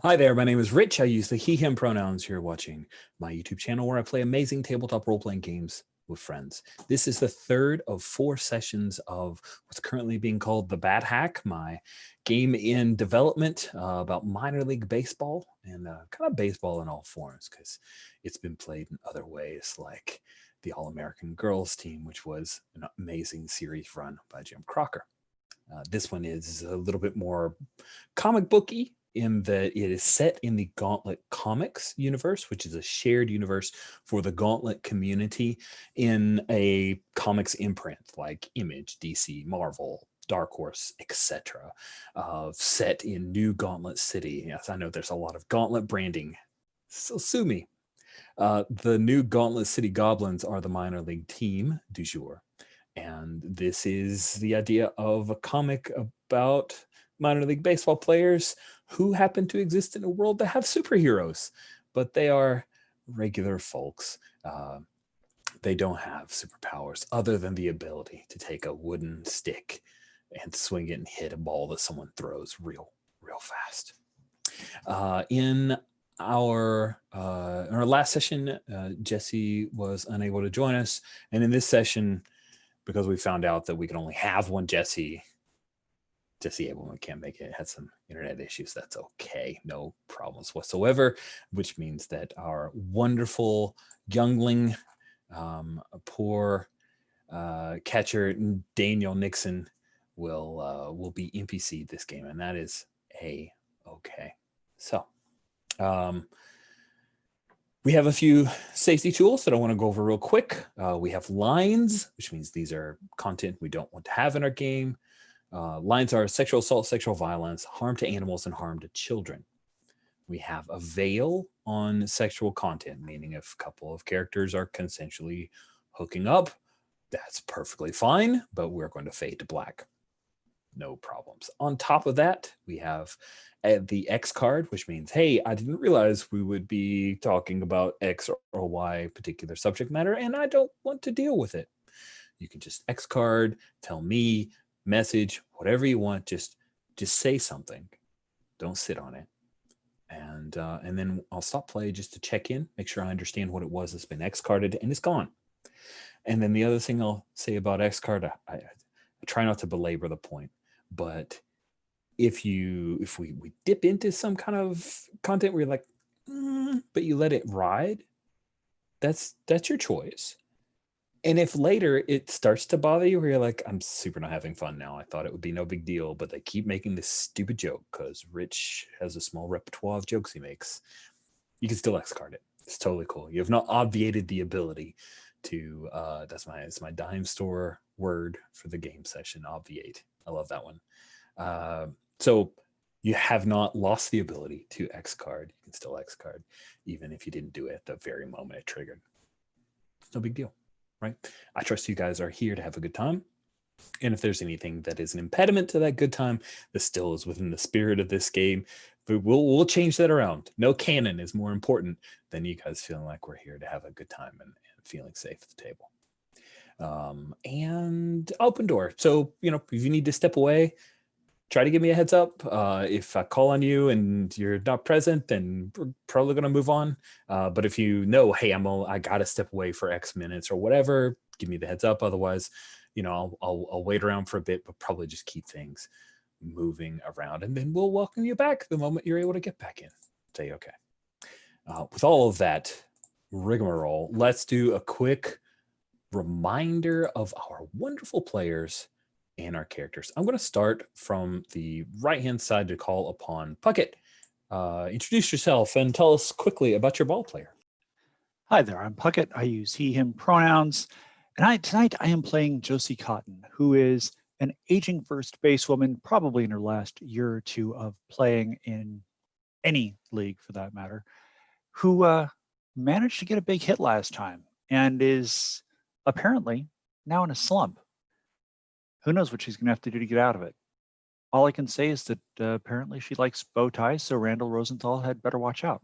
Hi there, my name is Rich. I use the he, him pronouns. You're watching my YouTube channel where I play amazing tabletop role-playing games with friends. This is the third of 4 sessions of what's currently being called the Bad Hack, my game in development about minor league baseball and kind of baseball in all forms, because it's been played in other ways, like the All-American Girls team, which was an amazing series run by Jim Crocker. This one is a little bit more comic booky in that it is set in the Gauntlet Comics universe, which is a shared universe for the Gauntlet community in a comics imprint like Image, DC, Marvel, Dark Horse, etc. Set in New Gauntlet City. Yes, I know there's a lot of Gauntlet branding, so sue me. The new Gauntlet City Goblins are the minor league team du jour. And this is the idea of a comic about minor league baseball players who happen to exist in a world that have superheroes, but they are regular folks. They don't have superpowers other than the ability to take a wooden stick and swing it and hit a ball that someone throws real fast. In our last session, Jesse was unable to join us, and in this session, because we found out that we can only have one Jesse Abelman can't make it. It had some internet issues. That's okay. No problems whatsoever, which means that our wonderful youngling, poor catcher Daniel Nixon will be NPC this game, and that is okay. So we have a few safety tools that I want to go over real quick. We have lines, which means these are content we don't want to have in our game. Lines are sexual assault, sexual violence, harm to animals, and harm to children. We have a veil on sexual content, meaning if a couple of characters are consensually hooking up, that's perfectly fine, but we're going to fade to black. No problems. On top of that, we have the X card, which means, hey, I didn't realize we would be talking about X or Y particular subject matter, and I don't want to deal with it. You can just X card, tell me, message, whatever you want. Just say something. Don't sit on it. And then I'll stop play just to check in, make sure I understand what it was that's been X carded, and it's gone. And then the other thing I'll say about X card, I try not to belabor the point, but if we dip into some kind of content where you're like, but you let it ride, that's your choice. And if later it starts to bother you where you're like, I'm super not having fun now, I thought it would be no big deal, but they keep making this stupid joke because Rich has a small repertoire of jokes he makes, you can still X card it. It's totally cool. You have not obviated the ability to that's my dime store word for the game session, obviate. I love that one. So you have not lost the ability to X card. You can still X card, even if you didn't do it at the very moment it triggered. It's no big deal, right? I trust you guys are here to have a good time. And if there's anything that is an impediment to that good time, this still is within the spirit of this game. But we'll change that around. No canon is more important than you guys feeling like we're here to have a good time and feeling safe at the table. And open door. So, if you need to step away, try to give me a heads up. If I call on you and you're not present, then we're probably going to move on. But if you know, hey, I got to step away for X minutes or whatever, give me the heads up. Otherwise, I'll wait around for a bit, but probably just keep things moving around. And then we'll welcome you back the moment you're able to get back in. Say, okay. With all of that rigmarole, let's do a quick reminder of our wonderful players and our characters. I'm going to start from the right-hand side to call upon Puckett. Introduce yourself and tell us quickly about your ball player. Hi there, I'm Puckett. I use he, him pronouns. And tonight I am playing Josie Cotton, who is an aging first basewoman, probably in her last year or two of playing in any league for that matter, who managed to get a big hit last time and is apparently now in a slump. Who knows what she's going to have to do to get out of it? All I can say is that apparently she likes bow ties, so Randall Rosenthal had better watch out.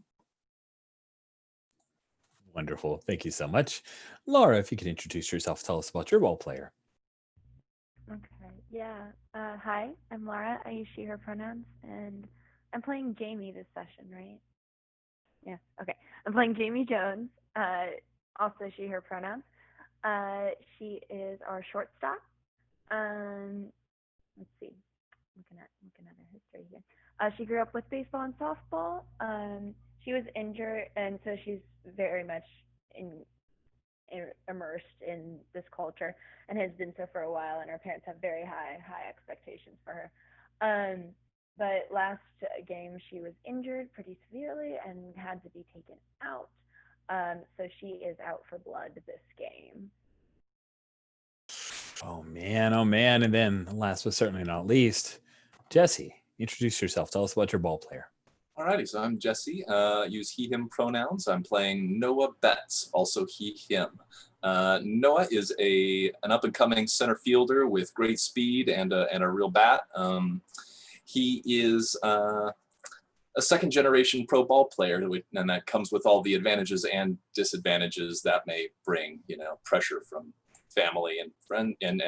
Wonderful. Thank you so much. Laura, if you could introduce yourself, tell us about your ball player. Okay, yeah. Hi, I'm Laura. I use she, her pronouns, and I'm playing Jamie this session, right? Yeah. Okay. I'm playing Jamie Jones. Also, she, her pronouns. She is our shortstop. Let's see. Looking at her history here. She grew up with baseball and softball. She was injured, and so she's very much immersed in this culture and has been so for a while. And her parents have very high expectations for her. But last game she was injured pretty severely and had to be taken out. So she is out for blood this game. Oh man. And then last but certainly not least, Jesse, introduce yourself. Tell us about your ball player. Alrighty, so I'm Jesse. Use he, him pronouns. I'm playing Noah Betts, also he, him. Noah is an up-and-coming center fielder with great speed and a real bat. He is a second-generation pro ball player, and that comes with all the advantages and disadvantages that may bring, pressure from family and friend and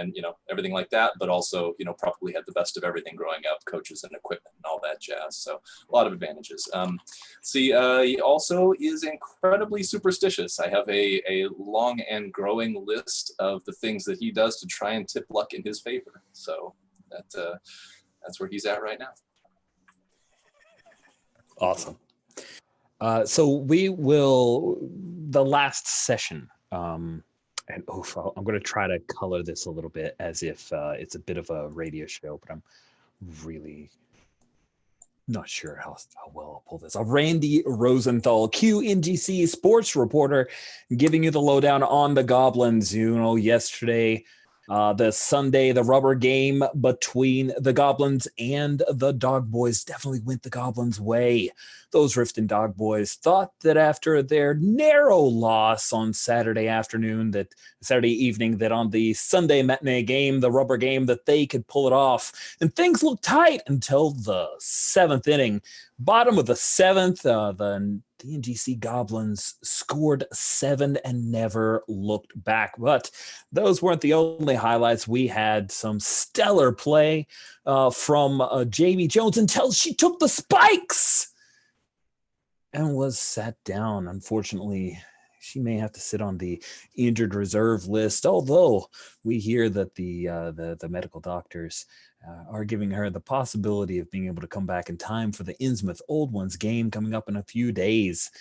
everything like that, but also probably had the best of everything growing up, coaches and equipment and all that jazz. So a lot of advantages. He also is incredibly superstitious. I have a long and growing list of the things that he does to try and tip luck in his favor. So that's where he's at right now. Awesome. So we will, the last session, and I'm going to try to color this a little bit as if it's a bit of a radio show, but I'm really not sure how well I'll pull this off. Randy Rosenthal, QNGC sports reporter, giving you the lowdown on the Goblins. Yesterday, the Sunday, the rubber game between the Goblins and the Dog Boys definitely went the Goblins' way. Those Riften Dog Boys thought that after their narrow loss on Saturday evening, that on the Sunday matinee game, the rubber game, that they could pull it off. And things looked tight until the seventh inning. Bottom of the seventh, the DNGC Goblins scored 7 and never looked back. But those weren't the only highlights. We had some stellar play from Jamie Jones until she took the spikes and was sat down. Unfortunately, she may have to sit on the injured reserve list, although we hear that the medical doctors are giving her the possibility of being able to come back in time for the Innsmouth Old Ones game coming up in a few days.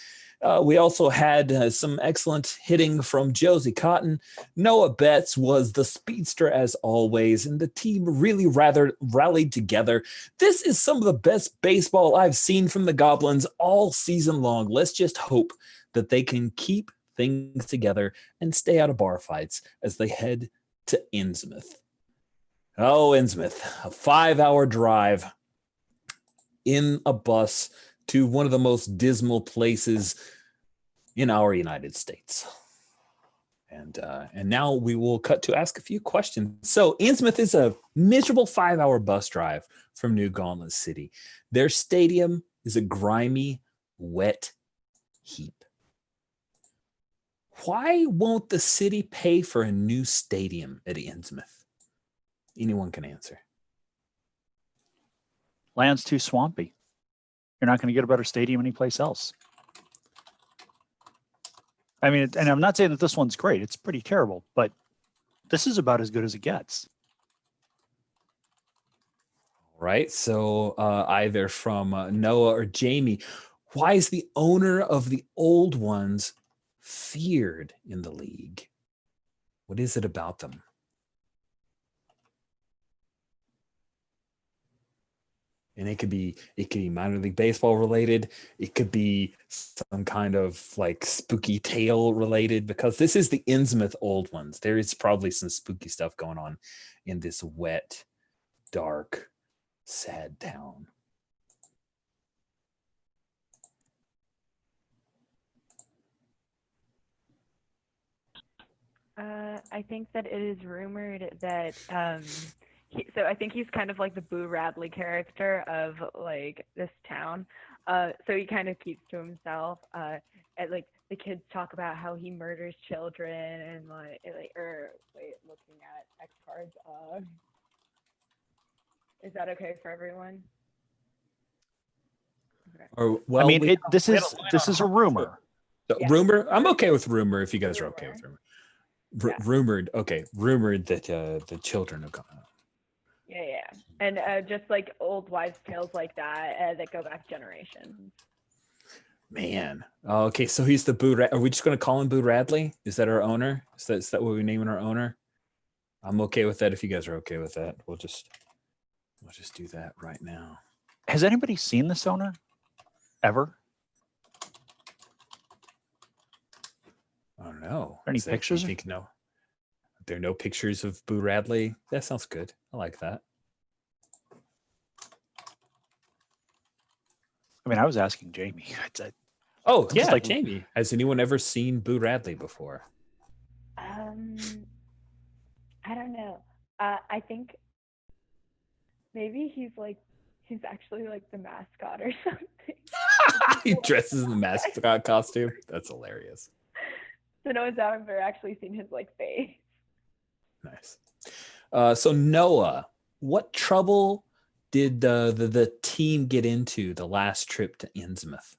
We also had some excellent hitting from Josie Cotton. Noah Betts was the speedster as always, and the team really rather rallied together. This is some of the best baseball I've seen from the Goblins all season long. Let's just hope that they can keep things together and stay out of bar fights as they head to Innsmouth. Oh, Innsmouth, a 5-hour drive in a bus to one of the most dismal places in our United States. And now we will cut to ask a few questions. So Innsmouth is a miserable 5-hour bus drive from New Gauntlet City. Their stadium is a grimy, wet heap. Why won't the city pay for a new stadium at Innsmouth? Anyone can answer. Land's too swampy. You're not going to get a better stadium anyplace else. I mean, and I'm not saying that this one's great. It's pretty terrible, but this is about as good as it gets. Right. So either from Noah or Jamie, why is the owner of the Old Ones feared in the league? What is it about them? And it could be minor league baseball related. It could be some kind of like spooky tale related, because this is the Innsmouth Old Ones. There is probably some spooky stuff going on in this wet, dark, sad town. I think that it is rumored that so I think he's kind of like the Boo Radley character of like this town. So he kind of keeps to himself. And like the kids talk about how he murders children and looking at X cards. Is that okay for everyone? Or well, I mean, we this we had is line this on is a Harm. rumor. So, Yeah. rumor. I'm okay with rumor if you guys are okay with rumor. Yeah. Rumored. Okay, rumored that the children have gone out. Yeah. And just like old wives' tales like that that go back generations. Man. Oh, okay, so he's the Boo. Are we just going to call him Boo Radley? Is that our owner? Is that what we're naming our owner? I'm okay with that. If you guys are okay with that, we'll just do that right now. Has anybody seen this owner ever? I don't know. Any Is that- pictures? You think no? There are no pictures of Boo Radley. That sounds good. I like that. I mean, I was asking Jamie. Oh Just yeah, like- Jamie. Has anyone ever seen Boo Radley before? I don't know. I think maybe he's actually like the mascot or something. He dresses in the mascot costume. That's hilarious. So no one's ever actually seen his like face. Nice. So Noah, what trouble did the team get into the last trip to Innsmouth?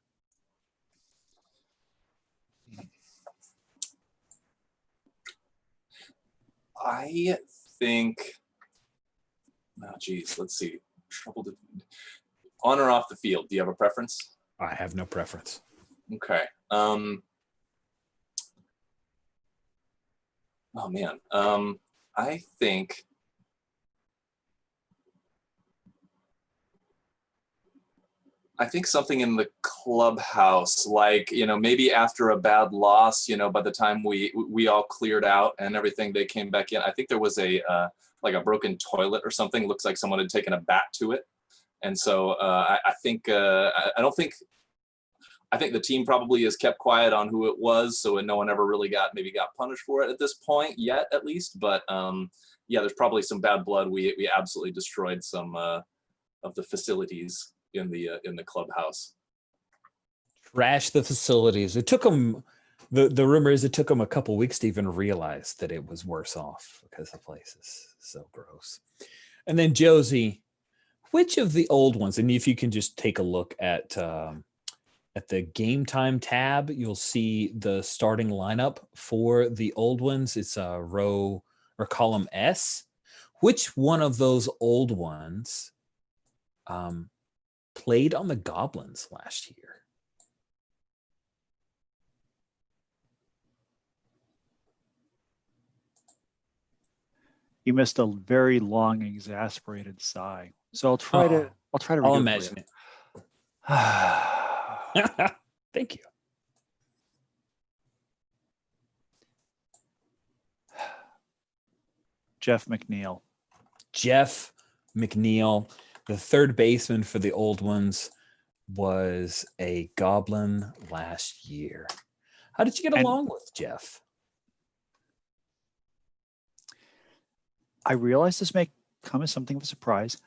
I think. Oh, geez. Let's see. Trouble to on or off the field. Do you have a preference? I have no preference. Okay. Oh man. I think. Something in the clubhouse, like, maybe after a bad loss, by the time we all cleared out and everything, they came back in. I think there was a like a broken toilet or something. Looks like someone had taken a bat to it, and so I think I don't think. I think the team probably has kept quiet on who it was, so no one ever really got punished for it at this point yet, at least. But yeah, there's probably some bad blood. We absolutely destroyed some of the facilities in the clubhouse. Trash the facilities. It took them. The rumor is it took them a couple weeks to even realize that it was worse off because the place is so gross. And then Josie, which of the old ones? And if you can just take a look at the game time tab, you'll see the starting lineup for the old ones. It's a row or column S. Which one of those old ones played on the Goblins last year? You missed a very long, exasperated sigh. So I'll try to. I'll try to. I'll redo it imagine for it. you. Thank you. Jeff McNeil. Jeff McNeil, the third baseman for the old ones, was a Goblin last year. How did you get along with Jeff? I realized this may come as something of a surprise.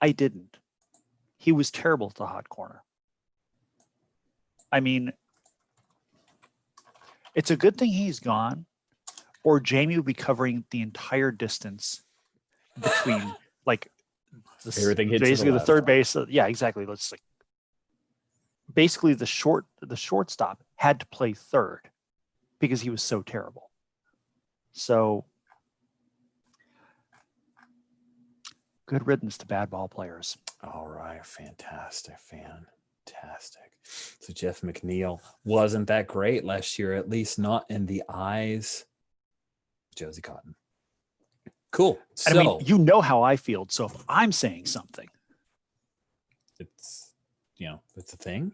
I didn't. He was terrible at the hot corner. I mean, it's a good thing he's gone, or Jamie would be covering the entire distance between like Everything hits to the basically the left. third base. Yeah, exactly. Let's like basically the shortstop had to play third because he was so terrible. So good riddance to bad ball players. All right, fantastic. So Jeff McNeil wasn't that great last year, at least not in the eyes of Josie Cotton. Cool. And I mean, you know how I feel. So if I'm saying something, it's it's a thing.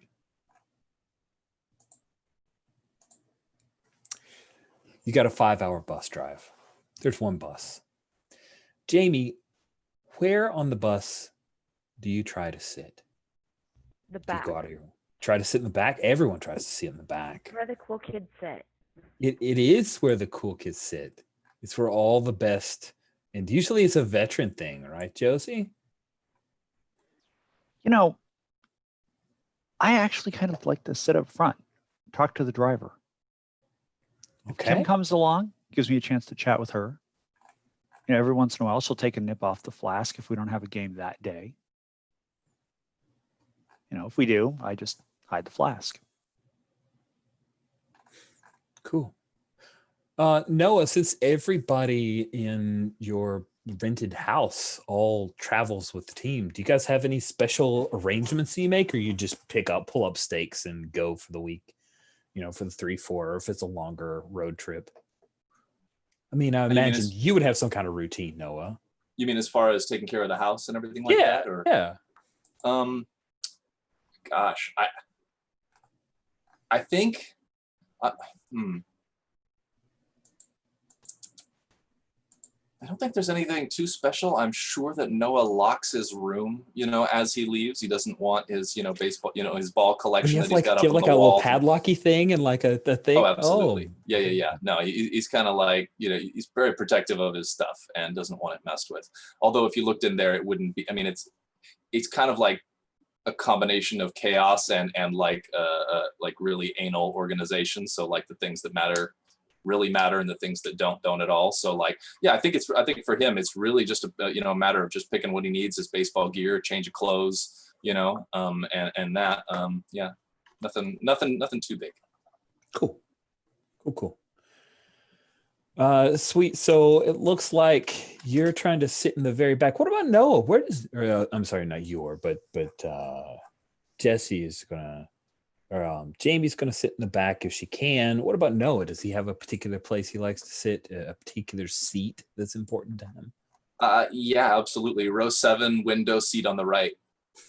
You got a 5-hour bus drive. There's one bus. Jamie, where on the bus do you try to sit? The Do you back. go out of your try to sit in the back? Everyone tries to sit in the back. Where the cool kids sit. It is where the cool kids sit. It's where all the best, and usually it's a veteran thing, right, Josie? you know, I actually kind of like to sit up front, talk to the driver. If Kim Okay. comes along, gives me a chance to chat with her. Every once in a while, she'll take a nip off the flask if we don't have a game that day. if we do, I just hide the flask. Cool. Noah, since everybody in your rented house all travels with the team, do you guys have any special arrangements you make, or you just pull up stakes and go for the week, for the 3-4, or if it's a longer road trip? I mean, I imagine you would have some kind of routine, Noah. You mean as far as taking care of the house and everything like that? Or? Yeah. Gosh, I think, I don't think there's anything too special. I'm sure that Noah locks his room, as he leaves. He doesn't want his, baseball, his ball collection that he's got up on the wall. Do you have like a little padlocky thing and like a thing? Oh, absolutely. Oh. Yeah. No, he's kind of like, he's very protective of his stuff and doesn't want it messed with. Although if you looked in there, it wouldn't be, I mean, it's kind of like a combination of chaos and like really anal organization. So like the things that really matter and the things that don't at all. So like, yeah, I think for him, it's really just a matter of just picking what he needs, his baseball gear, change of clothes, and that, yeah, nothing too big. Cool. Sweet. So it looks like you're trying to sit in the very back. What about Noah? I'm sorry, not your, but Jesse is gonna, or Jamie's gonna sit in the back if she can. What about Noah? Does he have a particular place he likes to sit, a particular seat that's important to him? Yeah, absolutely. Row 7, window seat on the right.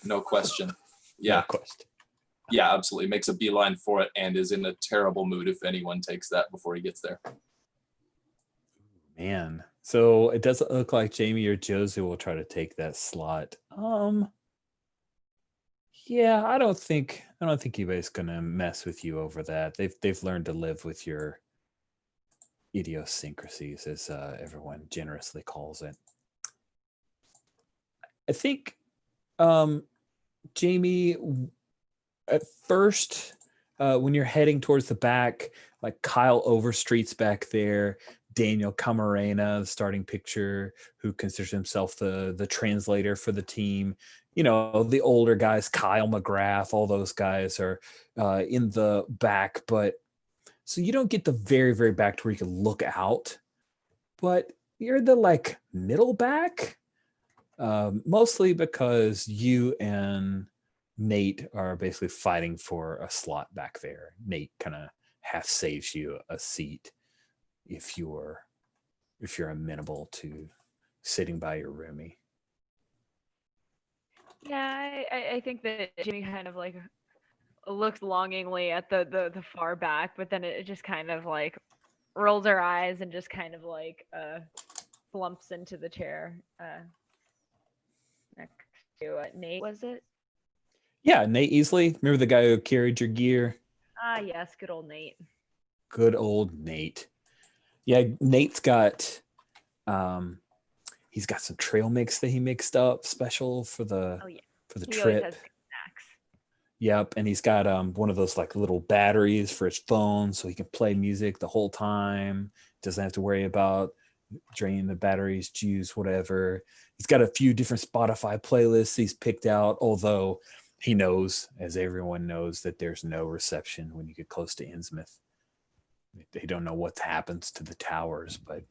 No question. Yeah. No question. Yeah, absolutely. Makes a beeline for it and is in a terrible mood if anyone takes that before he gets there. Man, so it doesn't look like Jamie or Josie will try to take that slot. Yeah, I don't think anybody's gonna mess with you over that. They've learned to live with your idiosyncrasies, as everyone generously calls it. I think, Jamie, at first, when you're heading towards the back, like Kyle Overstreet's back there. Daniel Camarena, the starting pitcher, who considers himself the translator for the team. The older guys, Kyle McGrath, all those guys are in the back. But so you don't get the very, very back to where you can look out. But you're the like middle back, mostly because you and Nate are basically fighting for a slot back there. Nate kind of half saves you a seat if you're amenable to sitting by your roomie. Yeah, I think that Jimmy kind of like looks longingly at the far back, but then it just kind of like rolls her eyes and just kind of like slumps into the chair next to Nate. Was it? Yeah, Nate Easley. Remember the guy who carried your gear? Ah, yes, good old Nate. Good old Nate. Yeah, Nate's got he's got some trail mix that he mixed up special for the he trip. Always has good snacks. Yep, and he's got one of those like little batteries for his phone so he can play music the whole time. Doesn't have to worry about draining the batteries, juice, whatever. He's got a few different Spotify playlists he's picked out, although he knows, as everyone knows, that there's no reception when you get close to Innsmouth. They don't know what happens to the towers, but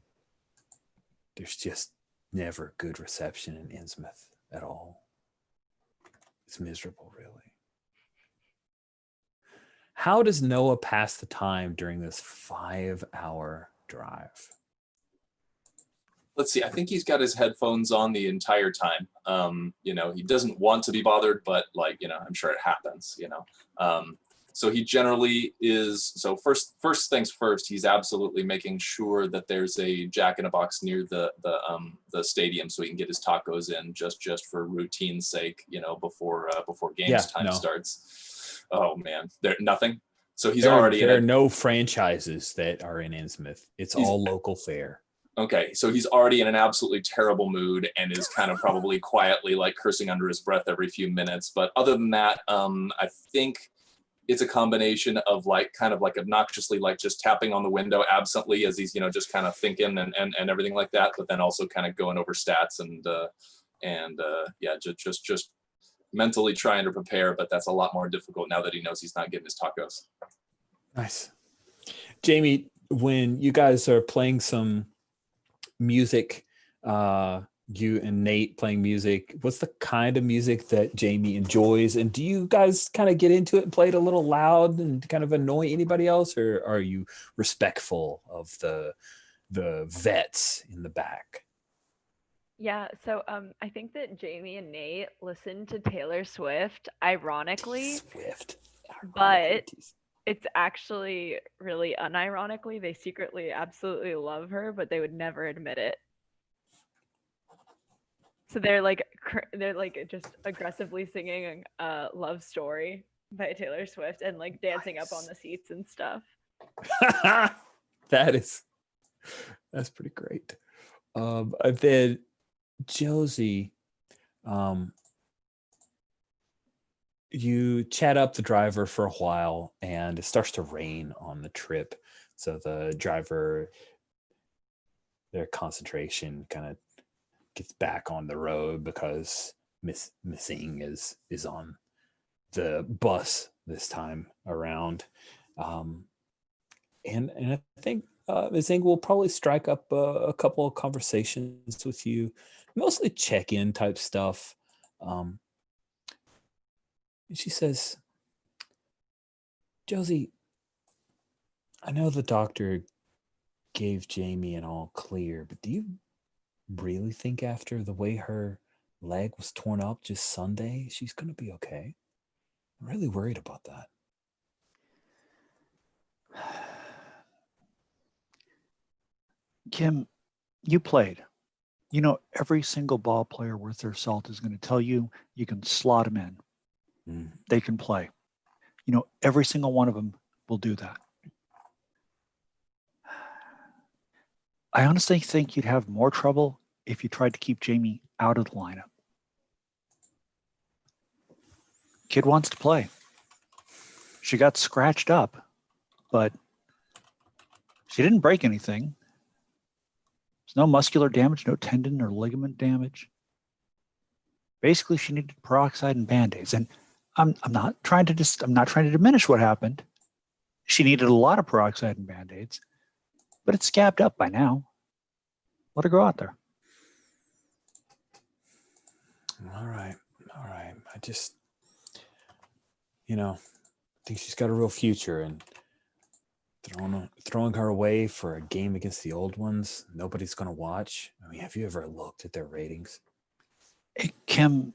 there's just never good reception in Innsmouth at all. It's miserable, really. How does Noah pass the time during this 5-hour drive? Let's see. I think he's got his headphones on the entire time. He doesn't want to be bothered, but I'm sure it happens, So he generally is. So first things first, he's absolutely making sure that there's a Jack in a Box near the stadium, so he can get his tacos in just for routine's sake, before games starts. Oh man, there nothing. So there are no franchises that are in Innsmouth. It's all local fare. Okay, so he's already in an absolutely terrible mood and is kind of probably quietly like cursing under his breath every few minutes. But other than that, I think it's a combination of kind of obnoxiously just tapping on the window absently as he's just kind of thinking and everything like that, but then also kind of going over stats and just mentally trying to prepare, but that's a lot more difficult now that he knows he's not getting his tacos. Nice. Jamie, when you guys are playing some music, you and Nate playing music, what's the kind of music that Jamie enjoys? And do you guys kind of get into it and play it a little loud and kind of annoy anybody else? Or are you respectful of the vets in the back? Yeah, so I think that Jamie and Nate listen to Taylor Swift, ironically, but it's actually really unironically. They secretly absolutely love her, but they would never admit it. So they're like just aggressively singing "Love Story" by Taylor Swift and like dancing up on the seats and stuff. That's pretty great. And then Josie, you chat up the driver for a while and it starts to rain on the trip. So the driver, their concentration kind of gets back on the road because Missing is on the bus this time around. And I think Missing will probably strike up a couple of conversations with you, mostly check-in type stuff. And she says, Josie, I know the doctor gave Jamie an all clear, but do you really think after the way her leg was torn up just Sunday, she's going to be okay? I'm really worried about that. Kim, you played. You know, every single ball player worth their salt is going to tell you you can slot them in. They can play. You know, every single one of them will do that. I honestly think you'd have more trouble if you tried to keep Jamie out of the lineup. Kid wants to play. She got scratched up, but she didn't break anything. There's no muscular damage, no tendon or ligament damage. Basically, she needed peroxide and Band-Aids. And I'm not trying to diminish what happened. She needed a lot of peroxide and Band-Aids, but it's scabbed up by now. Let her go out there. All right. I just, I think she's got a real future, and throwing her away for a game against the old ones nobody's going to watch. I mean, have you ever looked at their ratings? Hey, Kim,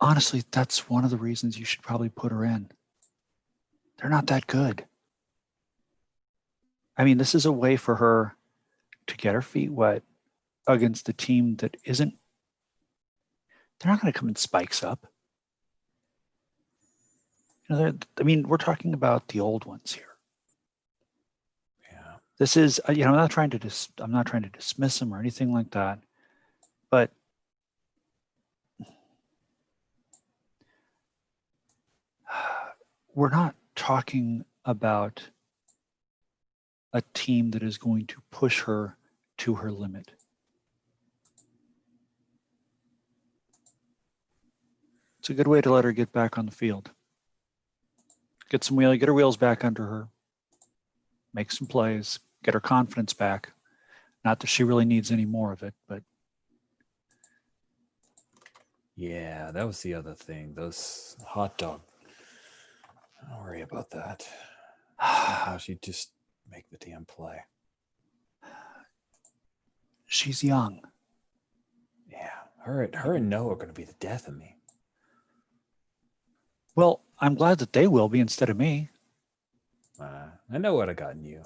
honestly, that's one of the reasons you should probably put her in. They're not that good. I mean, this is a way for her to get her feet wet against the team that isn't. They're not going to come in spikes up. We're talking about the old ones here. Yeah. This is, I'm not trying to dismiss them or anything like that, but we're not talking about a team that is going to push her to her limit. It's a good way to let her get back on the field. Get her wheels back under her, make some plays, get her confidence back. Not that she really needs any more of it, but. Yeah, that was the other thing. Those hot dog. Don't worry about that. Somehow she'd just make the damn play. She's young. Yeah, her and Noah are going to be the death of me. Well, I'm glad that they will be instead of me. I know what I got in you.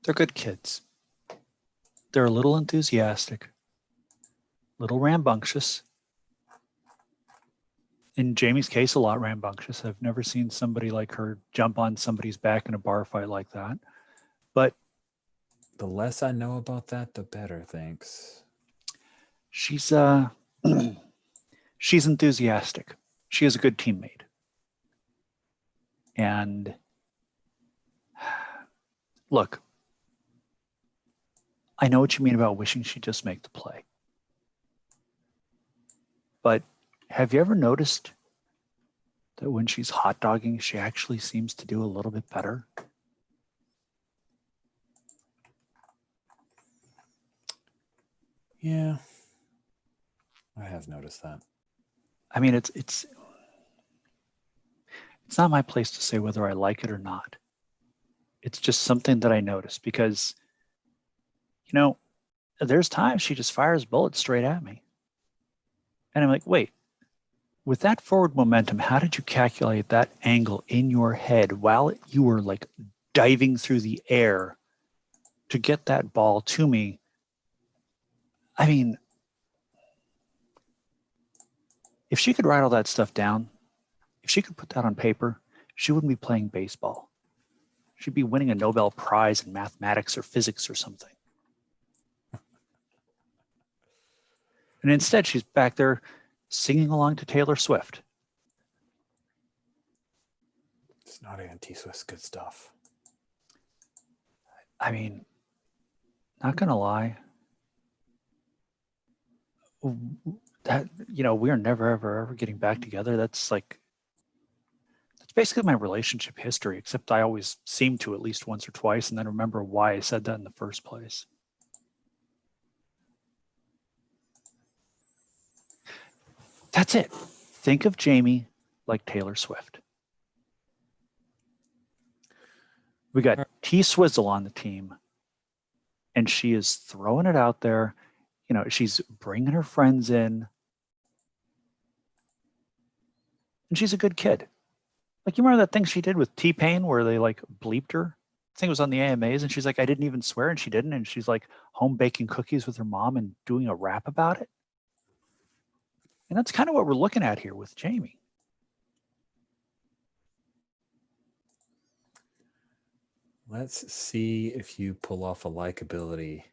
They're good kids. They're a little enthusiastic, a little rambunctious. In Jamie's case, a lot rambunctious. I've never seen somebody like her jump on somebody's back in a bar fight like that. But the less I know about that, the better, thanks. She's enthusiastic. She is a good teammate. And look, I know what you mean about wishing she'd just make the play. But have you ever noticed that when she's hot dogging, she actually seems to do a little bit better? Yeah, I have noticed that. I mean, it's not my place to say whether I like it or not. It's just something that I notice because, you know, there's times she just fires bullets straight at me. And I'm like, wait, with that forward momentum, how did you calculate that angle in your head while you were like diving through the air to get that ball to me? I mean, if she could write all that stuff down, if she could put that on paper, she wouldn't be playing baseball. She'd be winning a Nobel Prize in mathematics or physics or something. And instead, she's back there singing along to Taylor Swift. It's not anti-Swiss good stuff. I mean, not gonna lie, that, you know, we are never ever getting back together. That's basically my relationship history, except I always seem to at least once or twice and then remember why I said that in the first place. That's it. Think of Jamie like Taylor Swift. We got T Swizzle on the team, and she is throwing it out there. You know, she's bringing her friends in, and she's a good kid. Like, you remember that thing she did with T-Pain where they like bleeped her? I think it was on the AMAs, and she's like, I didn't even swear, and she didn't, and she's like home baking cookies with her mom and doing a rap about it. And that's kind of what we're looking at here with Jamie. Let's see if you pull off a likability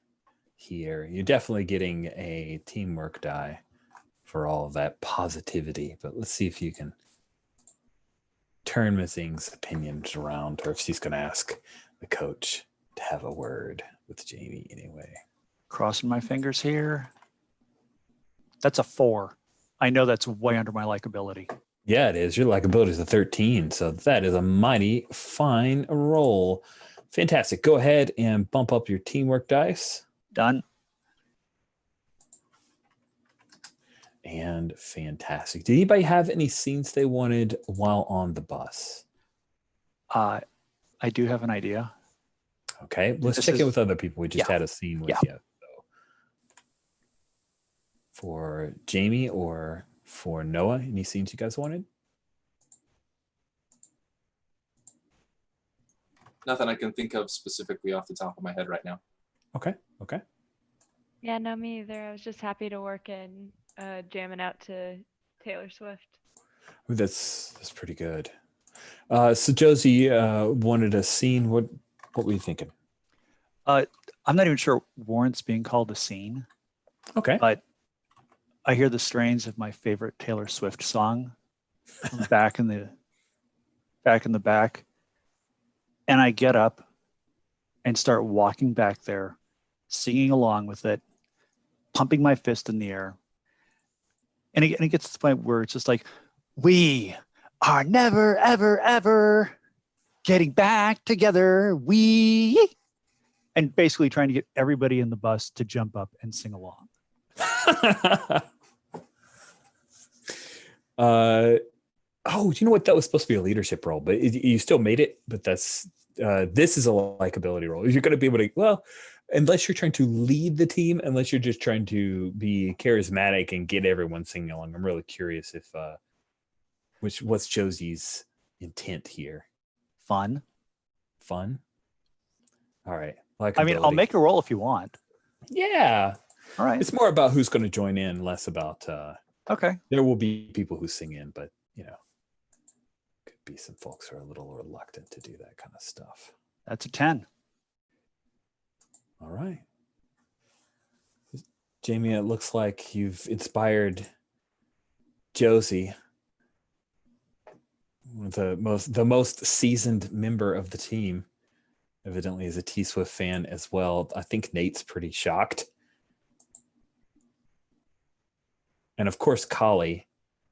here. You're definitely getting a teamwork die for all of that positivity, but let's see if you can turn Miss Ing's opinions around, or if she's going to ask the coach to have a word with Jamie anyway. Crossing my fingers here. That's a 4. I know that's way under my likability. Yeah, it is. Your likability is a 13, so that is a mighty fine roll. Fantastic. Go ahead and bump up your teamwork dice. Done. And fantastic. Did anybody have any scenes they wanted while on the bus? I do have an idea. Okay, let's check in with other people. We just had a scene with you. So. For Jamie or for Noah, any scenes you guys wanted? Nothing I can think of specifically off the top of my head right now. Okay. Yeah, no, me either. I was just happy to work in jamming out to Taylor Swift. Ooh, that's pretty good. So Josie wanted a scene. What were you thinking? I'm not even sure warrants being called a scene. Okay. But I hear the strains of my favorite Taylor Swift song back in the back. And I get up and start walking back there, singing along with it, pumping my fist in the air. And it gets to the point where it's just like, we are never, ever, ever getting back together. And basically trying to get everybody in the bus to jump up and sing along. Oh, you know what? That was supposed to be a leadership role, but you still made it. But this is a likability role. You're going to be able to, well, unless you're trying to lead the team, unless you're just trying to be charismatic and get everyone singing along. I'm really curious if what's Josie's intent here? Fun. All right. I mean, I'll make a roll if you want. Yeah. All right. It's more about who's going to join in, less about. Okay. There will be people who sing in, but could be some folks who are a little reluctant to do that kind of stuff. That's a 10. All right. Jamie, it looks like you've inspired Josie, the most seasoned member of the team, evidently is a T-Swift fan as well. I think Nate's pretty shocked. And of course, Collie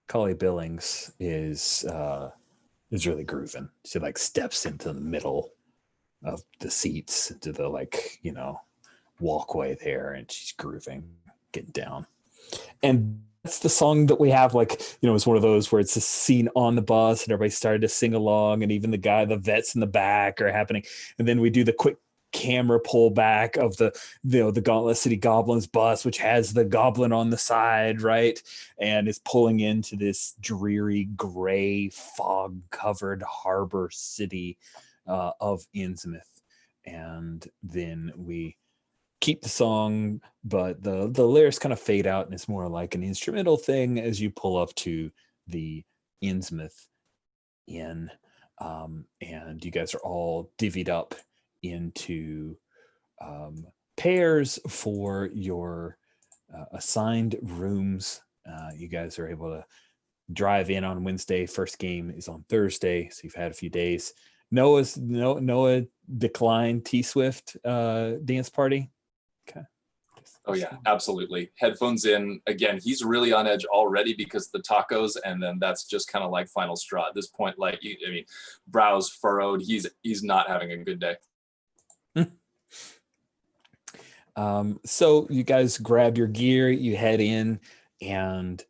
Billings is really grooving. She like steps into the middle of the seats, into the walkway there, and she's grooving, getting down. And that's the song that we have, it's one of those where it's a scene on the bus and everybody started to sing along, and even the vets in the back are happening. And then we do the quick camera pull back of the Gauntlet City Goblins bus, which has the goblin on the side, right? And is pulling into this dreary, gray, fog-covered harbor city of Innsmouth. And then we keep the song, but the lyrics kind of fade out, and it's more like an instrumental thing as you pull up to the Innsmouth Inn. And you guys are all divvied up into pairs for your assigned rooms. You guys are able to drive in on Wednesday. First game is on Thursday, so you've had a few days. Noah declined T-Swift dance party. Okay. Oh yeah, absolutely. Headphones in. Again, he's really on edge already because of the tacos, and then that's just kind of like final straw at this point. Brows furrowed. He's not having a good day. So you guys grab your gear, you head in, and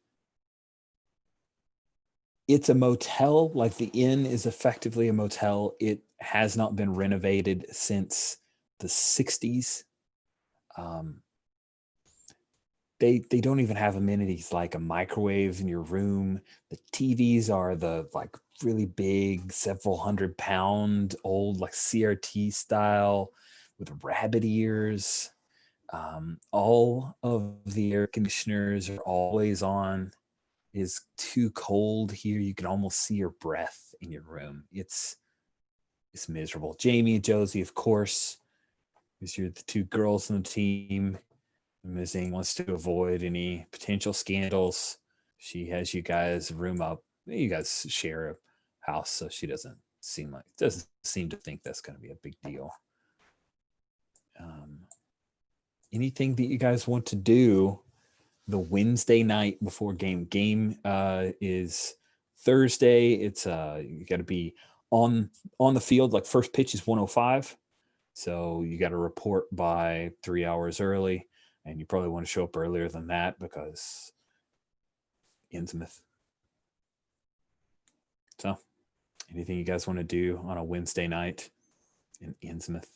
it's a motel. Like, the inn is effectively a motel. It has not been renovated since the 60s. They don't even have amenities like a microwave in your room. The TVs are the really big, several 100-pound old CRT style with rabbit ears. All of the air conditioners are always on. It is too cold here. You can almost see your breath in your room. It's miserable. Jamie and Josie, of course, because you're the two girls on the team. Ms. Ng wants to avoid any potential scandals. She has you guys room up. You guys share a house, so she doesn't seem to think that's going to be a big deal. Anything that you guys want to do the Wednesday night before game is Thursday. It's you got to be on the field. First pitch is 1:05, so you got to report by 3 hours early, and you probably want to show up earlier than that because Innsmouth. So anything you guys want to do on a Wednesday night in Innsmouth?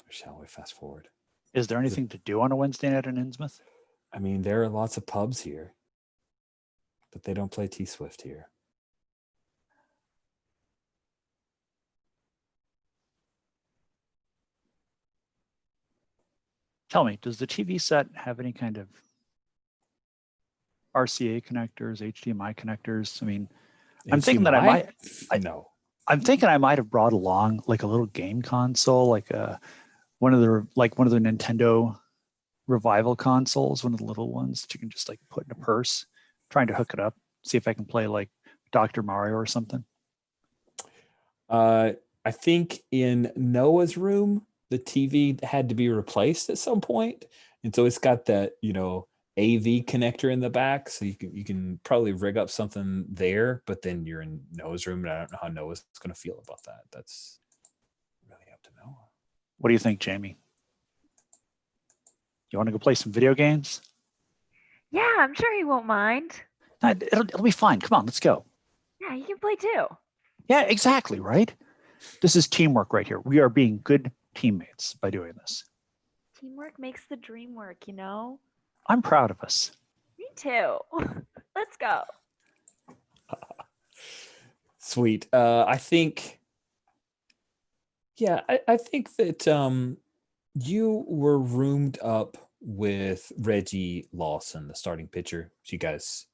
Shall we fast forward? Is there anything to do on a Wednesday night in Innsmouth? I mean, there are lots of pubs here, but they don't play T-Swift here. Tell me, does the TV set have any kind of RCA connectors, HDMI connectors? I mean, I'm thinking that no. I'm thinking I might have brought along a little game console, one of the Nintendo revival consoles, one of the little ones that you can just put in a purse. Trying to hook it up, see if I can play Dr. Mario or something. I think in Noah's room, the TV had to be replaced at some point, and so it's got that AV connector in the back, so you can probably rig up something there. But then you're in Noah's room, and I don't know how Noah's going to feel about that. That's really up to Noah. What do you think, Jamie? You want to go play some video games? Yeah, I'm sure he won't mind. It'll be fine. Come on, let's go. Yeah, he can play too. Yeah, exactly, right? This is teamwork right here. We are being good teammates by doing this. Teamwork makes the dream work, I'm proud of us. Me too. Let's go. Sweet. I think that you were roomed up with Reggie Lawson, the starting pitcher. So you guys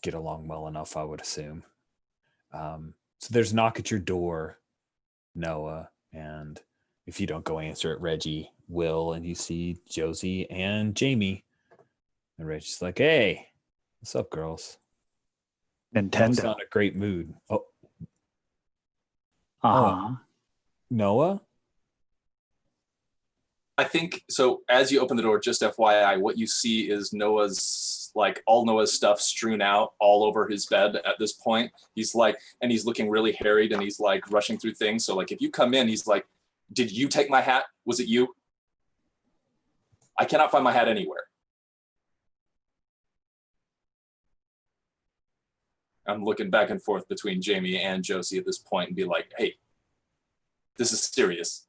get along well enough, I would assume. So there's a knock at your door, Noah, and if you don't go answer it, Reggie will, and you see Josie and Jamie. And Reggie's like, "Hey, what's up, girls?" Nintendo. Noah's not in a great mood. Oh, Uh-huh. Noah? I think so. As you open the door, just FYI, what you see is Noah's, like, all Noah's stuff strewn out all over his bed at this point. He's like, and he's looking really harried, and he's like rushing through things. So like, if you come in, he's like, "Did you take my hat? Was it you? I cannot find my hat anywhere." I'm looking back and forth between Jamie and Josie at this point and be like, "Hey, this is serious."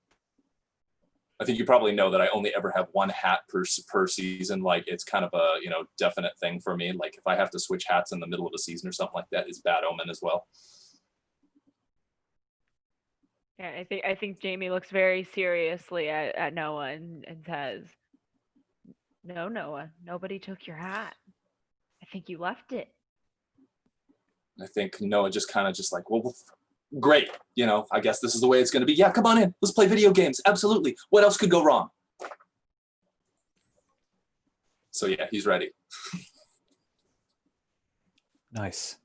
I think you probably know that I only ever have one hat per season. Like, it's kind of a, definite thing for me. Like, if I have to switch hats in the middle of a season or something like that, it's bad omen as well. Yeah, I think Jamie looks very seriously at Noah and says, "No, Noah, nobody took your hat. I think you left it." I think Noah just kind of just like, well, great. I guess this is the way it's going to be. Yeah, come on in. Let's play video games. Absolutely. What else could go wrong? So yeah, he's ready. Nice.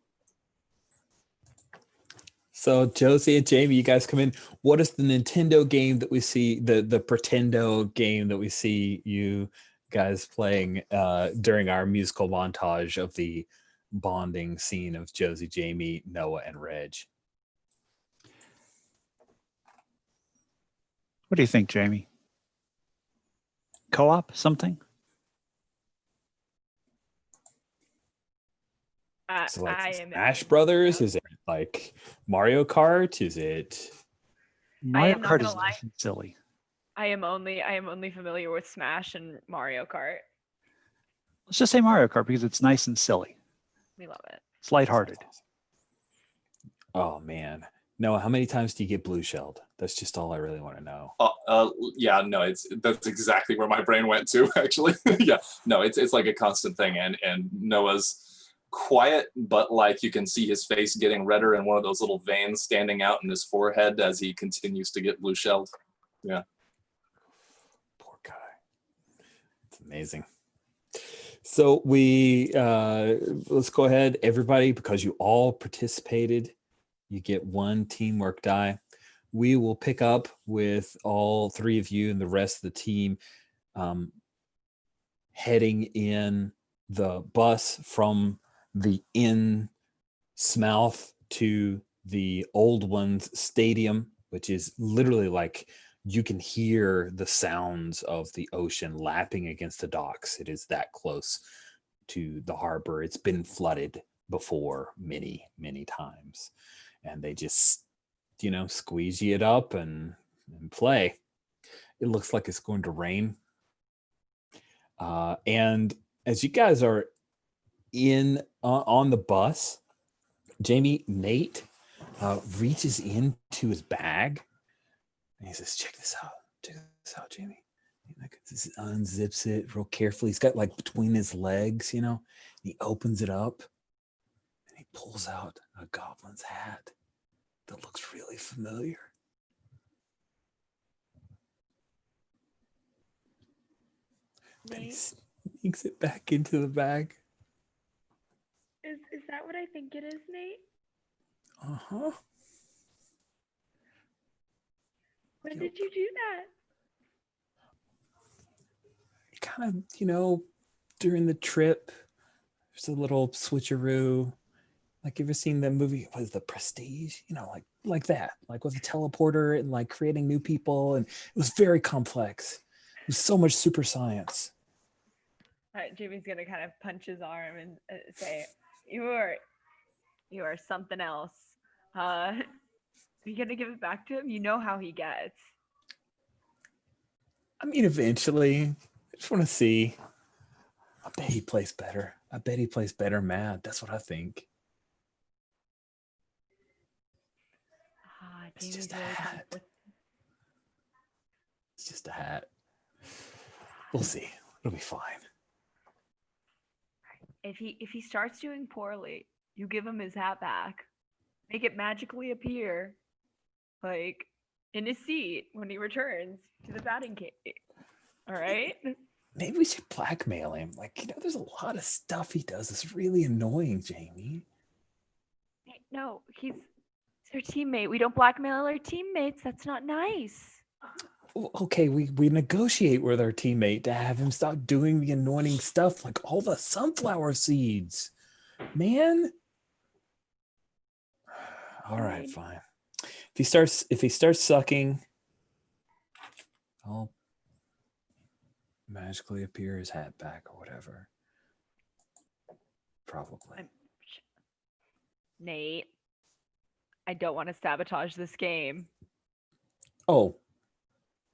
So Josie and Jamie, you guys come in. What is the Nintendo game that we see, the Pretendo game that we see you guys playing during our musical montage of the bonding scene of Josie, Jamie, Noah, and Reg? What do you think, Jamie? Co-op, something? So like I am Smash Brothers? Is it like Mario Kart? Is it Mario am not Kart gonna is lie. nice and silly. I am only familiar with Smash and Mario Kart. Let's just say Mario Kart because it's nice and silly. We love it. It's lighthearted. Oh man. Noah, how many times do you get blue shelled? That's just all I really want to know. Yeah, no, that's exactly where my brain went to, actually. Yeah, no, it's like a constant thing, and Noah's quiet, but like you can see his face getting redder and one of those little veins standing out in his forehead as he continues to get blue shelled. Yeah. Poor guy. It's amazing. So we let's go ahead, everybody, because you all participated. You get one teamwork die. We will pick up with all three of you and the rest of the team heading in the bus from the Innsmouth to the Old Ones Stadium, which is literally like you can hear the sounds of the ocean lapping against the docks. It is that close to the harbor. It's been flooded before many, many times. And they just, squeegee it up and play. It looks like it's going to rain. And as you guys are on the bus, Nate reaches into his bag and he says, check this out, Jamie. He unzips it real carefully. He's got like between his legs, he opens it up and he pulls out a goblin's hat that looks really familiar. Then he sneaks it back into the bag. Is that what I think it is, Nate? Uh-huh. When did you do that? Kind of, during the trip, there's a little switcheroo. Like, you ever seen the movie, what is The Prestige? Like that, like with a teleporter and like creating new people. And it was very complex. It was so much super science. All right, Jamie's gonna kind of punch his arm and say, you are something else. Are you gonna give it back to him? You know how he gets. I mean, eventually. I just want to see. I bet he plays better. Mad. That's what I think. It's just a hat. It's just a hat. We'll see. It'll be fine. If he starts doing poorly, you give him his hat back. Make it magically appear, like, in his seat when he returns to the batting cage. All right? Maybe we should blackmail him. Like, there's a lot of stuff he does that's really annoying, Jamie. No, he's It's her teammate. We don't blackmail our teammates. That's not nice. Okay, we negotiate with our teammate to have him stop doing the annoying stuff like all the sunflower seeds. Man. All right, fine. If he starts sucking, I'll magically appear his hat back or whatever. Probably. Nate, I don't want to sabotage this game. Oh,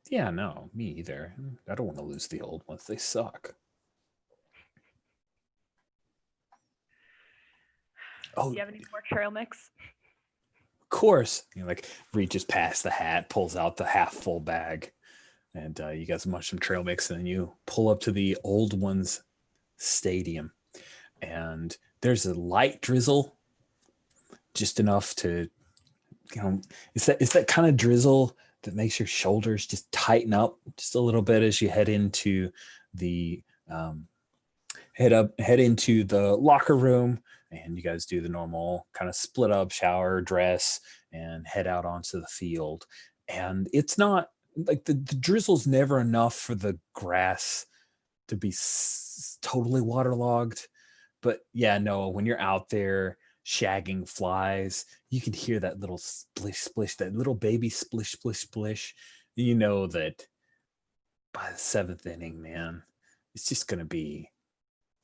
yeah, no, me either. I don't want to lose the old ones. They suck. Oh, Do you have any more trail mix? Of course. Like reaches past the hat, pulls out the half full bag, and you guys munch some trail mix, and then you pull up to the old ones stadium, and there's a light drizzle, just enough to, it's that kind of drizzle that makes your shoulders just tighten up just a little bit as you head into the head into the locker room, and you guys do the normal kind of split up, shower, dress, and head out onto the field. And it's not like the drizzle's never enough for the grass to be totally waterlogged. But yeah, no, when you're out there shagging flies, you can hear that little splish, splish, that little baby splish, splish, splish. You know that by the 7th inning, man, it's just going to be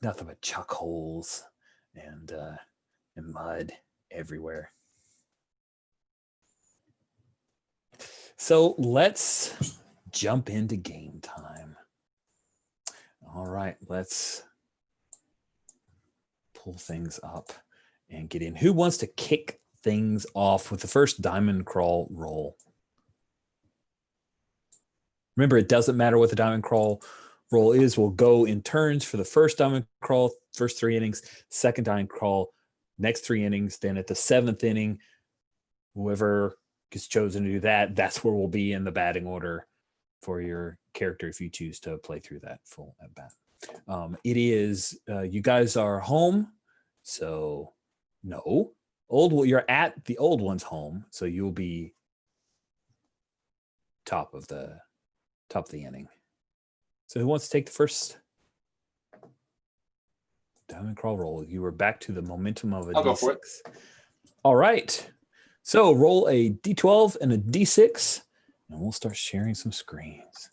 nothing but chuck holes and mud everywhere. So let's jump into game time. All right, let's pull things up and get in. Who wants to kick things off with the first diamond crawl roll? Remember, it doesn't matter what the diamond crawl roll is. We'll go in turns for the first diamond crawl, first 3 innings, second diamond crawl, next 3 innings. Then at the 7th inning, whoever gets chosen to do that, that's where we'll be in the batting order for your character if you choose to play through that full at bat. It is, you guys are home. So no, you're at the old one's home. So you'll be top of the inning. So who wants to take the first diamond crawl roll? You were back to the momentum of a I'll D6. go for it. All right. So roll a D12 and a D6, and we'll start sharing some screens.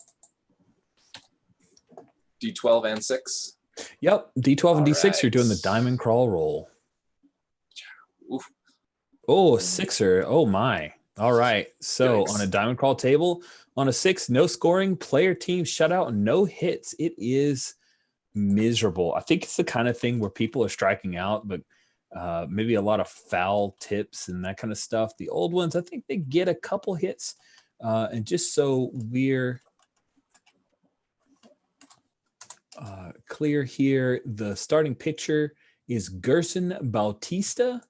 D12 and 6. Yep, D12 and All D6, you're right. doing the diamond crawl roll. Oof. Oh, a 6er. Oh, my. All right. So Yikes. on a diamond crawl table, on a 6, no scoring, player team shutout, no hits. It is miserable. I think it's the kind of thing where people are striking out, but maybe a lot of foul tips and that kind of stuff. The old ones, I think they get a couple hits. And just so we're clear here, the starting pitcher is Gerson Bautista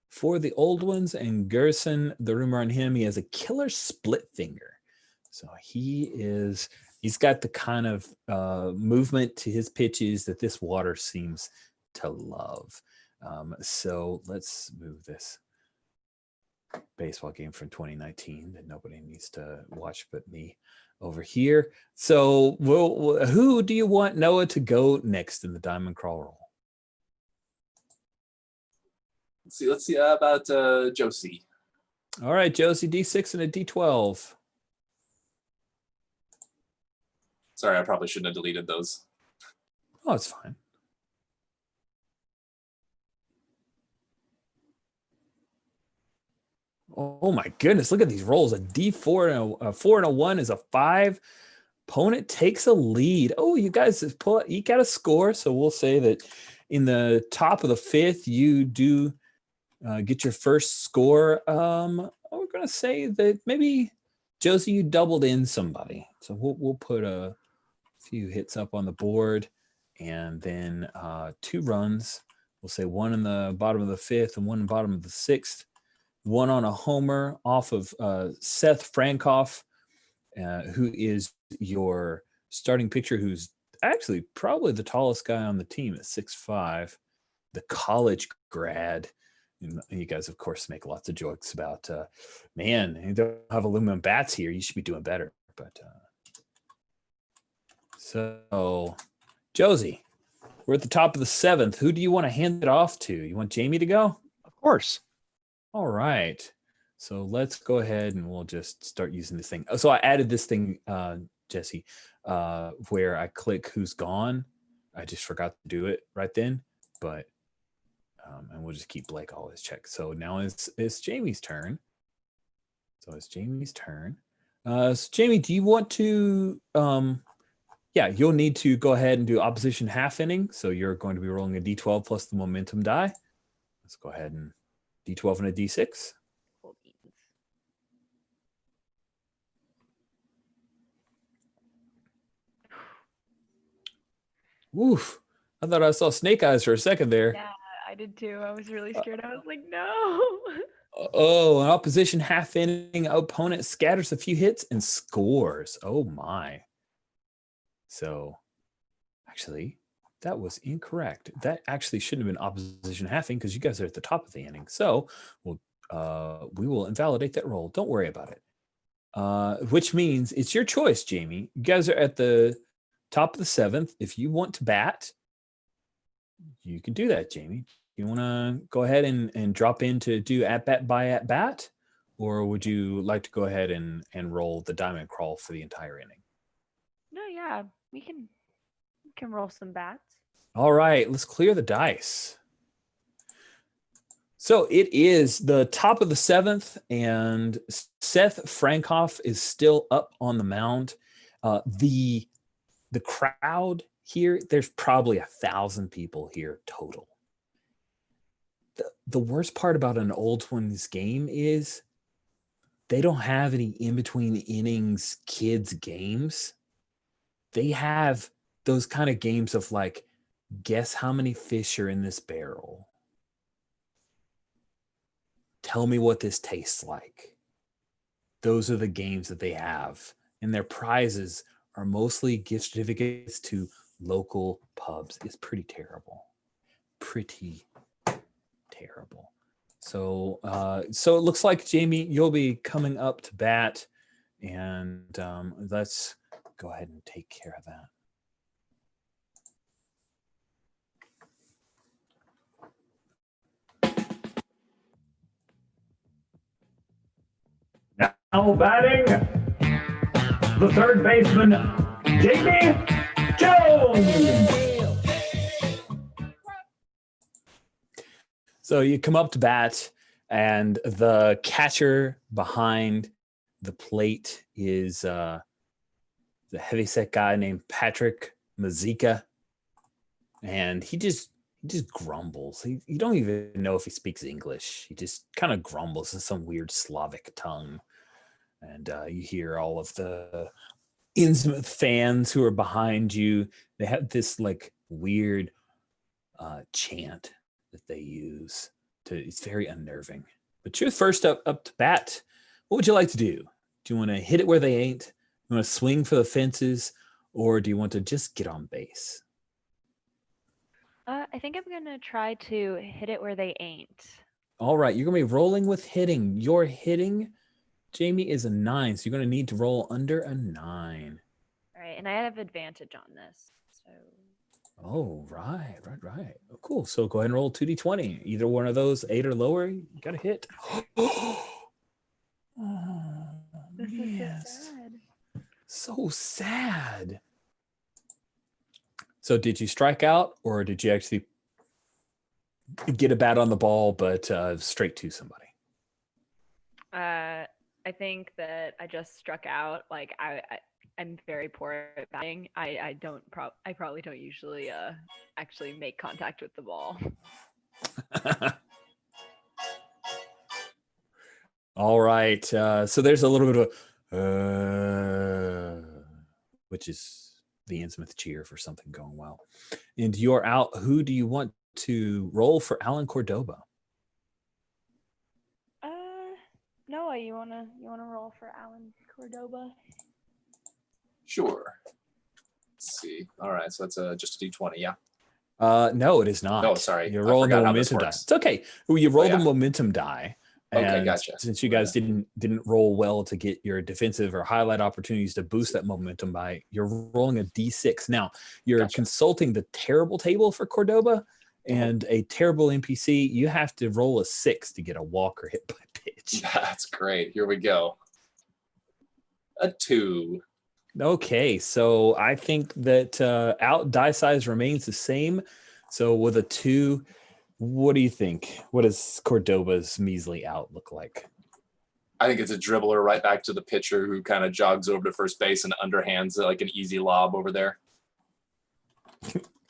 for the old ones, and Gerson, the rumor on him, he has a killer split finger. So he's got the kind of movement to his pitches that this water seems to love. So let's move this baseball game from 2019 that nobody needs to watch but me over here. So who do you want Noah to go next in the diamond crawl roll? Let's see. How about Josie? All right, Josie, D6 and a D12. Sorry, I probably shouldn't have deleted those. Oh, it's fine. Oh my goodness, look at these rolls. A D4 and a 4 and a 1 is a 5. Opponent takes a lead. Oh, you guys eke out a score. So we'll say that in the top of the 5th, you do get your first score. We're going to say that maybe, Josie, you doubled in somebody. So we'll put a few hits up on the board, and then 2 runs. We'll say 1 in the bottom of the 5th and 1 in the bottom of the 6th. 1 on a homer off of Seth Frankoff, who is your starting pitcher, who's actually probably the tallest guy on the team at 6'5", the college grad And you guys, of course, make lots of jokes about, man, you don't have aluminum bats here. You should be doing better. But so, Josie, we're at the top of the 7th. Who do you want to hand it off to? You want Jamie to go? Of course. All right. So let's go ahead and we'll just start using this thing. So I added this thing, Jesse, where I click who's gone. I just forgot to do it right then, but and we'll just keep Blake always check. So now it's Jamie's turn. So it's Jamie's turn. So Jamie, do you want to? Yeah, you'll need to go ahead and do opposition half inning. So you're going to be rolling a d12 plus the momentum die. Let's go ahead and d12 and a d6. Oof. I thought I saw snake eyes for a second there. Yeah, I did too. I was really scared. I was like, no. Oh, an opposition half inning opponent scatters a few hits and scores. Oh my. So actually, that was incorrect. That actually shouldn't have been opposition half inning because you guys are at the top of the inning. So we will invalidate that roll. Don't worry about it. Which means it's your choice, Jamie. You guys are at the top of the 7th. If you want to bat, you can do that, Jamie. You want to go ahead and drop in to do at bat by at bat, or would you like to go ahead and roll the diamond crawl for the entire inning? No, yeah, we can roll some bats. All right, let's clear the dice. So it is the top of the 7th, and Seth Frankoff is still up on the mound. The crowd here, there's probably 1,000 people here total. The worst part about an old Twins game is they don't have any in-between innings kids games. They have those kind of games of like, guess how many fish are in this barrel? Tell me what this tastes like. Those are the games that they have. And their prizes are mostly gift certificates to local pubs. It's pretty terrible. Pretty terrible. So so it looks like, Jamie, you'll be coming up to bat, and let's go ahead and take care of that. Now batting, the third baseman, Jamie Jones. So you come up to bat, and the catcher behind the plate is the heavyset guy named Patrick Mazika, and he just grumbles. You don't even know if he speaks English. He just kind of grumbles in some weird Slavic tongue, and you hear all of the Innsmouth fans who are behind you. They have this like weird chant that they use. It's very unnerving. But you're first up to bat. What would you like to do? Do you want to hit it where they ain't? You want to swing for the fences, or do you want to just get on base? I think I'm gonna try to hit it where they ain't. All right, you're gonna be rolling with hitting. Your hitting, Jamie, is a 9, so you're gonna need to roll under a 9. All right, and I have advantage on this. So. Oh, right. Oh, cool. So go ahead and roll 2d20. Either one of those, 8 or lower, you got to hit. This is so sad. So sad. So did you strike out, or did you actually get a bat on the ball, but straight to somebody? I think that I just struck out. Like I'm very poor at batting. I probably don't usually actually make contact with the ball. All right. So there's a little bit of which is the Innsmouth cheer for something going well. And you're out. Who do you want to roll for Alan Cordoba? Noah, you wanna roll for Alan Cordoba? Sure. Let's see. All right, so that's just a d20, yeah. No, it is not. Oh, sorry. You're I rolling the forgot how this momentum die. works. It's okay. Well, you roll yeah. the momentum die. Okay, And gotcha. since you guys didn't roll well to get your defensive or highlight opportunities to boost that momentum by, you're rolling a d6. Now, you're Gotcha. consulting the terrible table for Cordoba and a terrible NPC. You have to roll a 6 to get a walker hit by pitch. That's great. Here we go. A 2. Okay, so I think that out die size remains the same. So with a 2, what do you think? What does Cordoba's measly out look like? I think it's a dribbler right back to the pitcher who kind of jogs over to first base and underhands like an easy lob over there.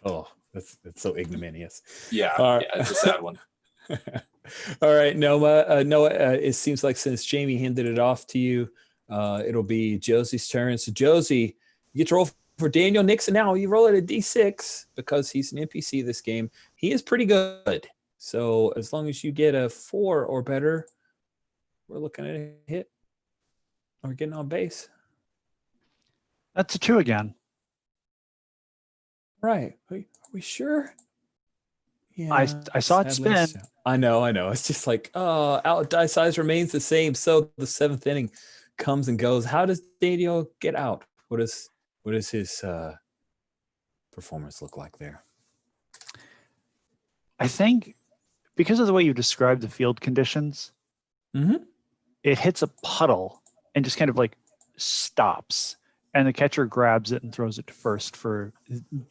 Oh, that's so ignominious. Yeah, All yeah, it's a sad one. All right, Noah. Noah, it seems like since Jamie handed it off to you, it'll be Josie's turn. So Josie, you get to roll for Daniel Nixon now. You roll at a d6 because he's an NPC this game. He is pretty good. So as long as you get a 4 or better, we're looking at a hit. Or getting on base. That's a 2 again. Right. Are we sure? Yeah. I saw it sadly spin. so. I know. It's just like, out die size remains the same. So the 7th inning comes and goes. How does Daniel get out? What is his performance look like there? I think because of the way you described the field conditions, it hits a puddle and just kind of like stops. And the catcher grabs it and throws it to first for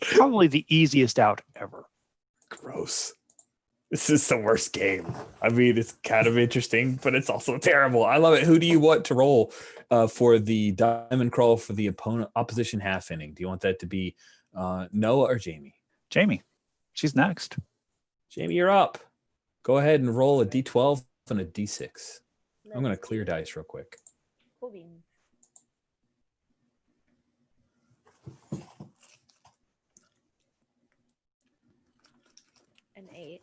probably the easiest out ever. Gross. This is the worst game. I mean, it's kind of interesting, but it's also terrible. I love it. Who do you want to roll for the diamond crawl for the opposition half inning? Do you want that to be Noah or Jamie? Jamie, she's next. Jamie, you're up. Go ahead and roll a d12 and a d6. I'm going to clear dice real quick. Cool beans. An 8.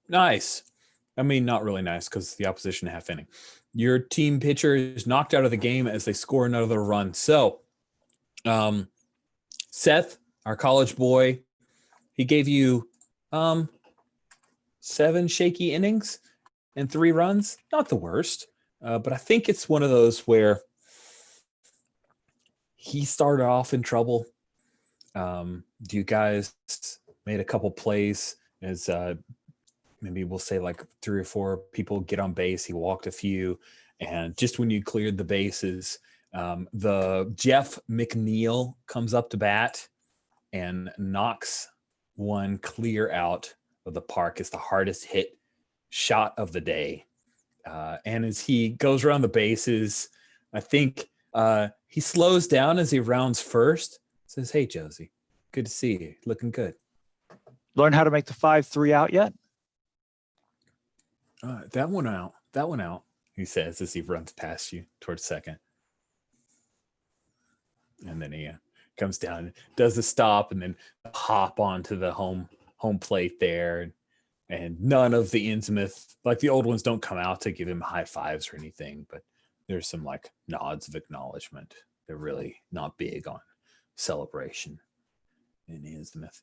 Nice. I mean, not really nice because the opposition half inning. Your team pitcher is knocked out of the game as they score another run. So, Seth, our college boy, he gave you 7 shaky innings and 3 runs. Not the worst, but I think it's one of those where he started off in trouble. You guys made a couple plays as maybe we'll say like 3 or 4 people get on base. He walked a few, and just when you cleared the bases, the Jeff McNeil comes up to bat and knocks one clear out of the park. It's the hardest hit shot of the day. And as he goes around the bases, I think he slows down as he rounds first. Says, "Hey, Josie, good to see you. Looking good." Learn how to make the 5-3 out yet? That one out, he says as he runs past you towards second. And then he comes down, does the stop, and then hop onto the home plate there. And none of the Innsmouth, like the old ones, don't come out to give him high fives or anything, but there's some like nods of acknowledgement. They're really not big on celebration in Innsmouth.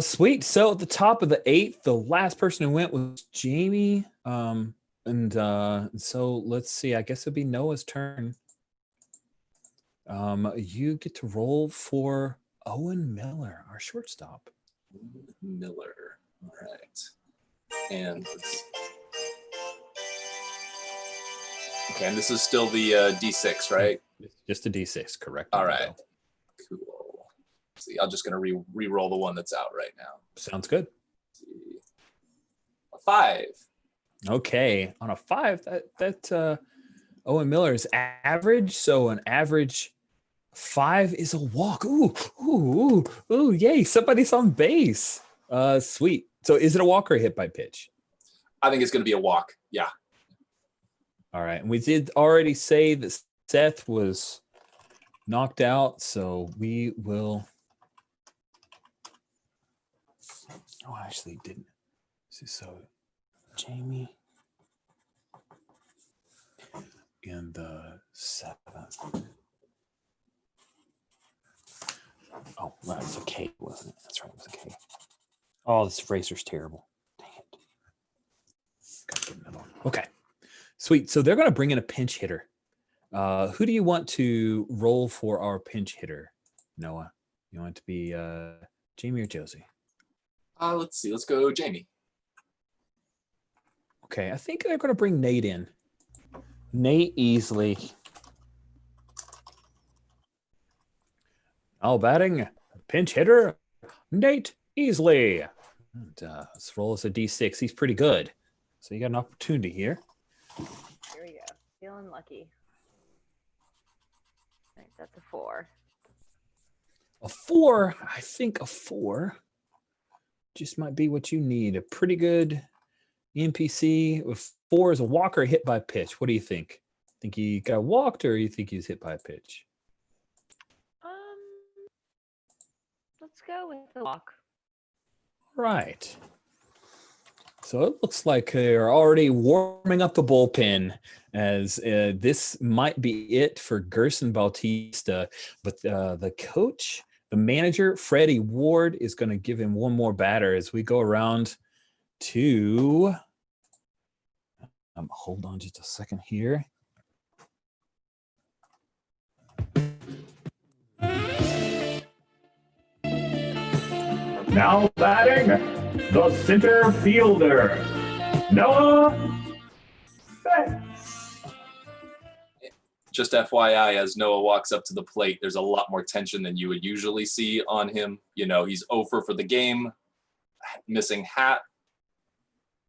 Sweet. So at the top of the 8th, the last person who went was Jamie. And so let's see. I guess it'd be Noah's turn. You get to roll for Owen Miller, our shortstop. Miller. All right. And okay, and this is still the D6, right? Just a D6, correct? All right. Cool. See, I'm just gonna re-roll the one that's out right now. Sounds good. Let's see. A 5. Okay, on a 5, that Owen Miller is average. So an average 5 is a walk. Ooh, yay! Somebody's on base. Sweet. So is it a walk or a hit by pitch? I think it's gonna be a walk. Yeah. All right, and we did already say that Seth was knocked out, so we will. Oh, I actually didn't. So, Jamie in the 7th. wasn't it? That's right. It was a K. Oh, this eraser's terrible. Dang it. Gotta get another one. Okay. Sweet. So they're going to bring in a pinch hitter. Who do you want to roll for our pinch hitter, Noah? You want it to be Jamie or Josie? Let's see. Let's go Jamie. Okay. I think they're going to bring Nate in. Nate Easley. Now batting, pinch hitter, Nate Easley. And, let's roll as a D6. He's pretty good. So you got an opportunity here. Here we go. Feeling lucky. Right, that's a 4. A 4, I think a 4 just might be what you need. A pretty good NPC. With 4 is a walker hit by pitch. What do you think? Think he got walked or you think he's hit by a pitch? Let's go with the walk. Right. So it looks like they're already warming up the bullpen as this might be it for Gerson Bautista. But the coach, the manager, Freddie Ward, is going to give him one more batter as we go around to... hold on just a second here. Now batting, the center fielder, Noah Betts. Just FYI, as Noah walks up to the plate, there's a lot more tension than you would usually see on him. You know, he's over for the game, missing hat,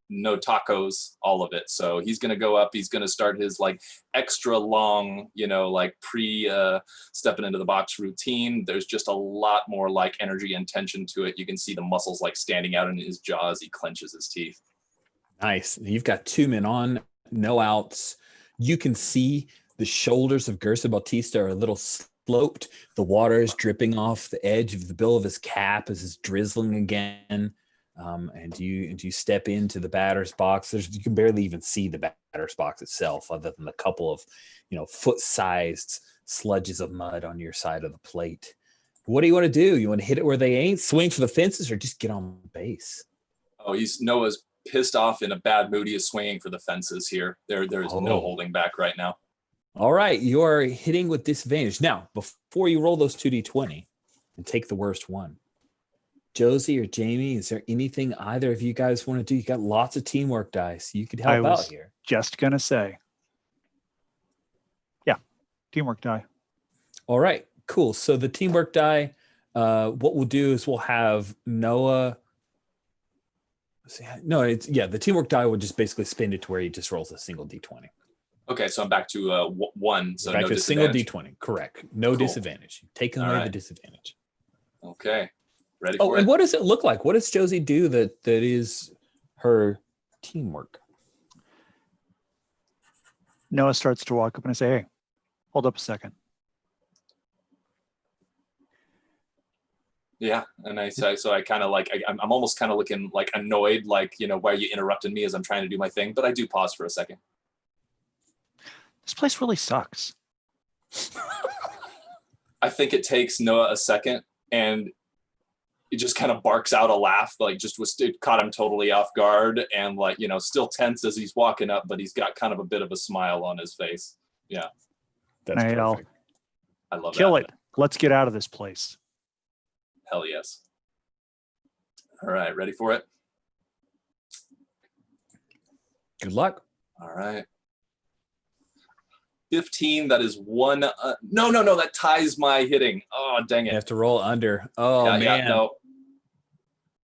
no tacos, all of it. So he's going to go up. He's going to start his like extra long, you know, like stepping into the box routine. There's just a lot more like energy and tension to it. You can see the muscles like standing out in his jaw as he clenches his teeth. Nice. You've got 2 men on, no outs. You can see the shoulders of Gerson Bautista are a little sloped. The water is dripping off the edge of the bill of his cap as it's drizzling again. And you step into the batter's box. You can barely even see the batter's box itself, other than a couple of, foot-sized sludges of mud on your side of the plate. What do you want to do? You want to hit it where they ain't, swing for the fences, or just get on base? Oh, Noah's pissed off, in a bad mood. He is swinging for the fences here. There is no holding back right now. All right, you are hitting with disadvantage. Now, before you roll those 2d20 and take the worst one, Josie or Jamie, is there anything either of you guys want to do? You got lots of teamwork dice. You could help out here. Just gonna say, yeah, teamwork die. All right, cool. So the teamwork die, what we'll do is we'll have Noah. The teamwork die will just basically spin it to where he just rolls a single d20. Okay, so I'm back to 1. So back no to a single disadvantage. d20. Correct. No Cool. disadvantage. Taking away the disadvantage. Okay. Ready for it? And what does it look like? What does Josie do that is her teamwork? Noah starts to walk up and I say, hey, hold up a second. Yeah, and I say, so I kind of like, I'm almost kind of looking like annoyed, like, why are you interrupting me as I'm trying to do my thing? But I do pause for a second. This place really sucks. I think it takes Noah a second, and he just kind of barks out a laugh, like it caught him totally off guard, and like, still tense as he's walking up, but he's got kind of a bit of a smile on his face. Yeah. That's perfect. I love that. Kill it. Let's get out of this place. Hell yes. All right, ready for it? Good luck. All right. 15, that is 1. No, that ties my hitting. Oh, dang it. You have to roll under. Oh, man. Yeah, no.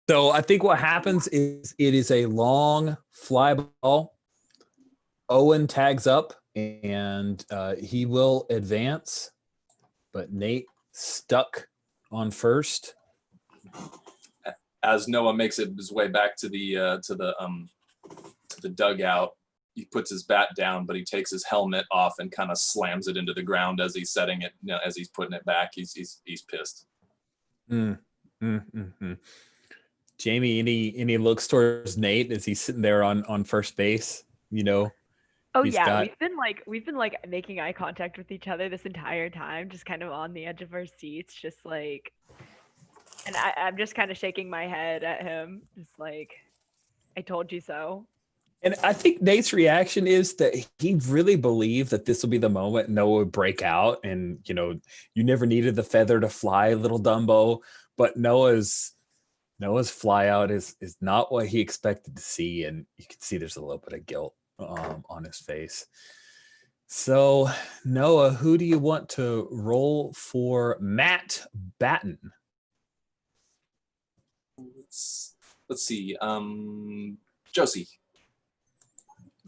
So I think what happens is it is a long fly ball. Owen tags up, and he will advance, but Nate stuck on first. As Noah makes his way back to the dugout, he puts his bat down, but he takes his helmet off and kind of slams it into the ground as he's setting it. As he's putting it back, he's pissed. Jamie, any looks towards Nate as he's sitting there on first base? Oh yeah, we've been making eye contact with each other this entire time, just kind of on the edge of our seats, just like And I'm just kind of shaking my head at him, just like, I told you so. And I think Nate's reaction is that he really believed that this will be the moment Noah would break out. And, you never needed the feather to fly, little Dumbo. But Noah's fly out is not what he expected to see. And you can see there's a little bit of guilt on his face. So, Noah, who do you want to roll for Matt Batten? Let's see. Josie.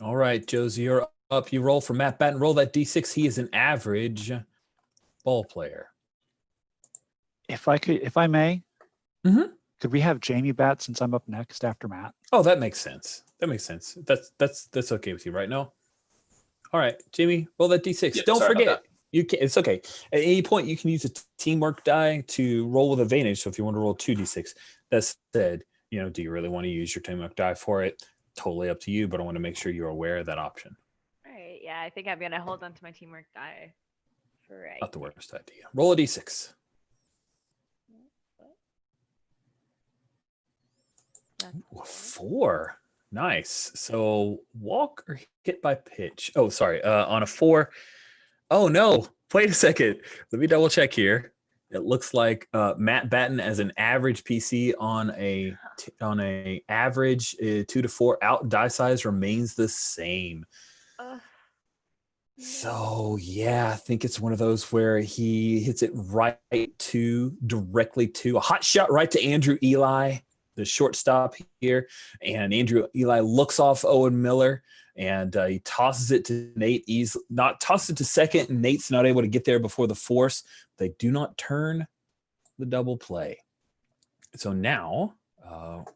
All right, Josie, you're up. You roll for Matt Batten. Roll that D6. He is an average ball player. If I may, Mhm. could we have Jamie bat since I'm up next after Matt? Oh, that makes sense. That's okay with you, right? No. All right, Jamie, roll that D6. Yeah, Don't sorry about forget, you can. It's okay. At any point, you can use a teamwork die to roll with advantage. So if you want to roll 2d6, that said, do you really want to use your teamwork die for it? Totally up to you, but I want to make sure you're aware of that option. All right, yeah, I think I'm gonna hold on to my teamwork die for right. Not the worst idea. Roll a D6. Ooh, a 4. Nice. So walk or hit by pitch. Oh, sorry. On a 4. Oh no. Wait a second. Let me double check here. It looks like Matt Batten as an average PC on a average 2 to 4 out die size remains the same. So yeah, I think it's one of those where he hits it directly to a hot shot right to Andrew Eli, the shortstop here, and Andrew Eli looks off Owen Miller. And he tosses it to Nate. He's not tossed it to second, and Nate's not able to get there before the force. They do not turn the double play. So now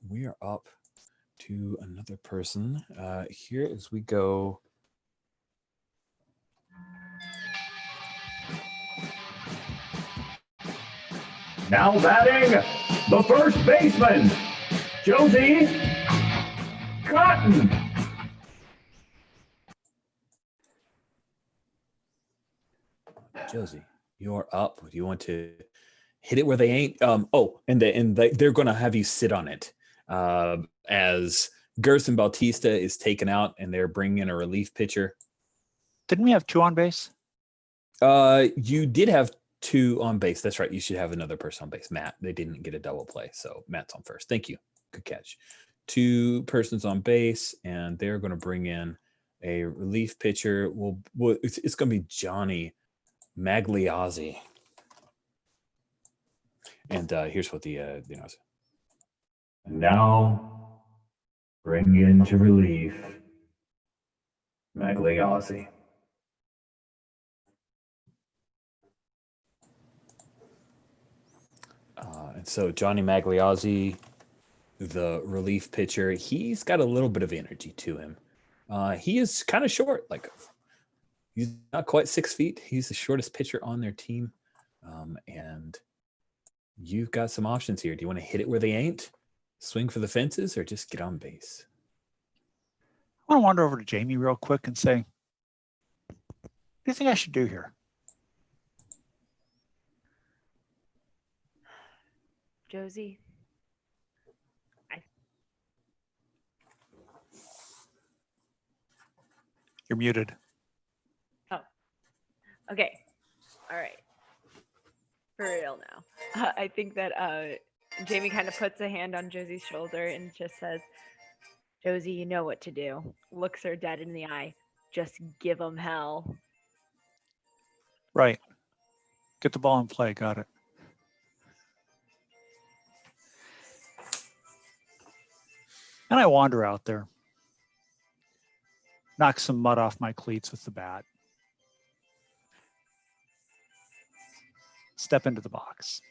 we are up to another person here as we go. Now batting, the first baseman, Josie Cotton. Josie, you're up. Do you want to hit it where they ain't? They're going to have you sit on it as Gerson Bautista is taken out, and they're bringing in a relief pitcher. Didn't we have 2 on base? You did have 2 on base. That's right. You should have another person on base. Matt. They didn't get a double play, so Matt's on first. Thank you. Good catch. 2 persons on base, and they're going to bring in a relief pitcher. It's going to be Johnny Magliozzi. And here's what the Now bring into relief Magliozzi. And so Johnny Magliozzi, the relief pitcher, he's got a little bit of energy to him. He is kind of short, like he's not quite 6 feet. He's the shortest pitcher on their team. And you've got some options here. Do you want to hit it where they ain't, swing for the fences, or just get on base? I want to wander over to Jamie real quick and say, what do you think I should do here? Josie, You're muted. Oh, okay. All right. For real now. I think that Jamie kind of puts a hand on Josie's shoulder and just says, Josie, you know what to do. Looks her dead in the eye. Just give them hell. Right. Get the ball in play. Got it. And I wander out there. Knock some mud off my cleats with the bat. Step into the box.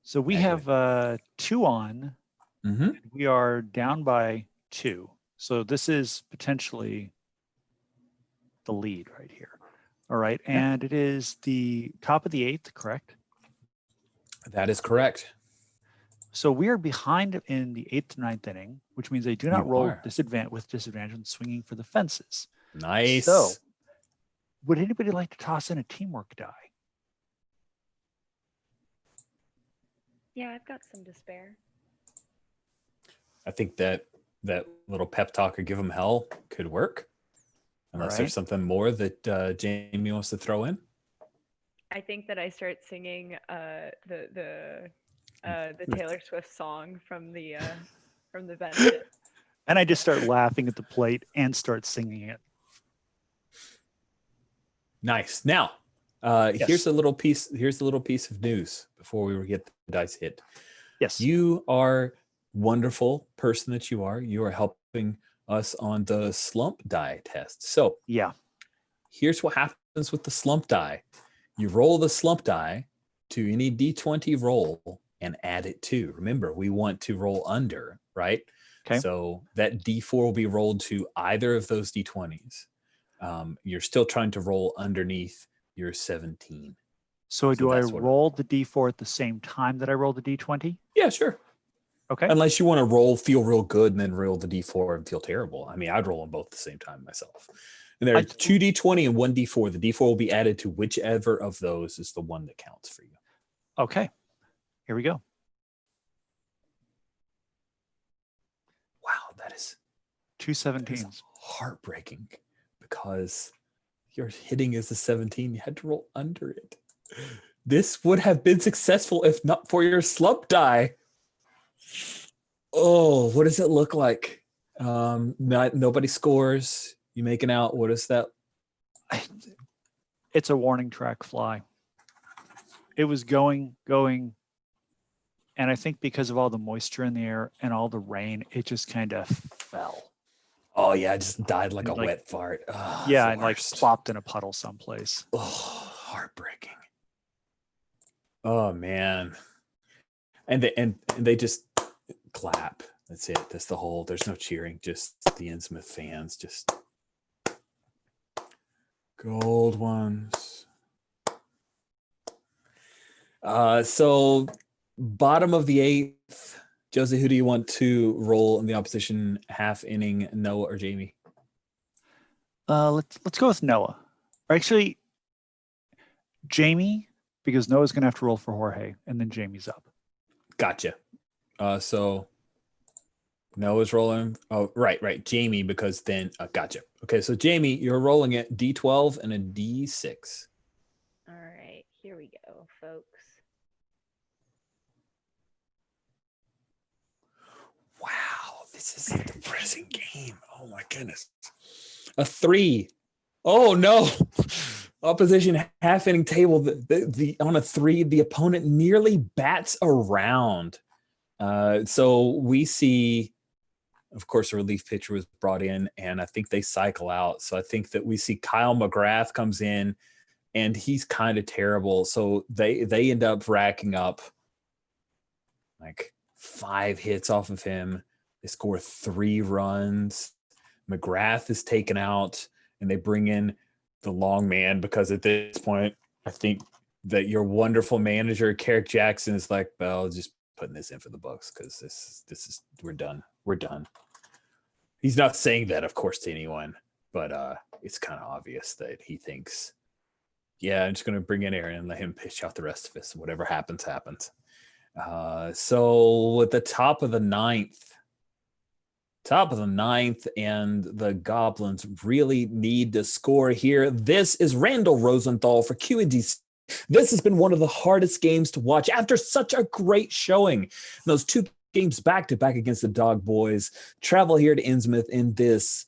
So we have 2 on. Mm-hmm. We are down by 2. So this is potentially the lead right here. All right. And it is the top of the 8th, correct? That is correct. So we are behind in the 8th to 9th inning, which means they do not roll are. disadvantage when swinging for the fences. Nice. So would anybody like to toss in a teamwork die? Yeah, I've got some despair. I think that little pep talk or give him hell could work. Unless there's something more that Jamie wants to throw in. I think that I start singing the Taylor Swift song from the benefit. And I just start laughing at the plate and start singing it. Nice. Now, Yes. here's a little piece of news before we get the dice hit. Yes. You are wonderful person that you are. You are helping us on the slump die test. So yeah. Here's what happens with the slump die. You roll the slump die to any D20 roll and add it to. Remember, we want to roll under, right? Okay. So that D4 will be rolled to either of those D20s. You're still trying to roll underneath your 17. So do I roll the D4 at the same time that I roll the D20? Yeah, sure. Okay. Unless you want to feel real good and then roll the D4 and feel terrible. I mean, I'd roll them both at the same time myself. And there are 2 D20 and 1 D4. The D4 will be added to whichever of those is the one that counts for you. Okay. Here we go. Wow, that is 2 17s. Heartbreaking because your hitting is a 17. You had to roll under it. This would have been successful if not for your slump die. Oh, what does it look like? Nobody scores. You making out? What is that? It's a warning track fly. It was going, and I think because of all the moisture in the air and all the rain, it just kind of fell. Oh yeah, it just died like a wet fart. Oh, yeah, and like plopped in a puddle someplace. Oh, heartbreaking. Oh man. And they just clap. That's it. That's the whole. There's no cheering. Just the Innsmouth fans. Just gold ones. So bottom of the 8th. Josie, who do you want to roll in the opposition half inning, Noah or Jamie? Let's go with Noah. Or actually, Jamie, because Noah's going to have to roll for Jorge, and then Jamie's up. Gotcha. So Noah's rolling. Oh, right. Jamie, because then gotcha. Okay, so Jamie, you're rolling at D12 and a D6. All right, here we go, folks. Wow, this is a depressing game. Oh my goodness. A 3. Oh no. Opposition half inning table. The on a 3, the opponent nearly bats around. So we see, of course, a relief pitcher was brought in, and I think they cycle out. So I think that we see Kyle McGrath comes in, and he's kind of terrible. So they end up racking up like 5 hits off of him. They score 3 runs. McGrath is taken out, and they bring in the long man because at this point, I think that your wonderful manager, Carrick Jackson, is like, well, just putting this in for the books because this is we're done. We're done. He's not saying that, of course, to anyone, but it's kind of obvious that he thinks, yeah, I'm just going to bring in Aaron and let him pitch out the rest of us. Whatever happens, happens. So at the top of the 9th, and the Goblins really need to score here. This is Randall Rosenthal for QNDC. This has been one of the hardest games to watch after such a great showing. Those 2 games back-to-back against the Dog Boys. Travel here to Innsmouth in this,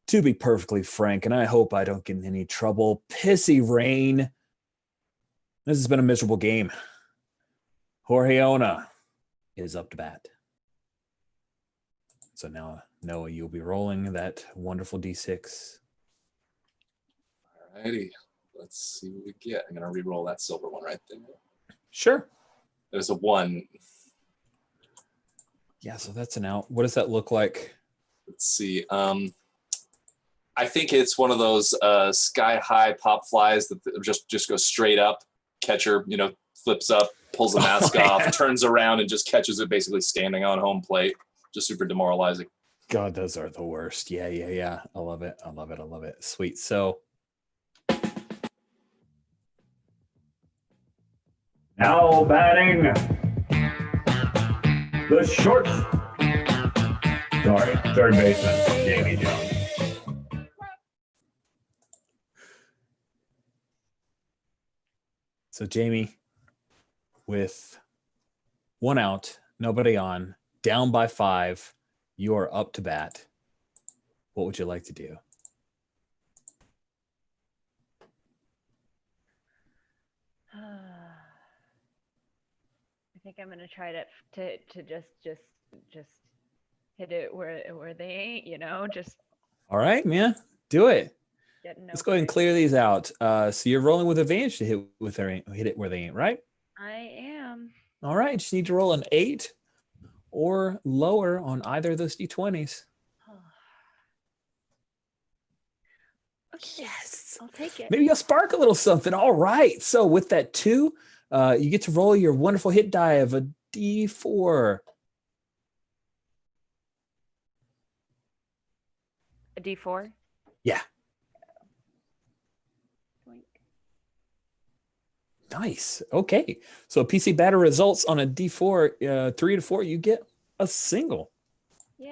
to be perfectly frank, and I hope I don't get in any trouble, pissy rain. This has been a miserable game. Jorge Ona is up to bat. So now, Noah, you'll be rolling that wonderful D6. All righty. Let's see what we get. I'm going to re-roll that silver one right there. Sure. There's a 1. Yeah, so that's an out. What does that look like? Let's see. I think it's one of those sky-high pop flies that just go straight up. Catcher, flips up, pulls the mask off, turns around, and just catches it basically standing on home plate. Just super demoralizing. God, those are the worst. Yeah. I love it. Sweet. So now batting the short. Sorry, third baseman, Jamie Jones. So Jamie, with 1 out, nobody on, down by 5, you are up to bat. What would you like to do? I think I'm gonna try to just hit it where they ain't, just All right, man, do it. getting. Let's go ahead and clear these out. So you're rolling with advantage to hit it where they ain't, right? I am. All right, just need to roll an 8 or lower on either of those d20s. Okay. Yes, I'll take it. Maybe you'll spark a little something. All right. So with that 2, you get to roll your wonderful hit die of a d4. A D4. Yeah. Boink. Nice. Okay. So PC batter results on a d4, 3 to 4. You get a single. Yay.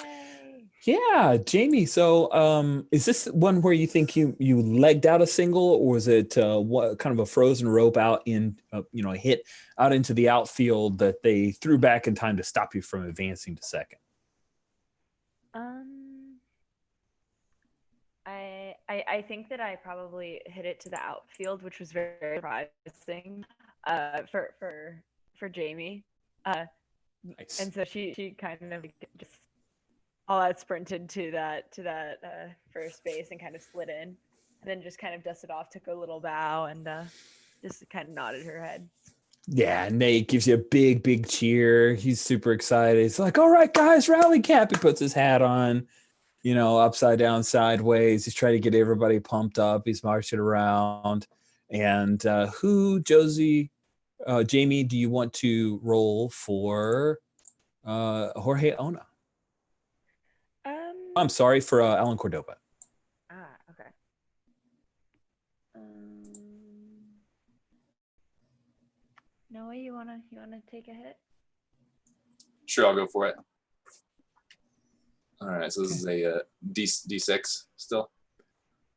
Yeah, Jamie. So, is this one where you think you legged out a single, or is it what kind of a frozen rope out in a hit out into the outfield that they threw back in time to stop you from advancing to second? I think that I probably hit it to the outfield, which was very surprising for Jamie. Nice. And so she kind of just all out sprinted to that first base and kind of slid in, and then just kind of dusted off, took a little bow, and just kind of nodded her head. Yeah, Nate gives you a big cheer. He's super excited. He's like, "All right, guys, rally cap." He puts his hat on, upside down, sideways. He's trying to get everybody pumped up. He's marching around. And Jamie, do you want to roll for Jorge Ona? I'm sorry, for Alan Cordova. Okay. Noah, you wanna take a hit? Sure, I'll go for it. All right, so this is a D6 still.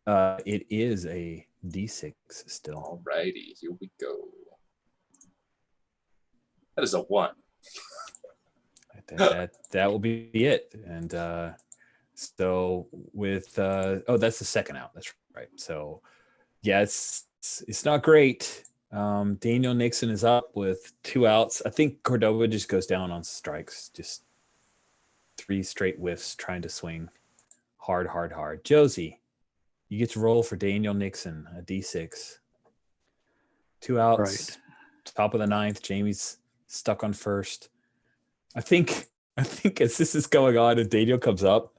It is a D6 still. All righty, here we go. That is a 1. That will be it. And so with that's the second out. That's right. So yeah, it's not great. Daniel Nixon is up with 2 outs. I think Cordova just goes down on strikes. Just 3 straight whiffs trying to swing hard. Josie, you get to roll for Daniel Nixon, a D6. 2 outs. Right. Top of the 9th. Jamie's stuck on first. I think as this is going on and Daniel comes up,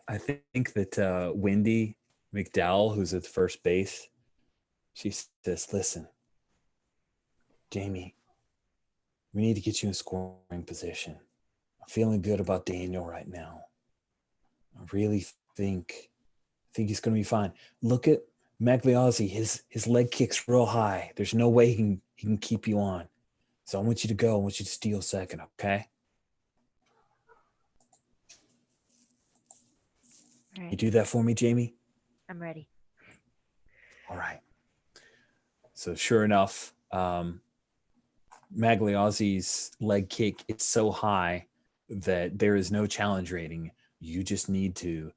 I think that Wendy McDowell, who's at first base, she says, "Listen, Jamie, we need to get you in scoring position. I'm feeling good about Daniel right now. I really think he's going to be fine. Look at Magliozzi. His leg kicks real high. There's no way he can keep you on. So I want you to go. I want you to steal second, okay?" All right. You do that for me, Jamie? I'm ready. All right. So sure enough, Magliozzi's leg kick is so high that there is no challenge rating. You just need to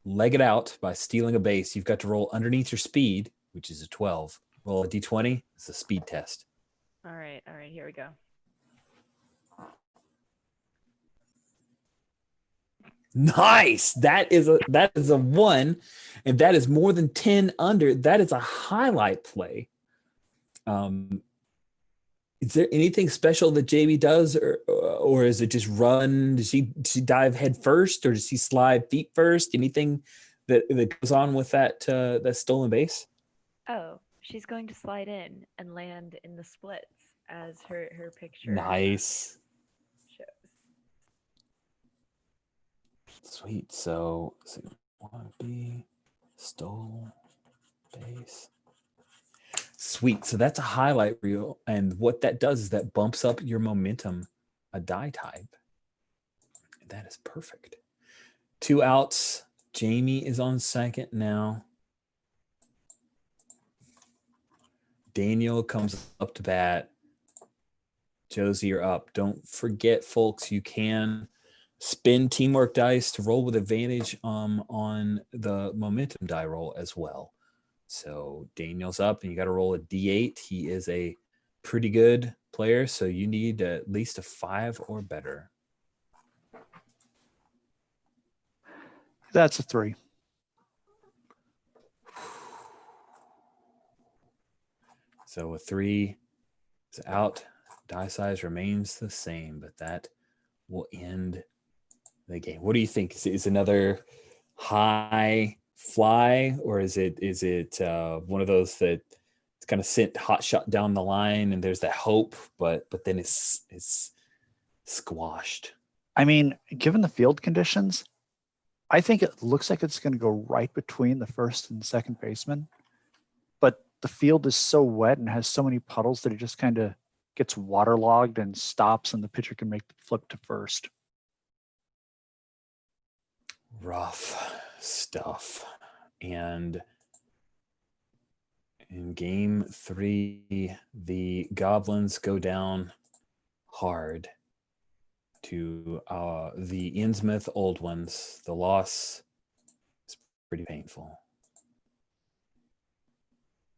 leg it out by stealing a base. You've got to roll underneath your speed, which is a 12. Roll a d20. It's a speed test. All right, here we go. Nice. That is a 1, and that is more than 10 under. That is a highlight play. Is there anything special that Jamie does, or is it just run? Does she dive head first, or does she slide feet first? Anything that goes on with that stolen base? Oh, she's going to slide in and land in the splits as her picture. Nice. Shows. Sweet. So, 1B, stole base. Sweet. So that's a highlight reel. And what that does is that bumps up your momentum a die type. And that is perfect. 2 outs. Jamie is on second now. Daniel comes up to bat. Josie, you're up. Don't forget, folks, you can spin teamwork dice to roll with advantage on the momentum die roll as well. So Daniel's up, and you got to roll a D8. He is a pretty good player, so you need at least a 5 or better. That's a 3. So a 3 is out. Die size remains the same, but that will end the game. What do you think? Is another high fly, or is it one of those that it's kind of sent hot shot down the line and there's that hope, but then it's squashed? I mean, given the field conditions, I think it looks like it's going to go right between the first and second baseman, but the field is so wet and has so many puddles that it just kind of gets waterlogged and stops, and the pitcher can make the flip to first. Rough stuff. And in game 3, the Goblins go down hard to the Innsmouth Old Ones. The loss is pretty painful.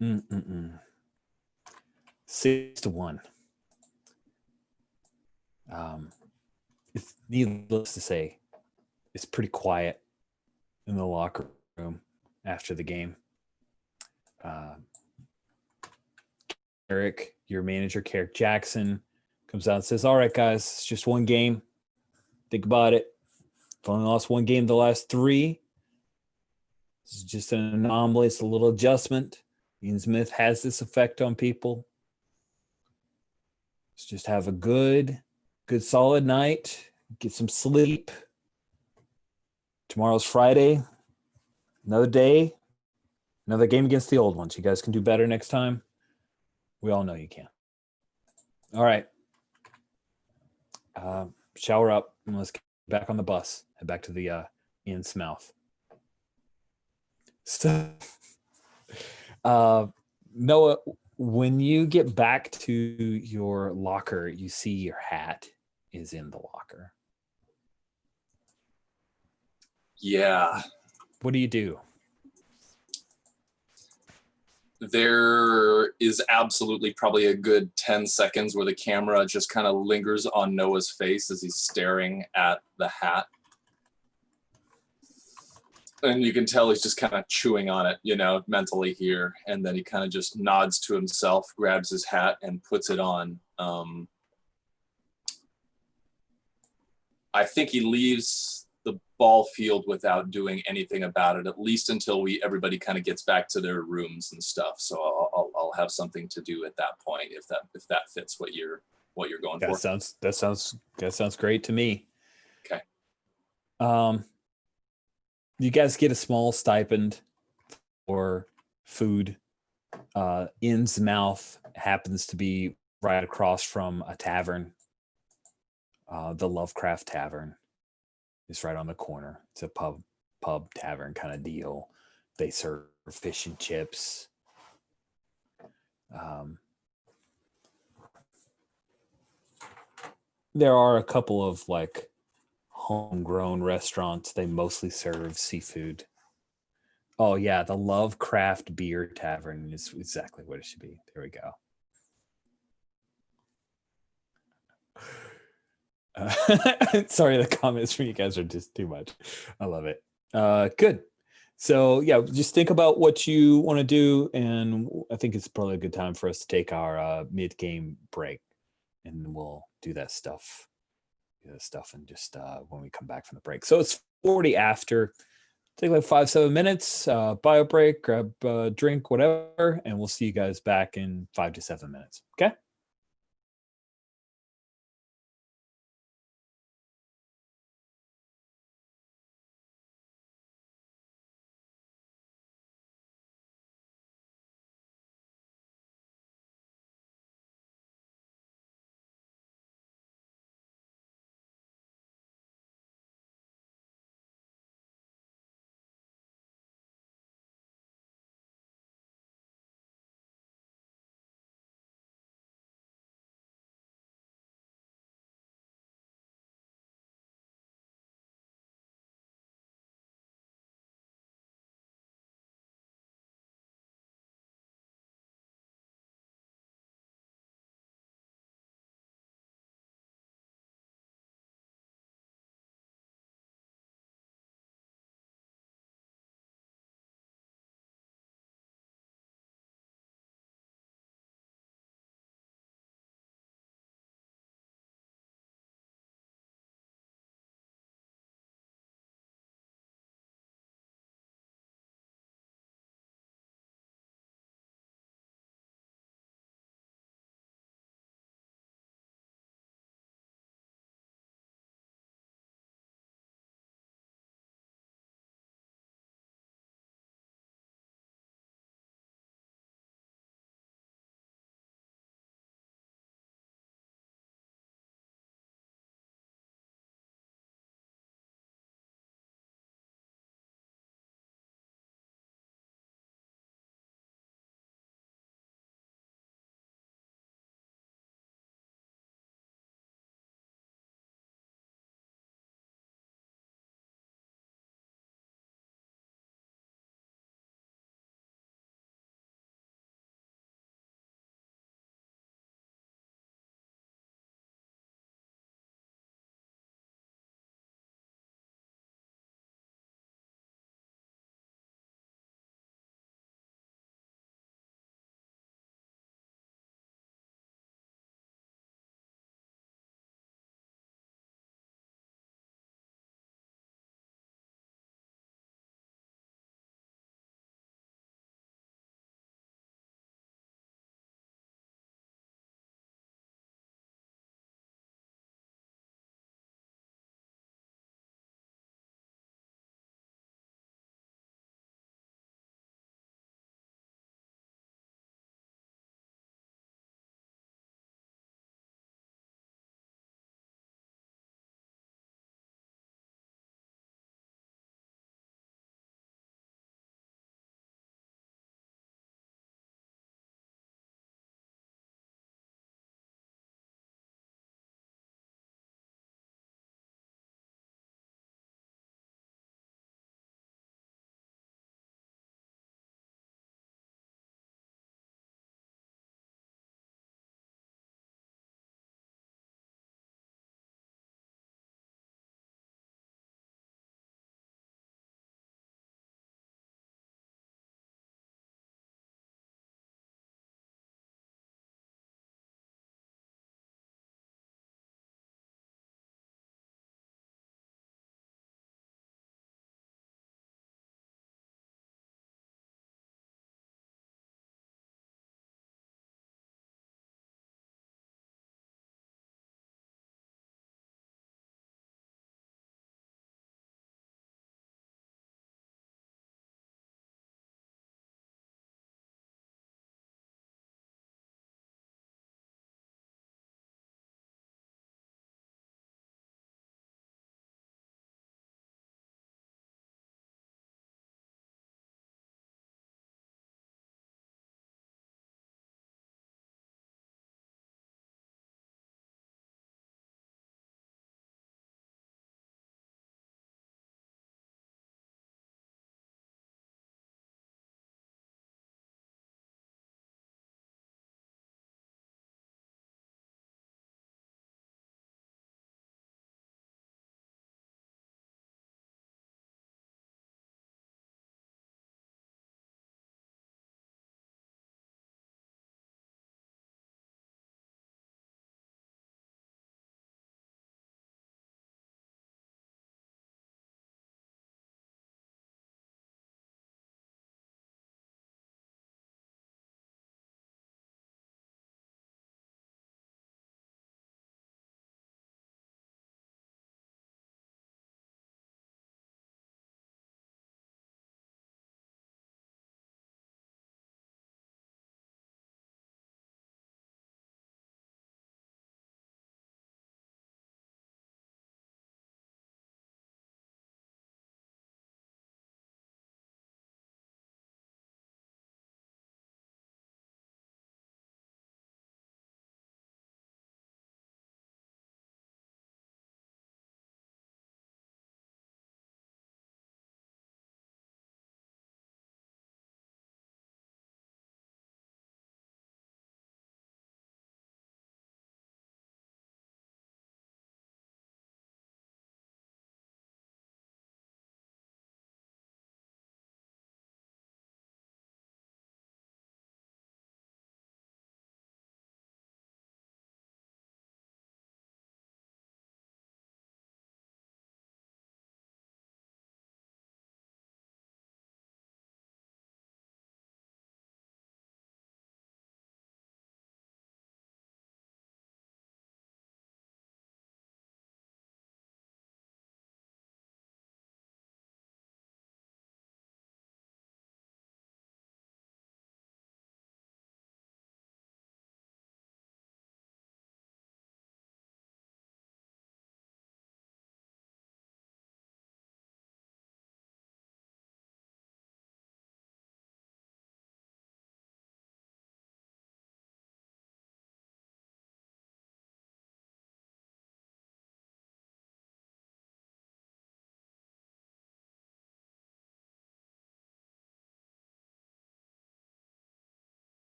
6-1. It's needless to say, it's pretty quiet in the locker room after the game. Eric, your manager, Carrick Jackson, comes out and says, all right, guys, it's just one game. Think about it. We've only lost one game the last 3. This is just an anomaly. It's a little adjustment. Ian Smith has this effect on people. Let's just have a good solid night. Get some sleep. Tomorrow's Friday. Another day. Another game against the Old Ones. You guys can do better next time. We all know you can. All right. Shower up and let's get back on the bus. Head back to the Innsmouth. So, Noah, when you get back to your locker, you see your hat is in the locker. Yeah. What do you do? There is absolutely probably a good 10 seconds where the camera just kind of lingers on Noah's face as he's staring at the hat. And you can tell he's just kind of chewing on it, mentally here. And then he kind of just nods to himself, grabs his hat, and puts it on. I think he leaves the ball field without doing anything about it, at least until everybody kind of gets back to their rooms and stuff. So I'll have something to do at that point if that fits what you're going for. That sounds great to me. Okay. You guys get a small stipend for food. Innsmouth happens to be right across from a tavern. The Lovecraft Tavern is right on the corner. It's a pub tavern kind of deal. They serve fish and chips. There are a couple of homegrown restaurants. They mostly serve seafood. Oh yeah, the Lovecraft Beer Tavern is exactly what it should be. There we go. Sorry, the comments from you guys are just too much. I love it. Good. So yeah, just think about what you want to do, and I think it's probably a good time for us to take our mid-game break, and we'll do that stuff. And just when we come back from the break. So it's 40 after. Take 5-7 minutes, bio break, grab a drink, whatever, and we'll see you guys back in 5 to 7 minutes. Okay?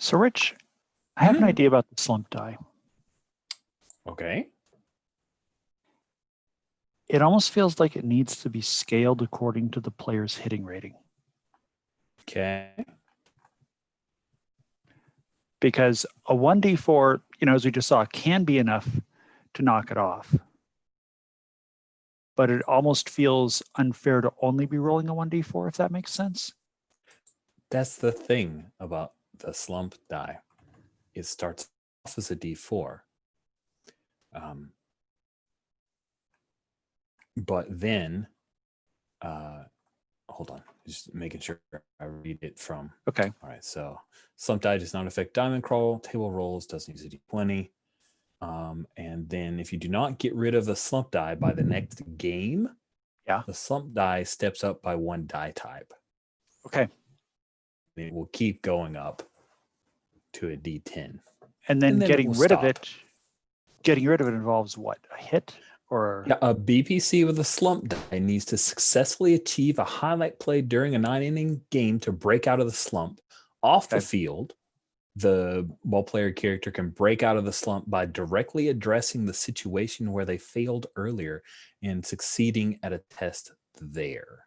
So, Rich, I have an idea about the slump die. Okay. It almost feels like it needs to be scaled according to the player's hitting rating. Okay. Because a 1d4, as we just saw, can be enough to knock it off. But it almost feels unfair to only be rolling a 1d4, if that makes sense. That's the thing about the slump die. It starts off as a d4. But then, hold on, just making sure I read it from. Okay. All right, so slump die does not affect diamond crawl, table rolls, doesn't use a d20. And then if you do not get rid of the slump die by the next game, the slump die steps up by 1 die type. Okay. It will keep going up to a d10. And then getting rid of stop. getting rid of it involves what? A hit? Or Yeah, a BPC with a slump die needs to successfully achieve a highlight play during a 9-inning game to break out of the slump. Off the field, the ball player character can break out of the slump by directly addressing the situation where they failed earlier and succeeding at a test there.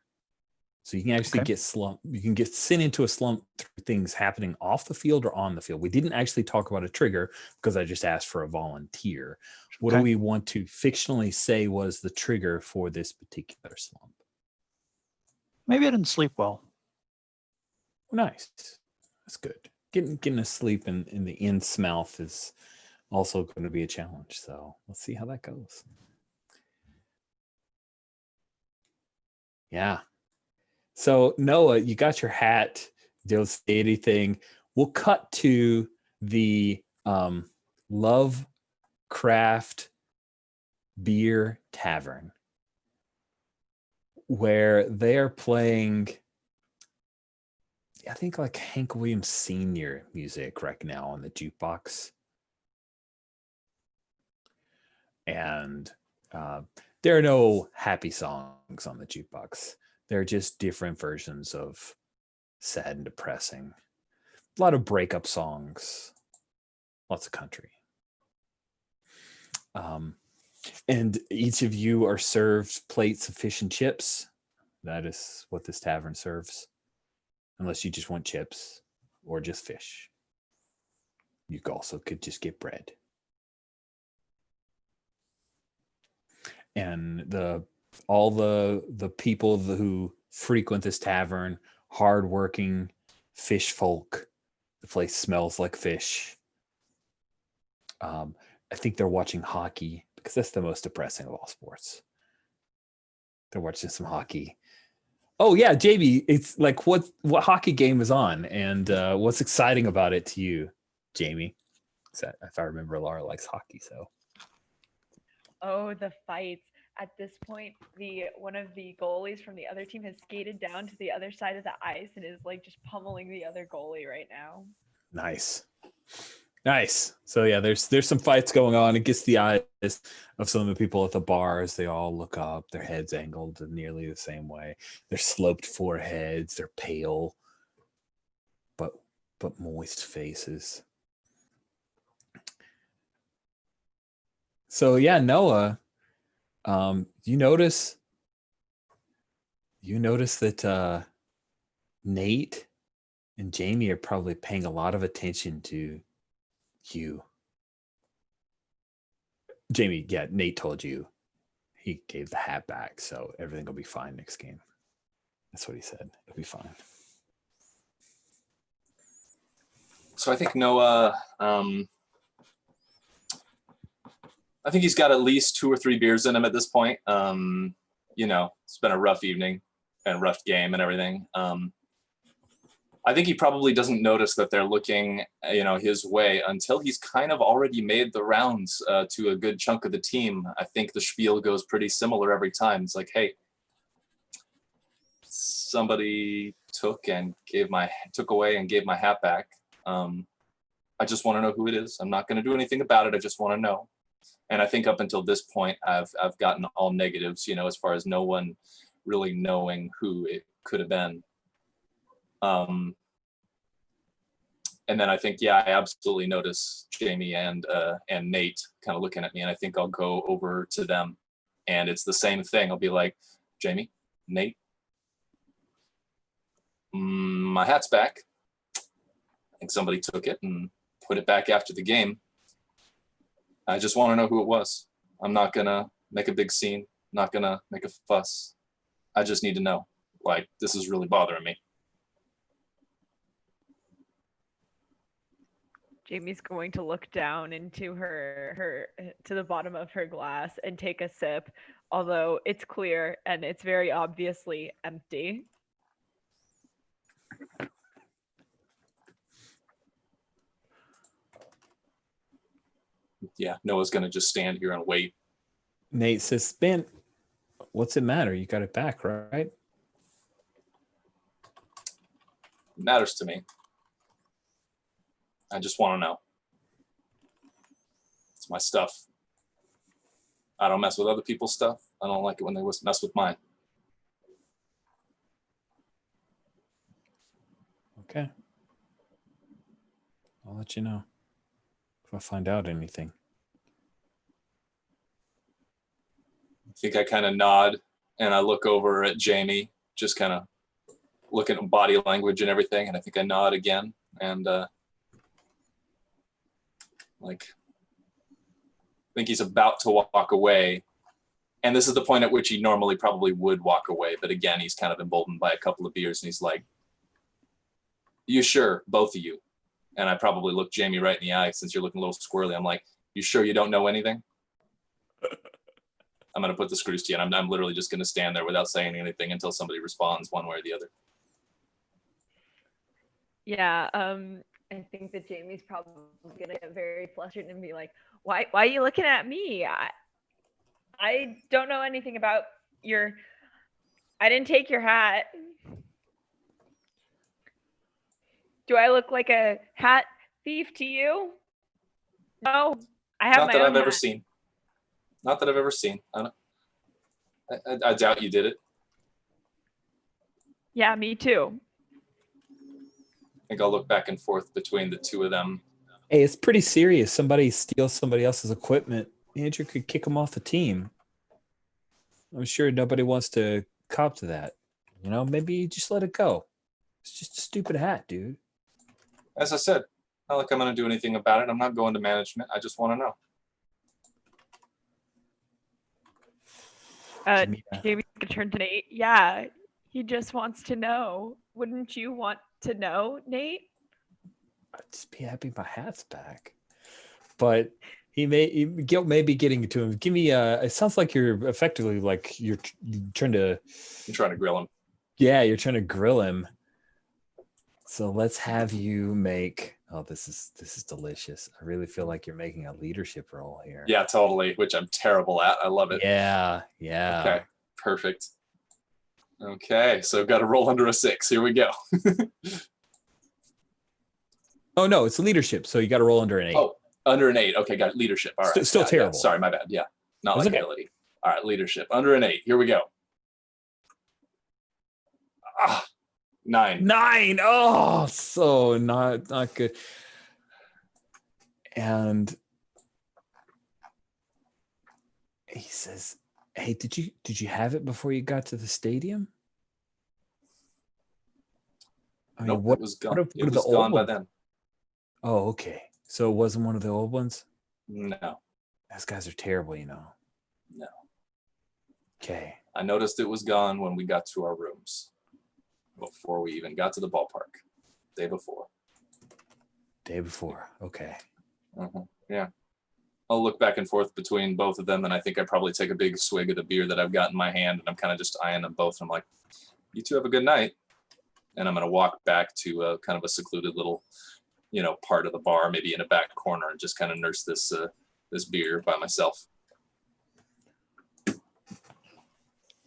So you can actually get slump. You can get sent into a slump through things happening off the field or on the field. We didn't actually talk about a trigger because I just asked for a volunteer. What do we want to fictionally say was the trigger for this particular slump? maybe I didn't sleep well. Nice. That's good. Getting asleep in the in's mouth is also going to be a challenge. So let's see how that goes. Yeah. So Noah, you got your hat. Don't say anything. We'll cut to the Lovecraft Beer Tavern, where they're playing, I think, like Hank Williams Sr. music right now on the jukebox. And there are no happy songs on the jukebox. They're just different versions of sad and depressing. A lot of breakup songs, lots of country. And each of you are served plates of fish and chips. That is what this tavern serves. Unless you just want chips or just fish. You also could just get bread. And all the people who frequent this tavern, hardworking fish folk. The place smells like fish. I think they're watching hockey because that's the most depressing of all sports. They're watching some hockey. Oh yeah, JB, it's like what hockey game is on, and what's exciting about it to you, Jamie? If I remember, Laura likes hockey, so. Oh, the fights. At this point, one of the goalies from the other team has skated down to the other side of the ice and is like just pummeling the other goalie right now. Nice. So yeah, there's some fights going on. It gets the eyes of some of the people at the bars. They all look up, their heads angled in nearly the same way. They're sloped foreheads, they're pale, but moist faces. So yeah, Noah, you notice that Nate and Jamie are probably paying a lot of attention to you. Jamie, yeah, Nate told you he gave the hat back, so everything will be fine next game. That's what he said. It'll be fine. So I think Noah, I think he's got at least 2 or 3 beers in him at this point. It's been a rough evening and rough game and everything. I think he probably doesn't notice that they're looking, his way until he's kind of already made the rounds to a good chunk of the team. I think the spiel goes pretty similar every time. It's like, hey, somebody took away and gave my hat back. I just want to know who it is. I'm not going to do anything about it. I just want to know. And I think up until this point, I've gotten all negatives, as far as no one really knowing who it could have been. And then I think, yeah, I absolutely notice Jamie and Nate kind of looking at me, and I think I'll go over to them, and it's the same thing. I'll be like, Jamie, Nate, my hat's back. I think somebody took it and put it back after the game. I just want to know who it was. I'm not gonna make a big scene, not gonna make a fuss. I just need to know. Like, this is really bothering me. Jamie's going to look down into her to the bottom of her glass and take a sip, although it's clear and it's very obviously empty. Yeah, Noah's gonna just stand here and wait. Nate says, "Man, what's it matter? You got it back, right?" It matters to me. I just want to know. It's my stuff. I don't mess with other people's stuff. I don't like it when they mess with mine. Okay. I'll let you know if I find out anything. I think I kind of nod and I look over at Jamie, just kind of looking at body language and everything. And I think I nod again and like, I think he's about to walk away. And this is the point at which he normally probably would walk away. But again, he's kind of emboldened by a couple of beers and he's like, "You sure, both of you?" And I probably look Jamie right in the eye since you're looking a little squirrely. I'm like, "You sure you don't know anything?" I'm going to put the screws to you. And I'm literally just going to stand there without saying anything until somebody responds one way or the other. Yeah, I think that Jamie's probably gonna get very flustered and be like, "Why are you looking at me? I don't know anything about I didn't take your hat. Do I look like a hat thief to you? No, I have Not my that own I've ever hat." seen. Not that I've ever seen. I doubt you did it. Yeah, me too. I think I'll look back and forth between the two of them. Hey, it's pretty serious. Somebody steals somebody else's equipment. Andrew could kick him off the team. I'm sure nobody wants to cop to that. You know, maybe you just let it go. It's just a stupid hat, dude. As I said, not like I'm going to do anything about it. I'm not going to management. I just want to know. Jamie's gonna turn to Nate. Yeah, he just wants to know. Wouldn't you want to know, Nate? I'd just be happy my hat's back. But guilt may be getting to him. Give me it sounds like you're effectively like you're trying to grill him. Yeah, you're trying to grill him. So let's have you make this is delicious. I really feel like you're making a leadership role here. Yeah, totally, which I'm terrible at. I love it. Yeah. Okay, perfect. Okay, so got to roll under a 6. Here we go. Oh no, it's leadership. So you got to roll under an 8. Oh, under an 8. Okay, got it. Leadership. All right. Still terrible. Yeah. Sorry, my bad. Yeah, not like okay. ability. All right, leadership. Under an 8. Here we go. 9. 9. Oh, so not good. And he says, "Hey, did you have it before you got to the stadium?" I mean, Nope, it was gone. What It was gone by then. Oh, okay. So it wasn't one of the old ones? No. Those guys are terrible, you know. No. Okay. I noticed it was gone when we got to our rooms. Before we even got to the ballpark. Day before. Okay. Yeah. I'll look back and forth between both of them, and I think I probably take a big swig of the beer that I've got in my hand, and I'm kind of just eyeing them both. And I'm like, "You two have a good night." And I'm going to walk back to kind of a secluded little, part of the bar, maybe in a back corner, and just kind of nurse this beer by myself.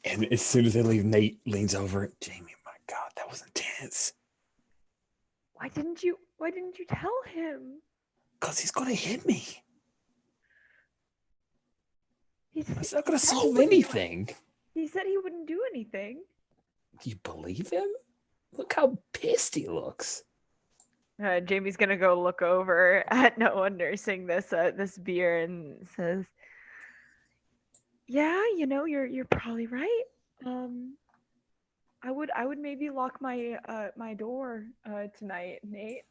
And as soon as they leave, Nate leans over. "Jamie, my God, that was intense." Why didn't you tell him? Because he's gonna hit me. It's not gonna said solve anything. He said he wouldn't do anything. Do you believe him? Look how pissed he looks. Jamie's gonna go look over at Noah nursing this beer and says, "Yeah, you're probably right. I would maybe lock my door tonight, Nate.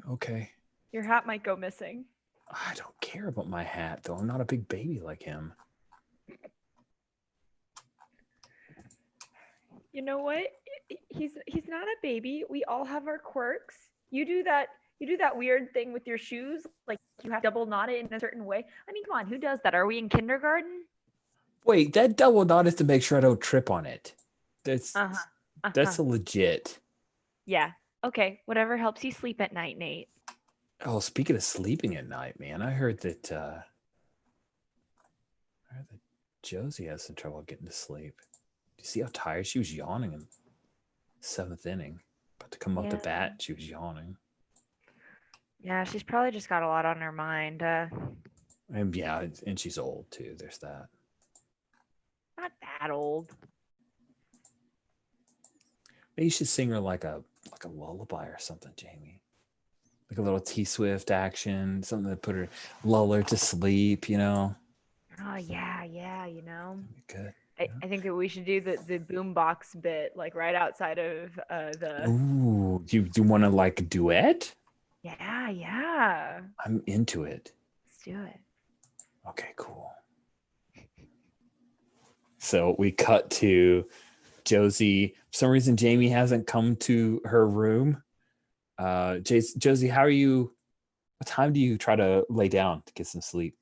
Okay. Your hat might go missing." I don't care about my hat, though. I'm not a big baby like him. You know what? He's not a baby. We all have our quirks. You do that weird thing with your shoes, like you have to double knot it in a certain way. I mean, come on, who does that? Are we in kindergarten? Wait, that double knot is to make sure I don't trip on it. That's Uh-huh. a legit. Yeah. Okay. Whatever helps you sleep at night, Nate. Oh, speaking of sleeping at night, man, I heard that Josie has some trouble getting to sleep. Do you see how tired she was yawning in 7th inning? About to come up to bat, she was yawning. Yeah, she's probably just got a lot on her mind. And yeah, and she's old too. There's that. Not that old. Maybe you should sing her like a lullaby or something, Jamie. Like a little T-Swift action, something to put her, lull her to sleep, Oh yeah, Good. I think that we should do the boombox bit like right outside of the. Ooh, do you want to like a duet? Yeah. I'm into it. Let's do it. Okay, cool. So we cut to Josie. For some reason, Jamie hasn't come to her room. Josie, how are you? What time do you try to lay down to get some sleep?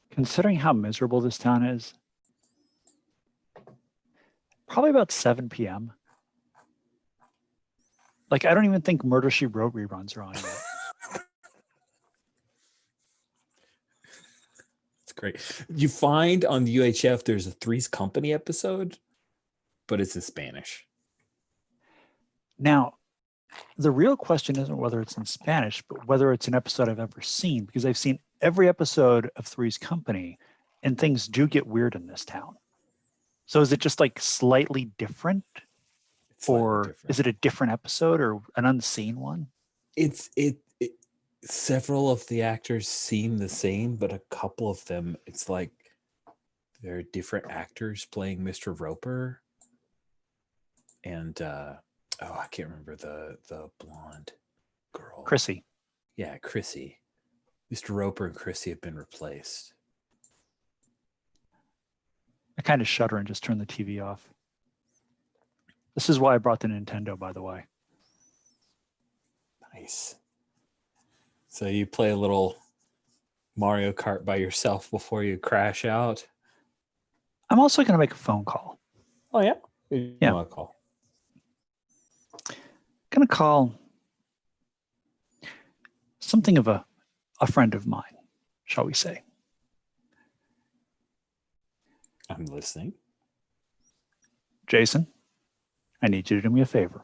Considering how miserable this town is, probably about 7 p.m. Like, I don't even think Murder, She Wrote reruns are on yet. That's great. You find on the UHF there's a Three's Company episode, but it's in Spanish. Now, the real question isn't whether it's in Spanish, but whether it's an episode I've ever seen, because I've seen every episode of Three's Company, and things do get weird in this town. So is it just like slightly different? Is it a different episode or an unseen one? Several of the actors seem the same, but a couple of them, it's like they're different actors playing Mr. Roper. And I can't remember the blonde girl. Chrissy. Yeah, Chrissy. Mr. Roper and Chrissy have been replaced. I kind of shudder and just turn the TV off. This is why I brought the Nintendo, by the way. Nice. So you play a little Mario Kart by yourself before you crash out? I'm also going to make a phone call. Oh, yeah? Yeah. Want to call? Going to call something of a friend of mine, shall we say. I'm listening. Jason, I need you to do me a favor.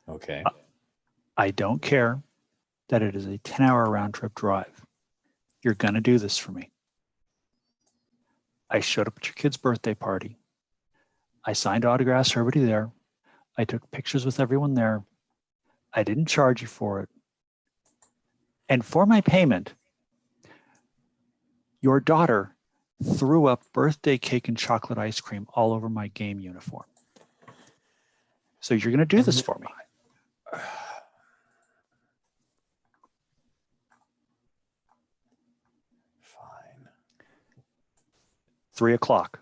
Okay. I don't care that it is a 10-hour round-trip drive. You're going to do this for me. I showed up at your kid's birthday party. I signed autographs for everybody there. I took pictures with everyone there. I didn't charge you for it. And for my payment, your daughter threw up birthday cake and chocolate ice cream all over my game uniform. So you're going to do this for me. Fine. 3 o'clock.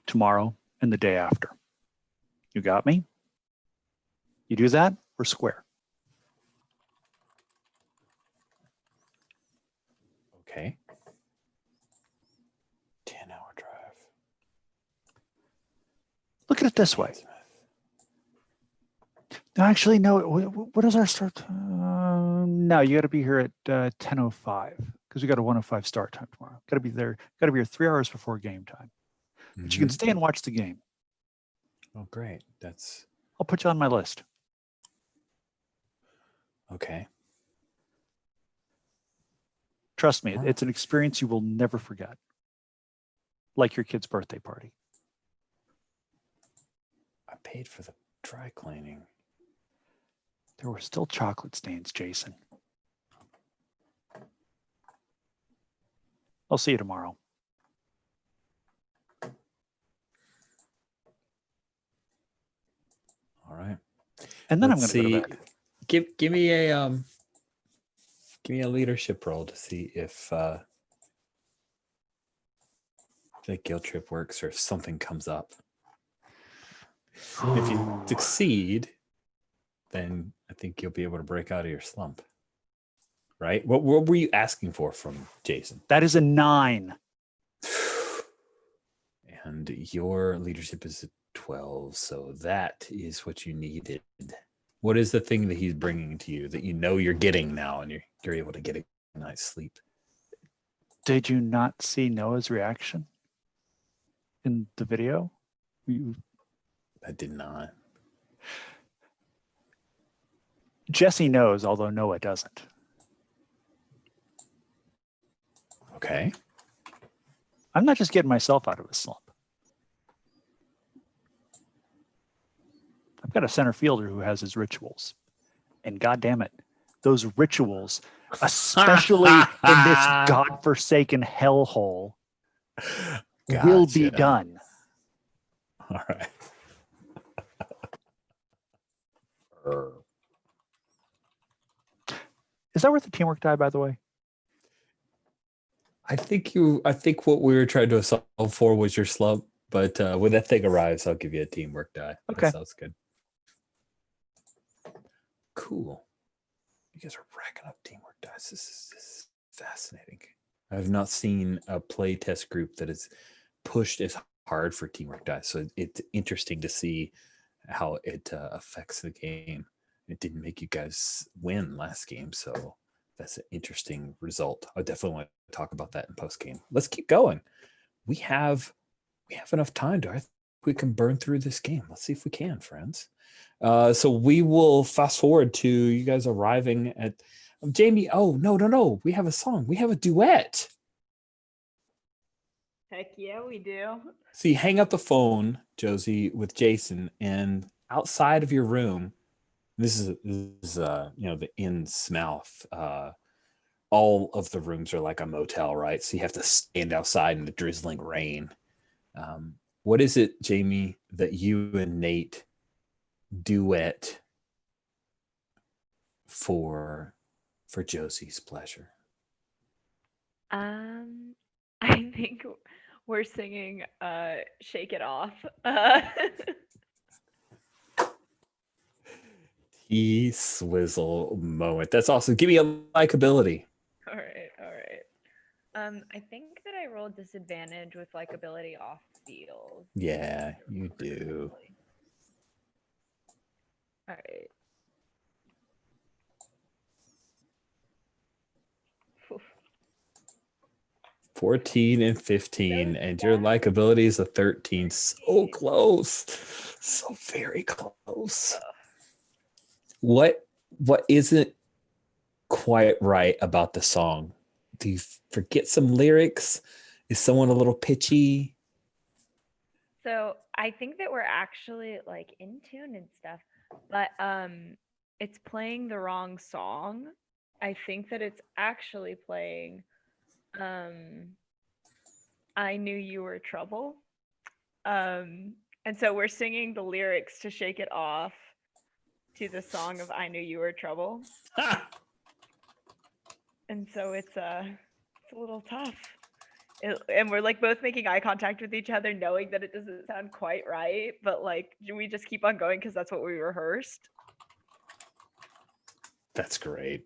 Tomorrow and the day after. You got me? You do that, we're square. Okay. 10-hour drive. Look at it this way. No, actually, no. What is our start? No, you got to be here at 10:05 because we got a 1:05 start time tomorrow. Got to be there. Got to be here 3 hours before game time. But you can stay and watch the game. Oh, great. I'll put you on my list. Trust me, Wow. it's an experience you will never forget. Like your kid's birthday party. I paid for the dry cleaning. There were still chocolate stains, Jason. I'll see you tomorrow. All right. And then Let's I'm going to go to see. bed. Give me a leadership roll to see if the guilt trip works or if something comes up. If you Ooh. succeed, then I think you'll be able to break out of your slump. Right? What were you asking for from Jason? That is a 9. And your leadership is a 12, so that is what you needed. What is the thing that he's bringing to you that you know you're getting now and you're able to get a night's sleep? Did you not see Noah's reaction in the video? I did not. Jesse knows, although Noah doesn't. Okay. I'm not just getting myself out of a slump. I've got a center fielder who has his rituals. And God damn it, those rituals, especially in this godforsaken hellhole, will be Gotcha. done. All right. Is that worth the teamwork die, by the way? I think what we were trying to solve for was your slump, but when that thing arrives, I'll give you a teamwork die. Okay. That sounds good. Cool. You guys are racking up teamwork dice. This is fascinating. I have not seen a play test group that is pushed as hard for teamwork dice. So it's interesting to see how it affects the game. It didn't make you guys win last game, so that's an interesting result. I definitely want to talk about that in post game. Let's keep going. We have enough time. I think we can burn through this game. Let's see if we can, friends. So we will fast forward to you guys arriving at Jamie. Oh, no. We have a song. We have a duet. Heck yeah, we do. So you hang up the phone, Josie, with Jason, and outside of your room, this is the inn's mouth. All of the rooms are like a motel, right? So you have to stand outside in the drizzling rain. What is it, Jamie, that you and Nate duet for Josie's pleasure? I think we're singing Shake It Off. Swizzle moment. That's awesome. Give me a likability. All right. I think that I rolled disadvantage with likability off field. Yeah, you do. All right. Oof. 14 and 15, and your likability is a 13. So close. So very close. What isn't quite right about the song? Do you forget some lyrics? Is someone a little pitchy? So I think that we're actually like in tune and stuff, but it's playing the wrong song. I think that it's actually playing I Knew You Were Trouble. And so we're singing the lyrics to Shake It Off to the song of I Knew You Were Trouble. And so it's a little tough. And we're like both making eye contact with each other, knowing that it doesn't sound quite right, but like we just keep on going because that's what we rehearsed. That's great.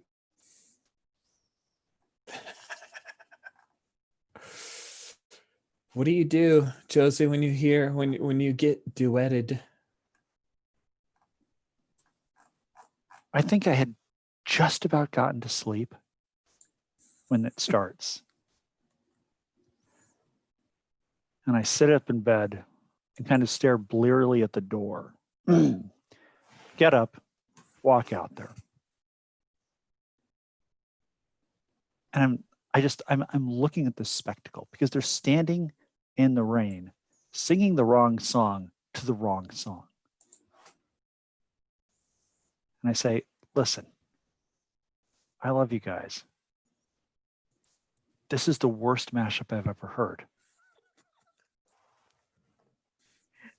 What do you do, Josie, when you get duetted? I think I had just about gotten to sleep when it starts. And I sit up in bed and kind of stare blearily at the door. Get up, walk out there. And I'm looking at this spectacle because they're standing in the rain, singing the wrong song to the wrong song. And I say, listen, I love you guys. This is the worst mashup I've ever heard.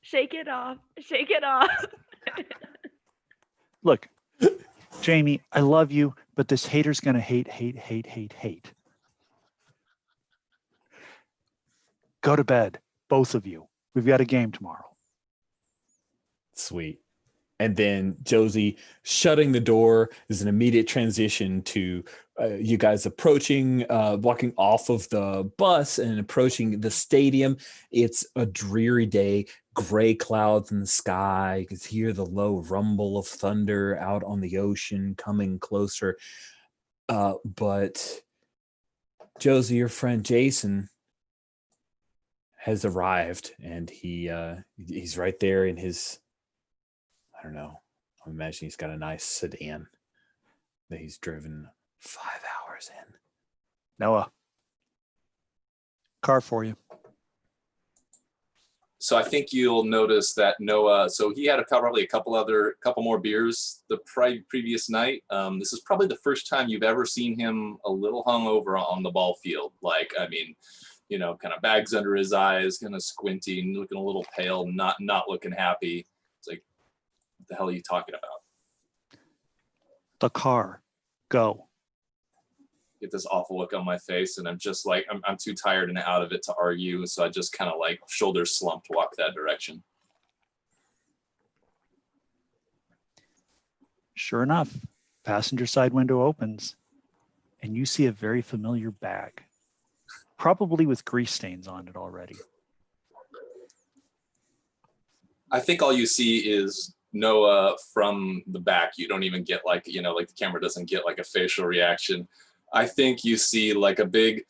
Shake it off. Shake it off. Look, Jamie, I love you, but this hater's gonna hate. Go to bed, both of you. We've got a game tomorrow. Sweet. And then Josie shutting the door is an immediate transition to you guys approaching, walking off of the bus and approaching the stadium. It's a dreary day, gray clouds in the sky. You can hear the low rumble of thunder out on the ocean coming closer. But Josie, your friend Jason, has arrived, and he's right there in his, I don't know, I'm imagining he's got a nice sedan that he's driven 5 hours in. Noah, car for you. So I think you'll notice that Noah, so he had probably a couple more beers the previous night. This is probably the first time you've ever seen him a little hungover on the ball field. Like, I mean, you know, kind of bags under his eyes, kind of squinting, looking a little pale, not looking happy. It's like, what the hell are you talking about? The car, go. Get this awful look on my face, and I'm just like, I'm too tired and out of it to argue, so I just kind of like shoulders slumped walk that direction. Sure enough, passenger side window opens, and you see a very familiar bag, probably with grease stains on it already. I think all you see is Noah from the back. You don't even get like, you know, like the camera doesn't get like a facial reaction. I think you see like a big,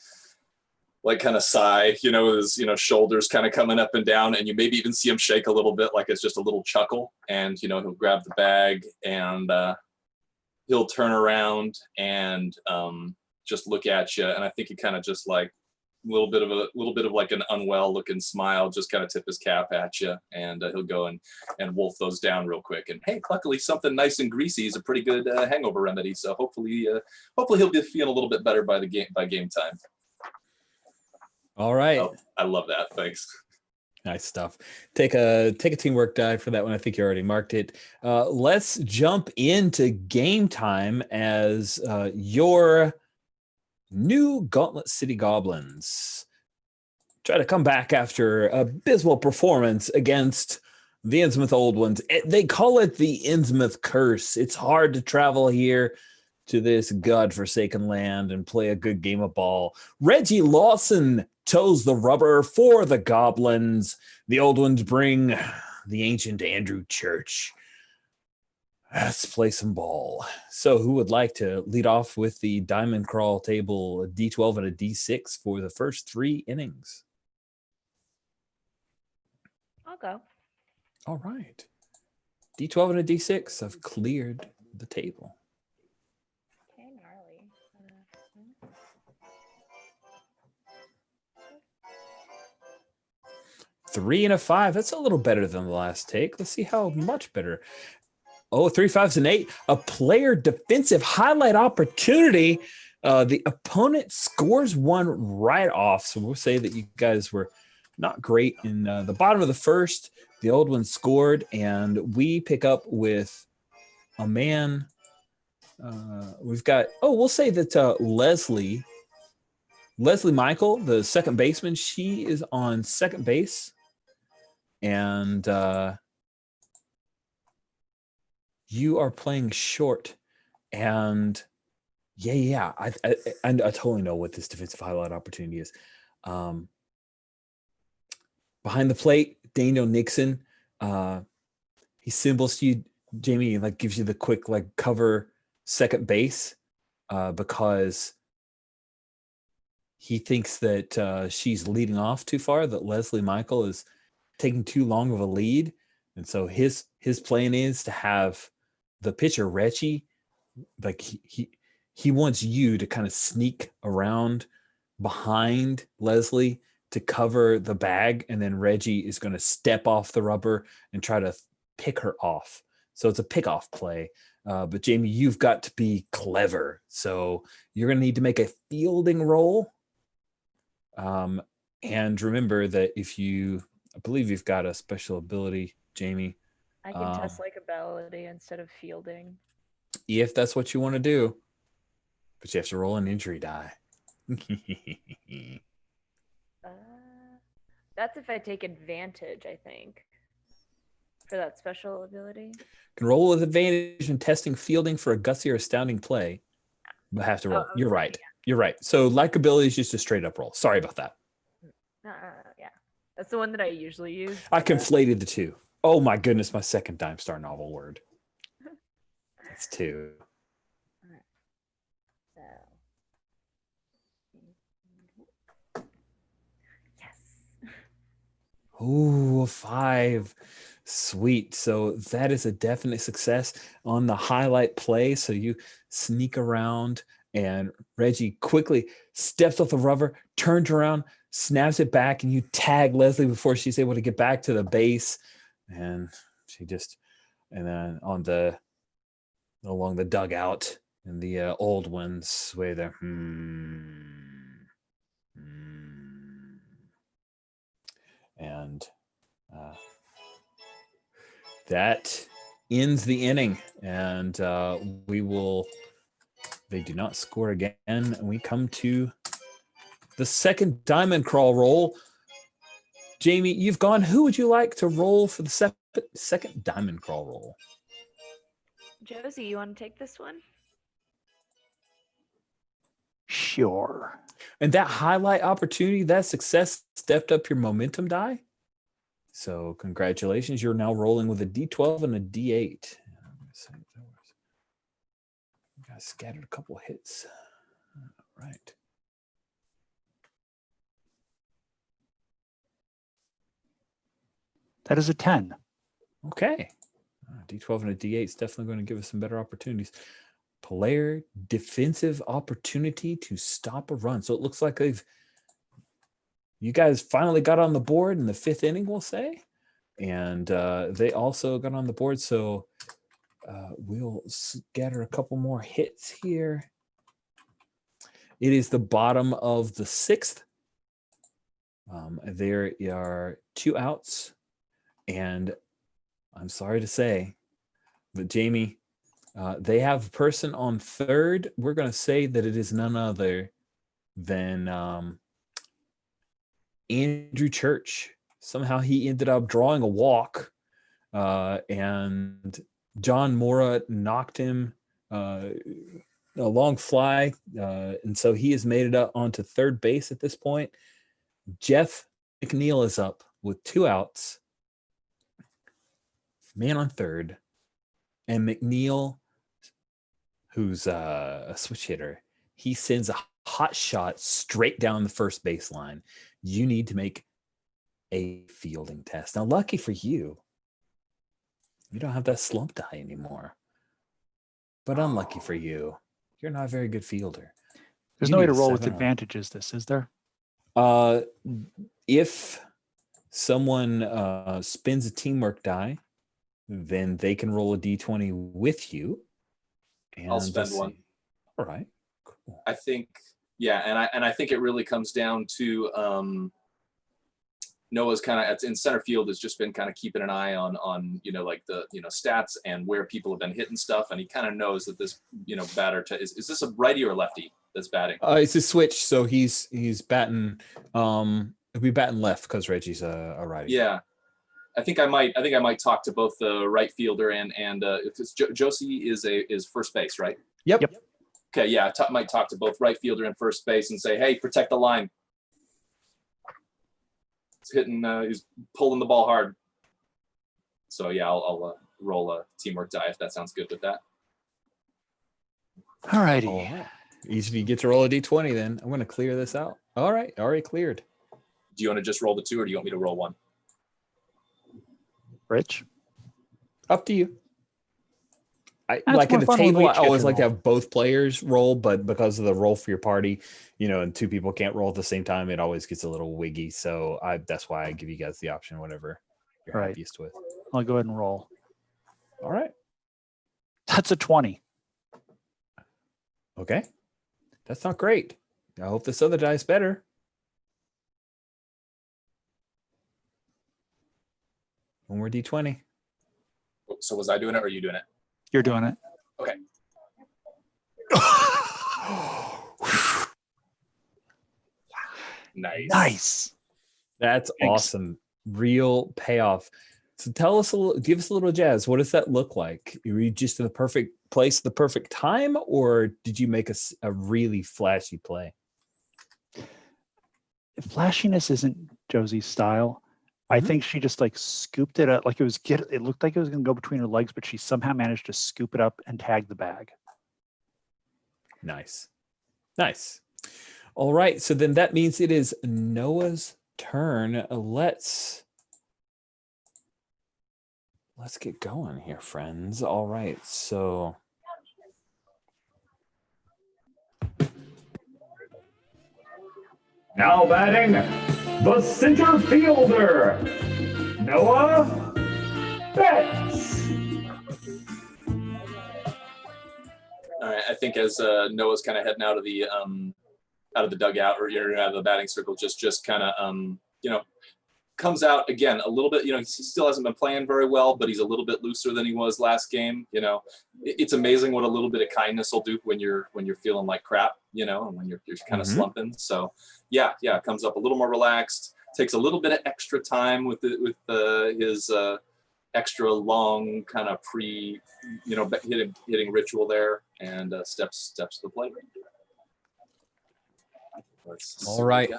like kind of sigh, you know, his, you know, shoulders kind of coming up and down, and you maybe even see him shake a little bit, like it's just a little chuckle, and, you know, he'll grab the bag and he'll turn around and just look at you. And I think he kind of just like a little bit of like an unwell looking smile, just kind of tip his cap at you, and he'll go and wolf those down real quick. And hey, luckily something nice and greasy is a pretty good hangover remedy. So hopefully he'll be feeling a little bit better by game time. All right. Oh, I love that. Thanks. Nice stuff. Take a teamwork die for that one. I think you already marked it. Let's jump into game time as your new Gauntlet City Goblins try to come back after abysmal performance against the Innsmouth Old Ones. They call it the Innsmouth Curse. It's hard to travel here to this godforsaken land and play a good game of ball. Reggie Lawson toes the rubber for the Goblins. The Old Ones bring the ancient Andrew Church. Let's play some ball. So who would like to lead off with the Diamond Crawl table, a D12 and a D6 for the first 3 innings? I'll go. All right. D12 and a D6 have cleared the table. Okay, gnarly. 3 and a 5. That's a little better than the last take. Let's see how much better. Oh, 3 5s and 8. A player defensive highlight opportunity. The opponent scores one right off. So we'll say that you guys were not great in the bottom of the first. The Old One scored, and we pick up with a man. We've got, we'll say that Leslie Michael, the second baseman, she is on second base. And you are playing short. And I totally know what this defensive highlight opportunity is. Behind the plate, Daniel Nixon, he symbols to you, Jamie, like gives you the quick like cover second base because he thinks that she's leading off too far, that Leslie Michael is taking too long of a lead. And so his plan is to have the pitcher, Reggie, like he wants you to kind of sneak around behind Leslie to cover the bag, and then Reggie is going to step off the rubber and try to pick her off. So it's a pick off play. But Jamie, you've got to be clever. So you're going to need to make a fielding roll. And remember that I believe you've got a special ability, Jamie. I can test like ability instead of fielding. If that's what you want to do. But you have to roll an injury die. That's if I take advantage, I think, for that special ability. Can roll with advantage in testing fielding for a gutsy or astounding play. But have to roll. You're right. Yeah. You're right. So like ability is just a straight up roll. Sorry about that. Yeah. That's the one that I usually use. I conflated the two. Oh my goodness, my second Dime Star novel word. That's 2. So. Yes. Ooh, a 5. Sweet. So that is a definite success on the highlight play. So you sneak around and Reggie quickly steps off the rubber, turns around, snaps it back, and you tag Leslie before she's able to get back to the base. And and then along the dugout, and the old ones sway there. And that ends the inning, and they do not score again, and we come to the second diamond crawl roll. Jamie, you've gone. Who would you like to roll for the second diamond crawl roll? Josie, you want to take this one? Sure. And that highlight opportunity, that success stepped up your momentum die. So congratulations. You're now rolling with a D12 and a D8. I scattered a couple hits. All right. That is a 10. Okay. D12 and a D8 is definitely going to give us some better opportunities. Player defensive opportunity to stop a run. So it looks like you guys finally got on the board in the 5th inning, we'll say. And they also got on the board. So we'll scatter a couple more hits here. It is the bottom of the 6th. There are 2 outs. And I'm sorry to say, but Jamie, they have a person on third. We're going to say that it is none other than Andrew Church. Somehow he ended up drawing a walk, and John Mora knocked him a long fly, and so he has made it up onto third base at this point. Jeff McNeil is up with 2 outs. Man on third, and McNeil, who's a switch hitter, he sends a hot shot straight down the first baseline. You need to make a fielding test. Now, lucky for you, you don't have that slump die anymore. But unlucky for you, you're not a very good fielder. There's no way to roll with advantages, is there? If someone spins a teamwork die, then they can roll a d20 with you. And I'll spend one. All right. Cool. I think, yeah, and I think it really comes down to Noah's kind of in center field has just been kind of keeping an eye on like the stats and where people have been hitting stuff, and he kind of knows that this batter is this a righty or lefty that's batting? It's a switch, so he's batting. He'll be batting left because Reggie's a righty. Yeah. I think I might talk to both the right fielder and because Josie is first base, right? Yep. Okay, yeah, might talk to both right fielder and first base and say, hey, protect the line. He's pulling the ball hard. So yeah, I'll roll a teamwork die if that sounds good with that. All righty. All right. Easy, you get to roll a d20 then. I'm going to clear this out. All right, already cleared. Do you want to just roll the 2 or do you want me to roll 1? Rich? Up to you. I That's like at more the fun when we table. I each get always to like to roll. have both players roll, but because of the roll for your party, and two people can't roll at the same time, it always gets a little wiggy. So that's why I give you guys the option, whatever you're Right. happiest with. I'll go ahead and roll. All right. That's a 20. Okay. That's not great. I hope this other die is better. One more D20. So was I doing it or are you doing it? You're doing it. Okay. Nice. Nice. That's Thanks. awesome. Real payoff. So tell us give us a little jazz. What does that look like? Were you just in the perfect place, the perfect time, or did you make a really flashy play? Flashiness isn't Josie's style. I think she just like scooped it up. Like it looked like it was going to go between her legs, but she somehow managed to scoop it up and tag the bag. Nice. Nice. All right. So then that means it is Noah's turn. Let's get going here, friends. All right. So Now batting, the center fielder, Noah Betts. All right. I think as Noah's kind of heading out of the dugout or out of the batting circle, just kind of comes out again a little bit. He still hasn't been playing very well, but he's a little bit looser than he was last game. It's amazing what a little bit of kindness will do when you're feeling like crap, and when you're kind of slumping. So yeah, comes up a little more relaxed, takes a little bit of extra time with his extra long kind of hitting ritual there, and steps to the plate. all right.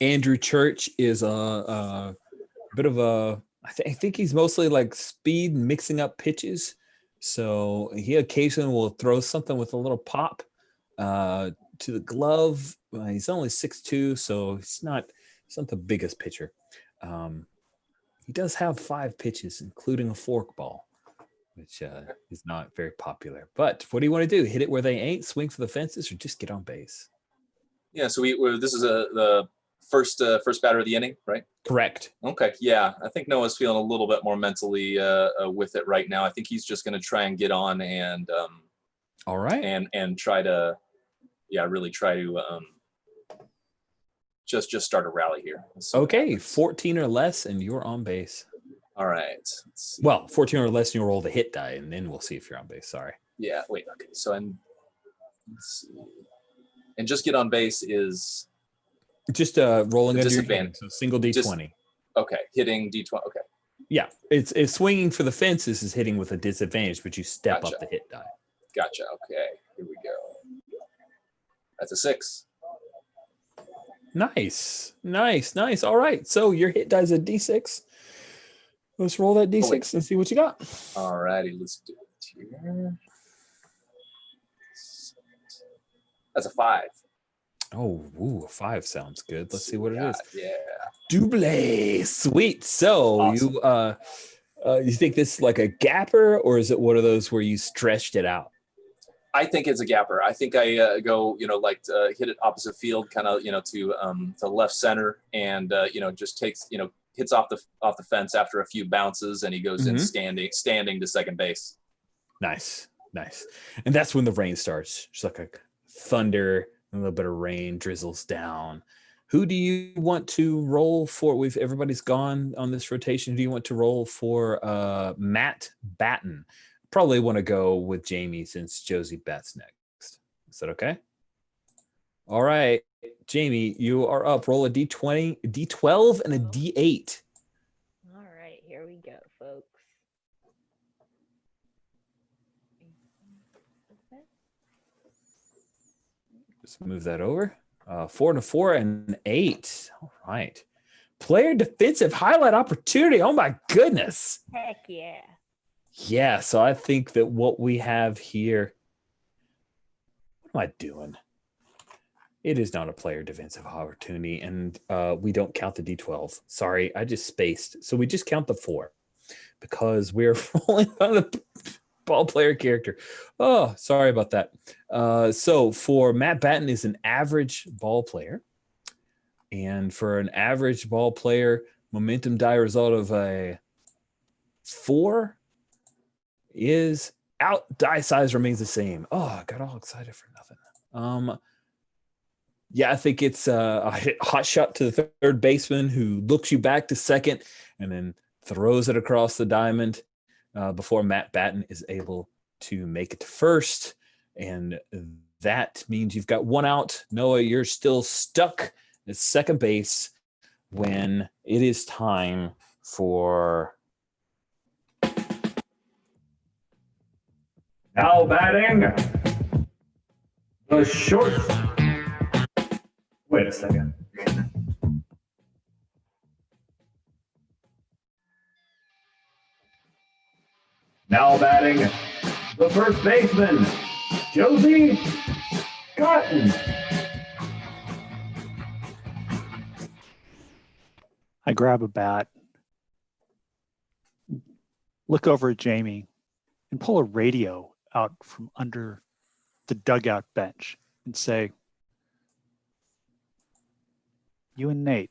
Andrew Church is a bit of I think he's mostly like speed mixing up pitches. So he occasionally will throw something with a little pop to the glove. He's only 6'2", so he's not the biggest pitcher. He does have 5 pitches, including a forkball, which is not very popular. But what do you want to do? Hit it where they ain't, swing for the fences, or just get on base? Yeah, so this is the first batter of the inning, right? Correct. Okay, yeah. I think Noah's feeling a little bit more mentally with it right now. I think he's just going to try and get on and all right, and try to really try to just start a rally here. Okay, 14 or less, and you're on base. All right. Well, 14 or less, and you'll roll the hit die, and then we'll see if you're on base. Sorry. Yeah. Wait. Okay. So let's see. And just get on base is just rolling under your disadvantage. So single D20. Okay, hitting D20. Okay. Yeah, it's swinging for the fences is hitting with a disadvantage, but you step up the hit die. Gotcha. Okay, here we go. That's a 6. Nice. All right, so your hit die is a D6. Let's roll that D6 and see what you got. All righty, let's do it here. That's a 5. Oh, ooh, a 5 sounds good. Let's see what it is. Yeah. Double. Sweet. So awesome. You think this is like a gapper, or is it one of those where you stretched it out? I think it's a gapper. I think I go, hit it opposite field, kind of, to left center, and just takes, hits off the fence after a few bounces, and he goes in standing to second base. Nice. And that's when the rain starts. Just like a thunder, a little bit of rain drizzles down. Who do you want to roll for? Everybody's gone on this rotation. Who do you want to roll for? Matt Batten. Probably want to go with Jamie since Josie bats next. Is that okay? All right, Jamie, you are up. Roll a D20, D12, and a D8. All right, here we go, folks. Just move that over. 4 and a 4 and an 8. All right. Player defensive highlight opportunity. Oh my goodness. Heck yeah. Yeah, so I think that what we have here, what am I doing? It is not a player defensive opportunity, and we don't count the D12. Sorry, I just spaced. So we just count the 4 because we're rolling on the ball player character. Oh, sorry about that. So for Matt Batten is an average ball player. And for an average ball player, momentum die result of a 4 is out. Die size remains the same. Oh, I got all excited for nothing. Yeah, I think it's a hot shot to the third baseman who looks you back to second and then throws it across the diamond before Matt Batten is able to make it to first. And that means you've got 1 out. Noah, you're still stuck at second base when it is time for... Now batting, the short. Wait a second. Now batting, the first baseman, Josie Cotton. I grab a bat, look over at Jamie, and pull a radio out from under the dugout bench and say, "You and Nate,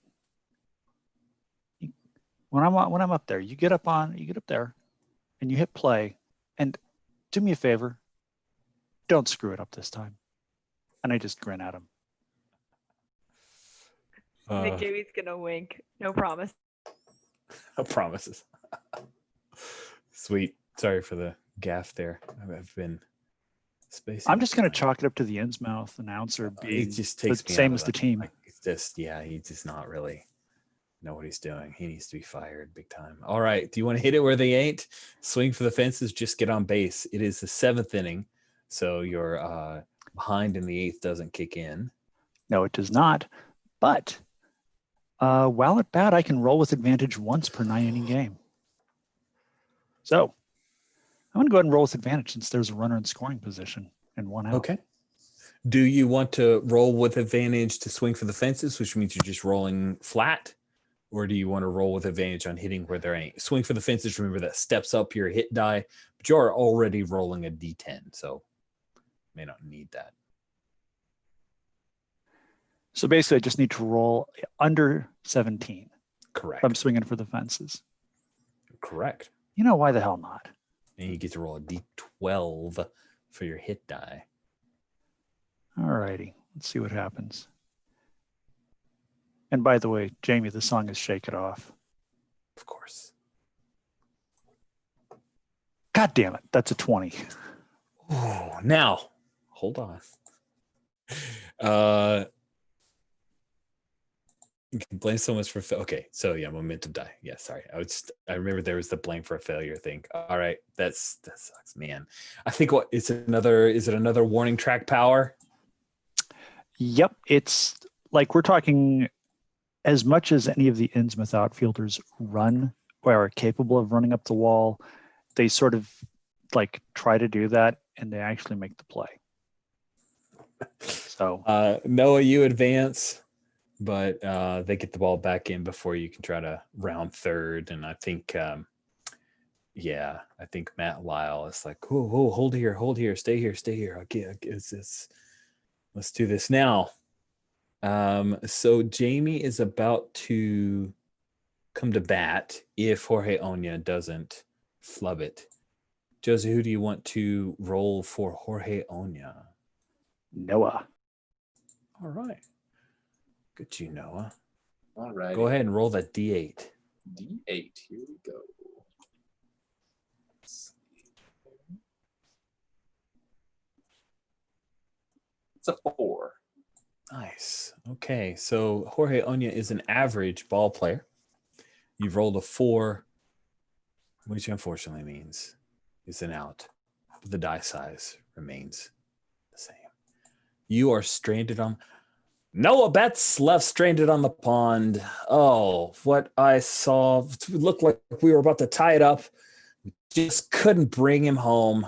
when I'm up there, you get up there, and you hit play, and do me a favor, don't screw it up this time." And I just grin at him. I think Jamie's gonna wink. No promise. No promises. Sweet. Sorry for the gaff there. I've been spacing. I'm just going to chalk it up to the Innsmouth announcer being It just takes the me same out as of the it. team. Like, it's just, yeah, he does not really know what he's doing. He needs to be fired big time. All right. Do you want to hit it where they ain't? Swing for the fences, just get on base. It is the 7th inning. So your behind in the 8th doesn't kick in. No, it does not. But while at bat, I can roll with advantage once per 9-inning game. So I'm going to go ahead and roll with advantage since there's a runner in scoring position and 1 out. Okay. Do you want to roll with advantage to swing for the fences, which means you're just rolling flat? Or do you want to roll with advantage on hitting where there ain't? Swing for the fences, remember that steps up your hit die, but you're already rolling a D10, so may not need that. So basically, I just need to roll under 17. Correct. If I'm swinging for the fences. Correct. You know, why the hell not? And you get to roll a D12 for your hit die. All righty. Let's see what happens. And by the way, Jamie, the song is Shake It Off. Of course. God damn it. That's a 20. Ooh, now, hold on. You can blame so much for okay. So yeah, momentum die. Yeah, sorry. I remember there was the blame for a failure thing. All right, that sucks, man. I think is it another warning track power? Yep, it's like we're talking as much as any of the Innsmouth outfielders run or are capable of running up the wall, they sort of like try to do that and they actually make the play. So Noah, you advance, but they get the ball back in before you can try to round third. And I think I think Matt Lyle is like, oh, hold here, stay here. Okay, let's do this now. So Jamie is about to come to bat if Jorge Oña doesn't flub it. Josie, who do you want to roll for Jorge Oña? Noah. All right. Good you, Noah. All right. Go ahead and roll that D8. D8. Here we go. Let's see. It's a 4. Nice. Okay, so Jorge Oña is an average ball player. You've rolled a 4, which unfortunately means it's an out. The die size remains the same. You are stranded on... Noah Betts left stranded on the pond. Oh, what I saw looked like we were about to tie it up. We just couldn't bring him home.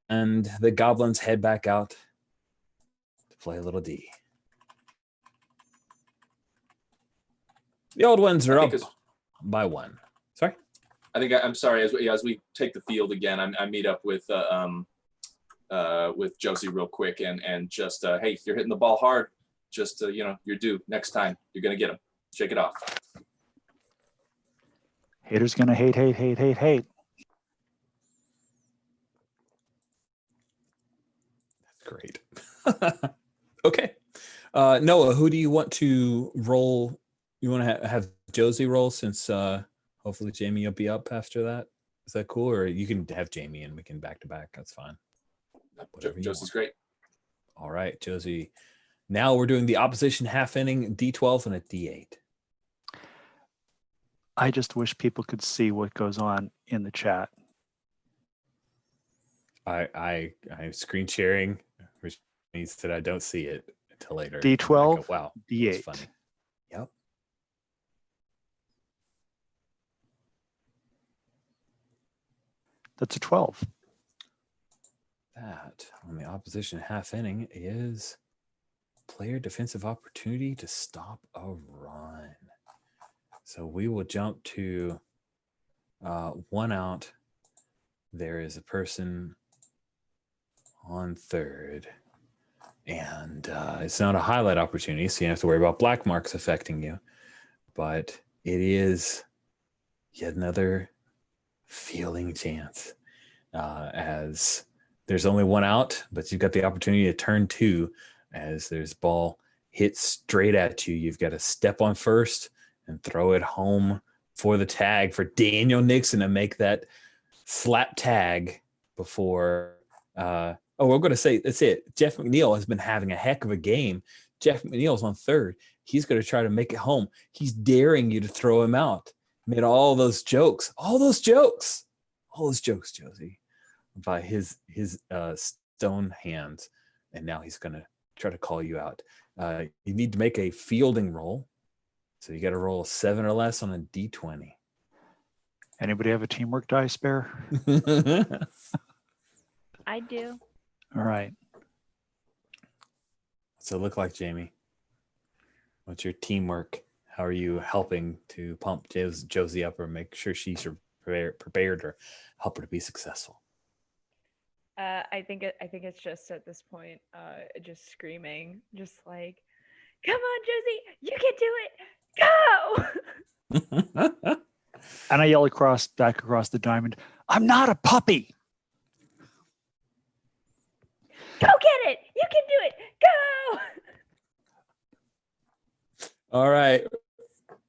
And the Goblins head back out to play a little D. The old ones are up by 1. Sorry? I'm sorry. As we take the field again, I meet up with Josie real quick and just hey, you're hitting the ball hard. Just you know, you're due. Next time, you're gonna get him. Shake it off. Haters gonna hate, hate, hate, hate, hate. Great. Okay. Noah, who do you want to roll? You want to have Josie roll since hopefully Jamie will be up after that. Is that cool? Or you can have Jamie and we can back to back. That's fine. Josie's great. All right, Josie. Now we're doing the opposition half inning D12 and a D8. I just wish people could see what goes on in the chat. I'm screen sharing, which means that I don't see it until later. D12, go, wow, D8. that's funny. Yep. That's a 12. That on the opposition half inning is player defensive opportunity to stop a run. So we will jump to 1 out. There is a person on third. And it's not a highlight opportunity, so you don't have to worry about black marks affecting you. But it is yet another fielding chance, as there's only 1 out, but you've got the opportunity to turn 2 as there's ball hit straight at you. You've got to step on first and throw it home for the tag for Daniel Nixon to make that slap tag before we're going to say that's it. Jeff McNeil has been having a heck of a game. Jeff McNeil's on third. He's going to try to make it home. He's daring you to throw him out. Made all those jokes, Josie, by his stone hands. And now he's going to try to call you out. You need to make a fielding roll. So you got to roll a 7 or less on a D20. Anybody have a teamwork die spare? I do. All right. What's it look like, Jamie? What's your teamwork? How are you helping to pump Josie up or make sure she's prepared or help her to be successful? I think it's just at this point, just screaming, just like, "Come on, Josie, you can do it! Go!" And I yell back across the diamond, "I'm not a puppy." Go get it! You can do it! Go! All right.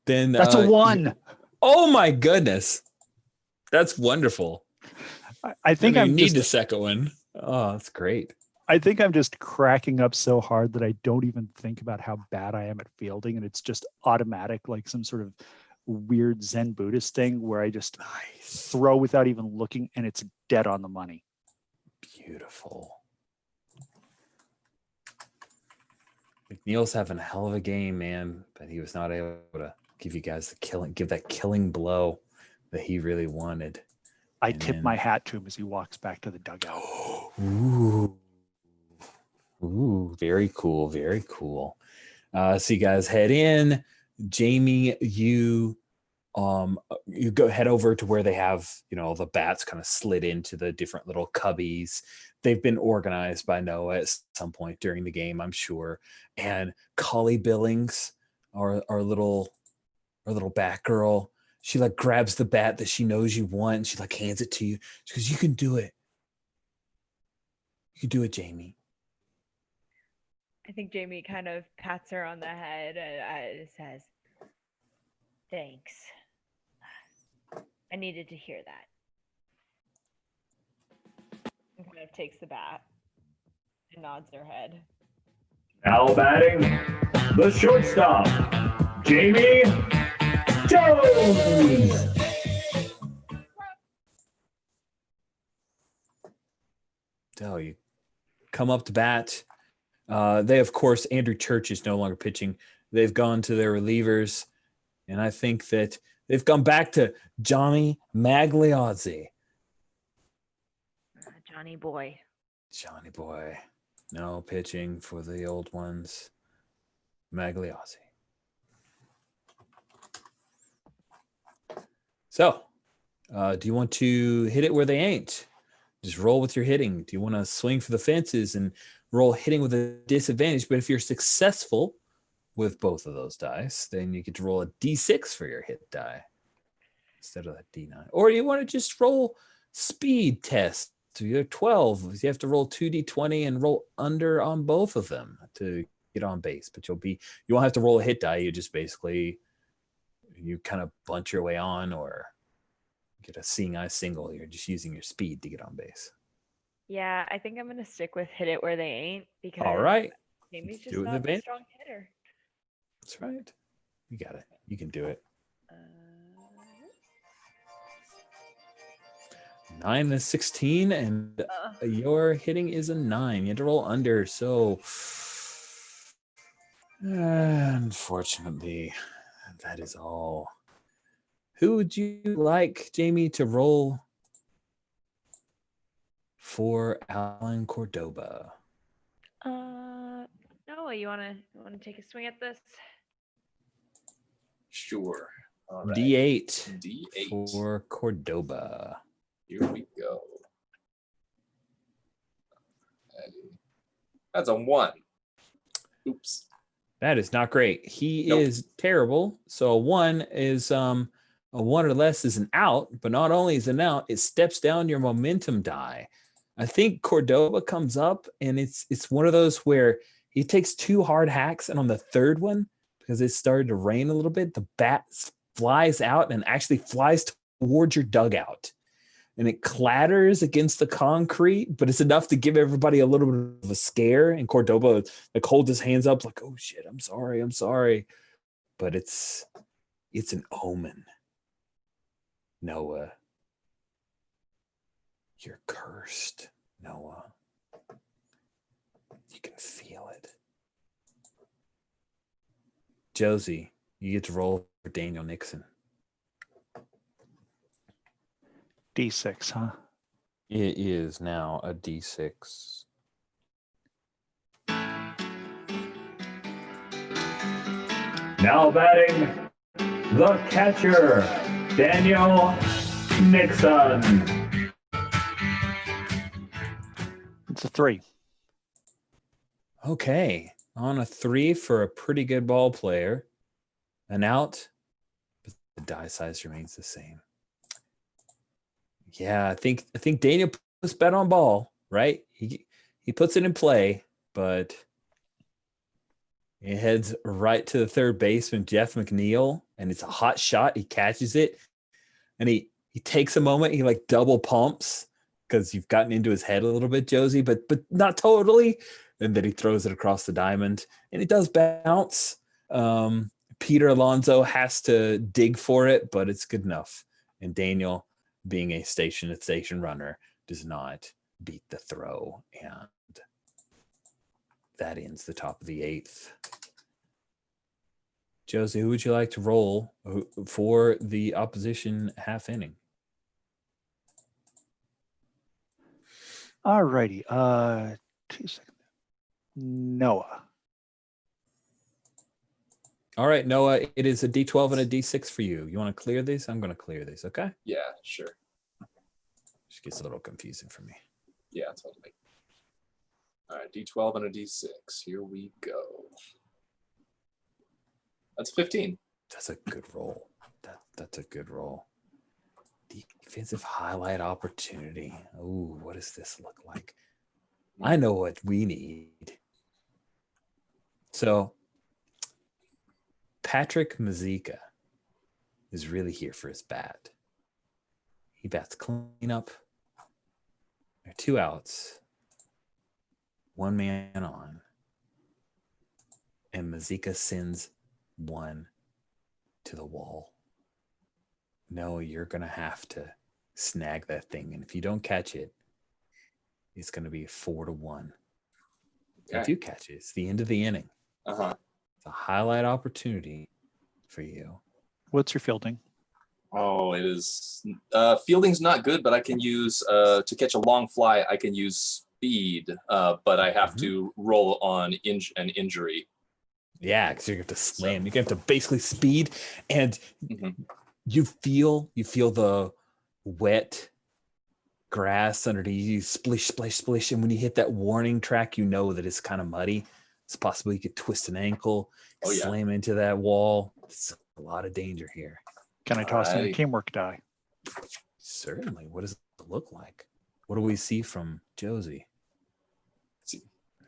Then that's a 1. Oh my goodness. That's wonderful. I think I need the second one. Oh, that's great. I think I'm just cracking up so hard that I don't even think about how bad I am at fielding, and it's just automatic, like some sort of weird Zen Buddhist thing where I just throw without even looking, and it's dead on the money. Beautiful. McNeil's having a hell of a game, man, but he was not able to give you guys give that killing blow that he really wanted. I tip my hat to him as he walks back to the dugout. Ooh, very cool, very cool. So you guys head in. Jamie, you go head over to where they have, the bats kind of slid into the different little cubbies. They've been organized by Noah at some point during the game, I'm sure. And Collie Billings, our little bat girl, she like grabs the bat that she knows you want and she like hands it to you. She goes, "You can do it. You can do it, Jamie." I think Jamie kind of pats her on the head and says, "Thanks. I needed to hear that." And kind of takes the bat and nods her head. Now batting, the shortstop, Jamie Jones. So you come up to bat. They, of course, Andrew Church is no longer pitching. They've gone to their relievers. And I think that they've gone back to Johnny Magliozzi. Johnny boy. Johnny boy. No pitching for the old ones. Magliozzi. So, Do you want to hit it where they ain't? Just roll with your hitting. Do you want to swing for the fences and roll hitting with a disadvantage? But if you're successful with both of those dice, then you get to roll a d6 for your hit die instead of a d9. Or you want to just roll speed test. So you're 12. You have to roll 2d20 and roll under on both of them to get on base. But you won't have to roll a hit die. You just basically, you kind of bunt your way on or get a seeing eye single. You're just using your speed to get on base. Yeah, I think I'm gonna stick with hit it where they ain't because All right. Jamie's just Do it with not a advantage. strong hitter. That's right. You got it. You can do it. 9 is 16, and your hitting is a 9. You had to roll under, so unfortunately, that is all. Who would you like, Jamie, to roll for Alan Cordoba? Noah, you wanna take a swing at this? Sure. All right. D8 D8 for Cordoba. Here we go. That's a 1. Oops. That is not great. He Nope. is terrible. So a 1 is a 1 or less is an out, but not only is an out, it steps down your momentum die. I think Cordoba comes up, and it's one of those where he takes 2 hard hacks, and on the third one, because it started to rain a little bit, the bat flies out and actually flies towards your dugout. And it clatters against the concrete, but it's enough to give everybody a little bit of a scare. And Cordoba like holds his hands up like, oh shit, I'm sorry. But it's an omen. Noah, you're cursed, Noah. You can feel it. Josie, you get to roll for Daniel Nixon. D6, huh? It is now a D6. Now batting, the catcher, Daniel Nixon. It's a 3. Okay. On a 3 for a pretty good ball player. An out, but the die size remains the same. Yeah, I think Daniel puts bet on ball, right? He puts it in play, but it heads right to the third baseman, Jeff McNeil, and it's a hot shot. He catches it, and he takes a moment. He like double pumps because you've gotten into his head a little bit, Josie, but not totally. And then he throws it across the diamond, and it does bounce. Peter Alonso has to dig for it, but it's good enough. And Daniel, being a station-to-station runner, does not beat the throw, and that ends the top of the 8th. Josie, who would you like to roll for the opposition half inning? All righty. 2 seconds. Noah. All right, Noah, it is a D12 and a D6 for you. You want to clear these? I'm going to clear these, okay? Yeah, sure. Just gets a little confusing for me. Yeah, totally. All right, D12 and a D6. Here we go. That's 15. That's a good roll. That's a good roll. Defensive highlight opportunity. Ooh, what does this look like? I know what we need. So, Patrick Mazika is really here for his bat. He bats cleanup. There are 2 outs. 1 man on. And Mazika sends 1 to the wall. No, you're going to have to snag that thing. And if you don't catch it, it's going to be 4-1. Okay. If you catch it, it's the end of the inning. Uh-huh. It's a highlight opportunity for you. What's your fielding? Oh, it is. Fielding's not good, but I can use, to catch a long fly, I can use speed, but I have to roll on an injury. Yeah, because you have to slam. You have to basically speed, and Mhm. you feel the wet grass underneath you, splish, splish, splish. And when you hit that warning track, you know that it's kind of muddy. It's possible you could twist an ankle, slam into that wall. It's a lot of danger here. Can I toss in a teamwork die? Certainly. What does it look like? What do we see from Josie?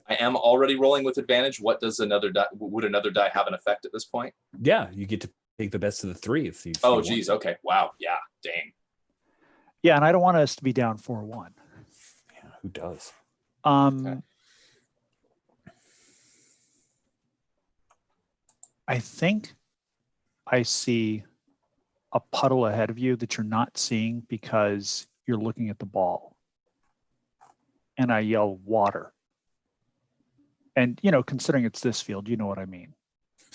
I am already rolling with advantage. What does another die? Would another die have an effect at this point? Yeah, you get to take the best of the three if you. Oh, geez. Okay. Wow. Yeah. Dang. Yeah, and I don't want us to be down 4-1. Yeah, who does? Okay. I think I see a puddle ahead of you that you're not seeing because you're looking at the ball. And I yell, water. And, you know, considering it's this field, you know what I mean.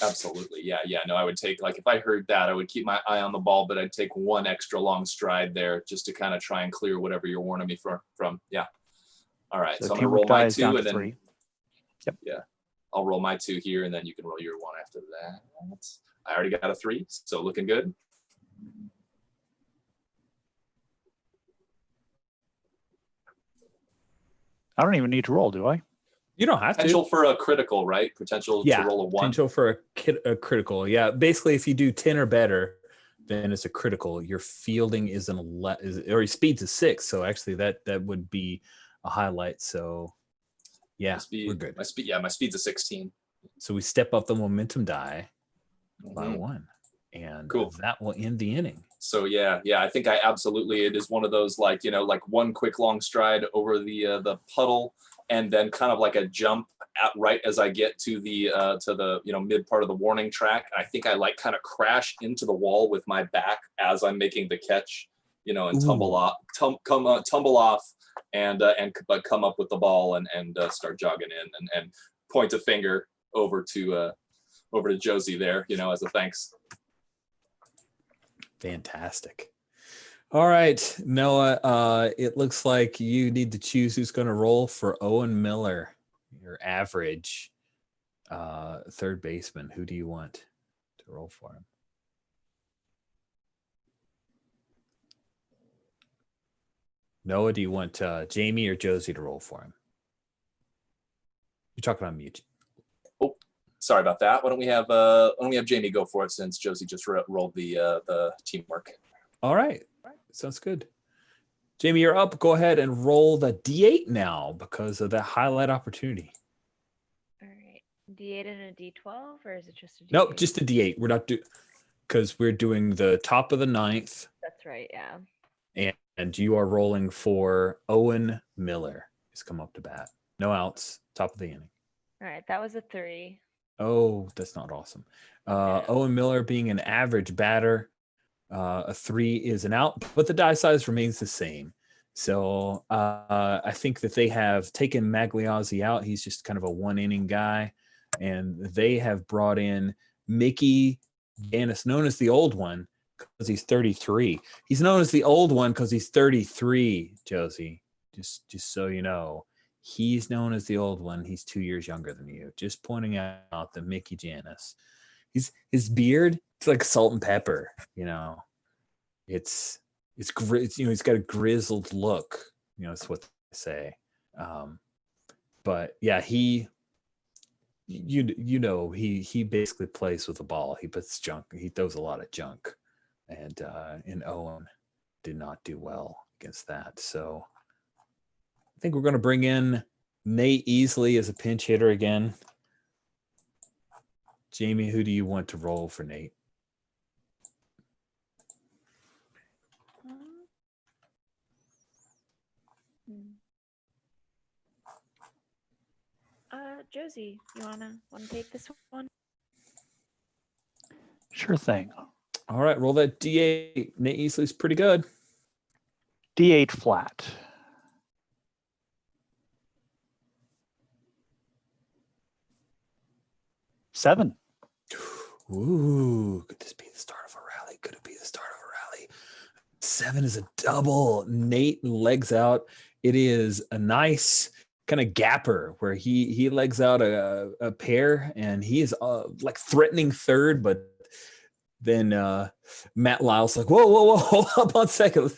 Absolutely. Yeah. No, I would take, like, if I heard that, I would keep my eye on the ball, but I'd take one extra long stride there just to kind of try and clear whatever you're warning me from. Yeah. All right. So I'm going to roll my 2 and then 3. Yep. Yeah. I'll roll my 2 here and then you can roll your 1 after that. I already got a 3, so looking good. I don't even need to roll, do I? You don't have Potential to. for a critical, right? Potential to roll a 1. Potential for a critical. Yeah. Basically, if you do 10 or better, then it's a critical. Your fielding is or your speed's a 6. So actually that would be a highlight. So yeah, we're good. My speed's a 16. So we step up the momentum die by 1. And that will end the inning. So yeah, I think it is one of those, like, you know, like one quick long stride over the puddle, and then kind of like a jump right as I get to the you know, mid part of the warning track. I think I like kind of crash into the wall with my back as I'm making the catch, you know, and tumble off, and come up with the ball and start jogging in and point a finger over to Josie there, you know, as a thanks. Fantastic. All right, Noah, it looks like you need to choose who's going to roll for Owen Miller, your average third baseman. Who do you want to roll for him? Noah, do you want Jamie or Josie to roll for him? You're talking on mute. Oh, sorry about that. Why don't we have Jamie go for it since Josie just rolled the teamwork. All right. Sounds good. Jamie, you're up. Go ahead and roll the D8 now because of that highlight opportunity. All right. D8 and a D12, or is it just a D8? Nope, just a D8. We're not because we're doing the top of the 9th. That's right, yeah. And you are rolling for Owen Miller. He's come up to bat. No outs. Top of the inning. All right, that was a 3. Oh, that's not awesome. Owen Miller being an average batter. A 3 is an out, but the die size remains the same. So I think that they have taken Magliozzi out. He's just kind of a 1-inning guy. And they have brought in Mickey Janis, known as the old one, because he's 33. He's known as the old one because he's 33, Josie. Just so you know. He's known as the old one. He's 2 years younger than you. Just pointing out that Mickey Janis. His beard, it's like salt and pepper, you know. It's you know, he's got a grizzled look, you know, that's what they say. But yeah, he basically plays with the ball. He puts junk, he throws a lot of junk. And Owen did not do well against that. So I think we're going to bring in Nate Easley as a pinch hitter again. Jamie, who do you want to roll for Nate? Josie, you wanna take this one? Sure thing. All right, roll that D8. Nate Easley's pretty good. D8 flat. Seven. Ooh, could this be the start of a rally? Could it be the start of a rally? 7 is a double. Nate legs out. It is a nice kind of gapper where he legs out a pair, and he is like threatening third, but then Matt Lyle's like, whoa, whoa, whoa, hold up 1 second.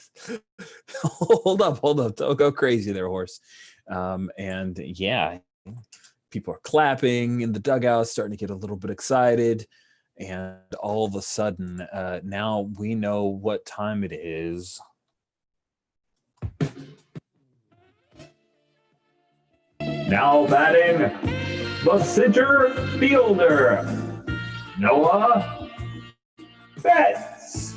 hold up. Don't go crazy there, horse. And yeah, people are clapping in the dugout, starting to get a little bit excited. And all of a sudden, now we know what time it is. Now batting, the center fielder, Noah Betts.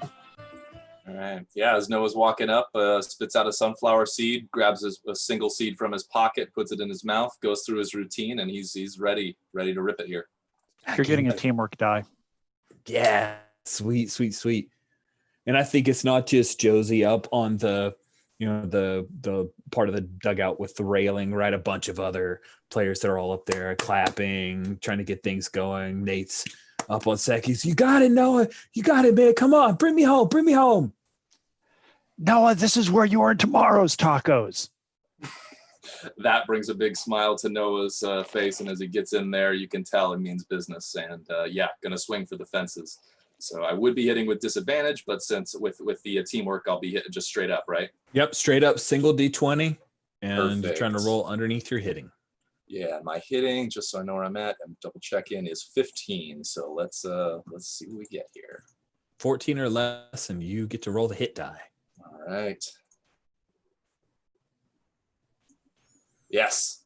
All right. Yeah, as Noah's walking up, spits out a sunflower seed, grabs a single seed from his pocket, puts it in his mouth, goes through his routine, and he's ready to rip it here. You're getting a teamwork die. Yeah, sweet. And I think it's not just Josie up on the part of the dugout with the railing, right? A bunch of other players that are all up there clapping, trying to get things going. Nate's up on second. He's, you got it, Noah. You got it, man. Come on, bring me home. Noah, this is where you earn tomorrow's tacos. That brings a big smile to Noah's face, and as he gets in there, you can tell it means business. And yeah, gonna swing for the fences. So I would be hitting with disadvantage, but since with the teamwork, I'll be hitting just straight up, right? Yep, straight up single D20, and you're trying to Perfect. roll underneath your hitting. Yeah, my hitting, just so I know where I'm at, and double check in, is 15. So let's see what we get here. 14 or less, and you get to roll the hit die. All right. Yes.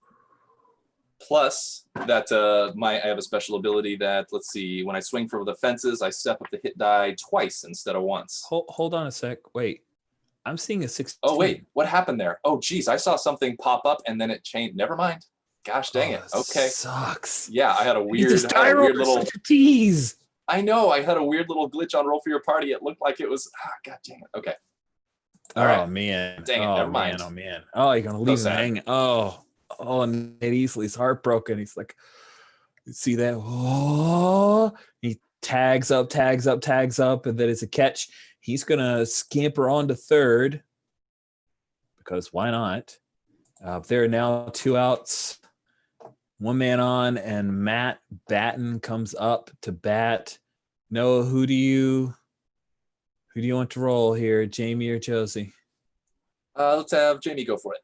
Plus that I have a special ability that, let's see, when I swing for the fences, I step up the hit die twice instead of once. Hold on a sec. Wait, I'm seeing a 16. Oh wait, what happened there? Oh geez, I saw something pop up and then it changed. Never mind. Gosh dang it. Okay. Sucks. Yeah, I had a weird little such a tease. I know, I had a weird little glitch on Roll for Your Party. It looked like it was god dang it. Okay. All right. Man. Dang it, never mind. Oh man. Oh, you're gonna leave him sad. hanging. Oh, and Nate Easley's heartbroken. He's like, you see that? Oh, he tags up, and then it's a catch. He's gonna scamper on to third because why not? There are now 2 outs, 1 man on, and Matt Batten comes up to bat. Noah, who do you want to roll here, Jamie or Josie? Let's have Jamie go for it.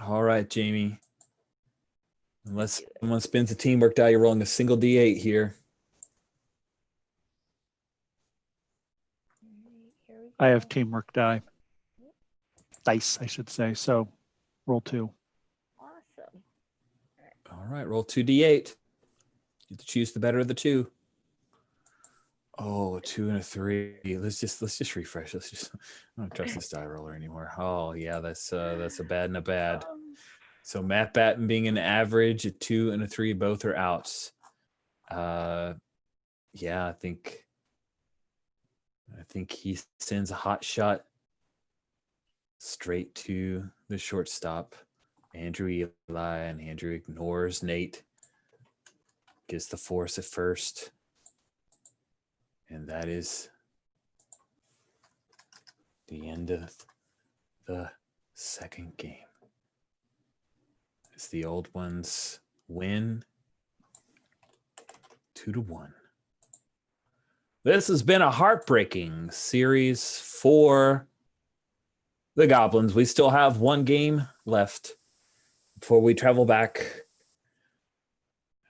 All right, Jamie. Unless someone spins a teamwork die, you're rolling a single D8 here. I have teamwork die. Dice, I should say. So roll 2. Awesome. All right, roll 2D8. You have to choose the better of the 2. Oh, a 2 and a 3. Let's just refresh. I don't trust this die roller anymore. Oh yeah, that's a bad and a bad. So Matt Batten being an average, a 2 and a 3, both are outs. Yeah, I think he sends a hot shot straight to the shortstop, Andrew Eli, and Andrew ignores Nate. Gets the force at first. And that is the end of the second game. As the old ones win 2-1. This has been a heartbreaking series for the Goblins. We still have 1 game left before we travel back.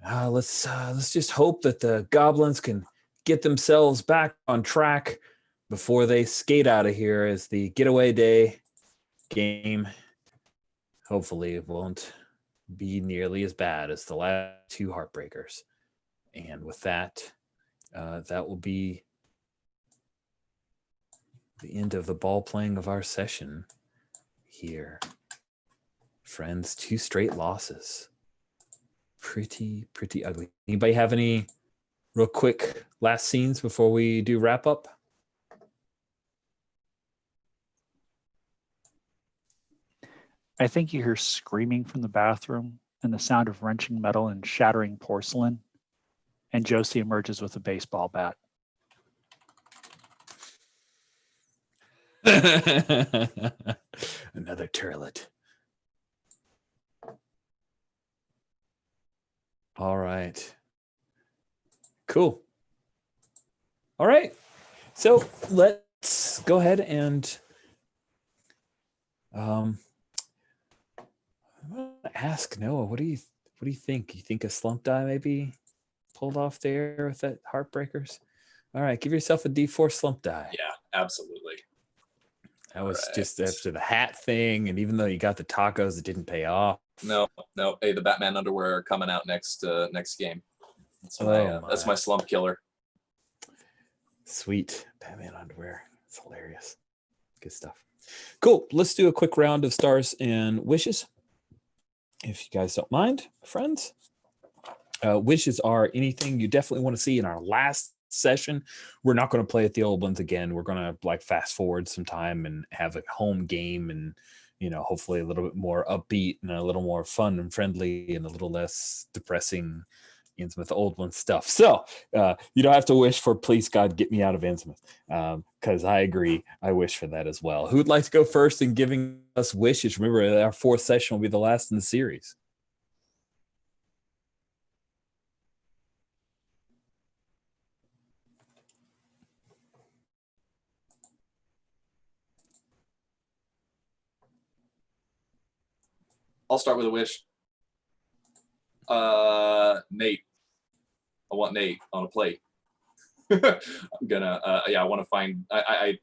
Let's just hope that the Goblins can get themselves back on track before they skate out of here, as the getaway day game hopefully won't be nearly as bad as the last 2 heartbreakers. And with that, that will be the end of the ball playing of our session here. Friends, 2 straight losses. Pretty ugly. Anybody have any real quick last scenes before we do wrap up? I think you hear screaming from the bathroom and the sound of wrenching metal and shattering porcelain. And Josie emerges with a baseball bat. Another turlet. All right. Cool. All right. So let's go ahead and I'm gonna ask Noah, what do you think? You think a slump die maybe pulled off there with that Heartbreakers? All right, give yourself a D4 slump die. Yeah, absolutely. That was just after the hat thing, and even though you got the tacos, it didn't pay off. No. Hey, the Batman underwear are coming out next game. That's my slump killer. Sweet. Batman underwear. It's hilarious. Good stuff. Cool. Let's do a quick round of stars and wishes, if you guys don't mind, friends. Wishes are anything you definitely want to see in our last session. We're not going to play at the old ones again. We're going to like fast forward some time and have a home game, and hopefully a little bit more upbeat and a little more fun and friendly and a little less depressing Innsmouth old one stuff. So you don't have to wish for please God get me out of Innsmouth, because I agree, I wish for that as well. Who would like to go first in giving us wishes? Remember, our fourth session will be the last in the series. I'll start with a wish. Nate. I want Nate on a plate. I'm gonna, I want to find, I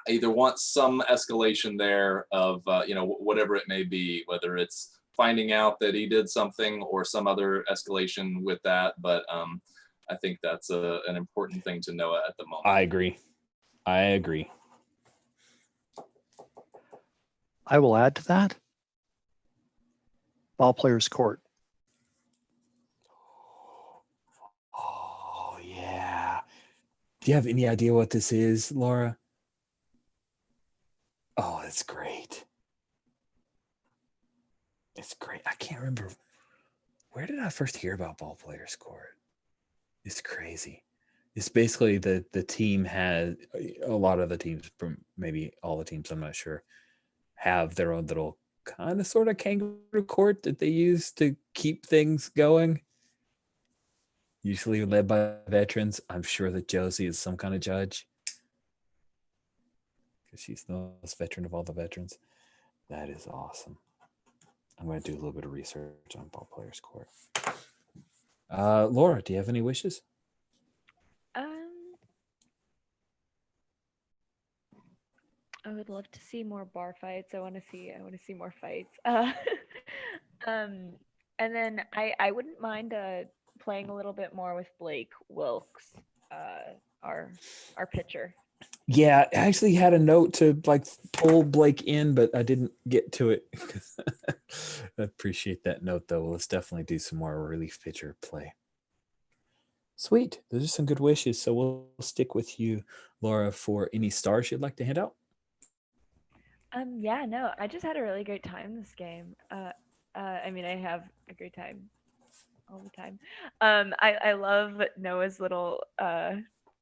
either want some escalation there of, whatever it may be, whether it's finding out that he did something or some other escalation with that. But I think that's an important thing to know at the moment. I agree. I will add to that. Ball Players Court. Oh, yeah. Do you have any idea what this is, Laura? Oh, that's great. It's great. I can't remember. Where did I first hear about Ball Players Court? It's crazy. It's basically the team has, a lot of the teams, from maybe all the teams, I'm not sure, have their own little kind of sort of kangaroo court that they use to keep things going. Usually led by veterans. I'm sure that Josie is some kind of judge, because she's the most veteran of all the veterans. That is awesome. I'm going to do a little bit of research on Ball Players Court. Laura, do you have any wishes? I would love to see more bar fights. I want to see more fights. And then I wouldn't mind playing a little bit more with Blake Wilkes, our pitcher. Yeah, I actually had a note to like pull Blake in, but I didn't get to it. I appreciate that note, though. Let's definitely do some more relief pitcher play. Sweet. Those are some good wishes. So we'll stick with you, Laura, for any stars you'd like to hand out. Yeah, no, I just had a really great time this game. I mean, I have a great time all the time. I love Noah's little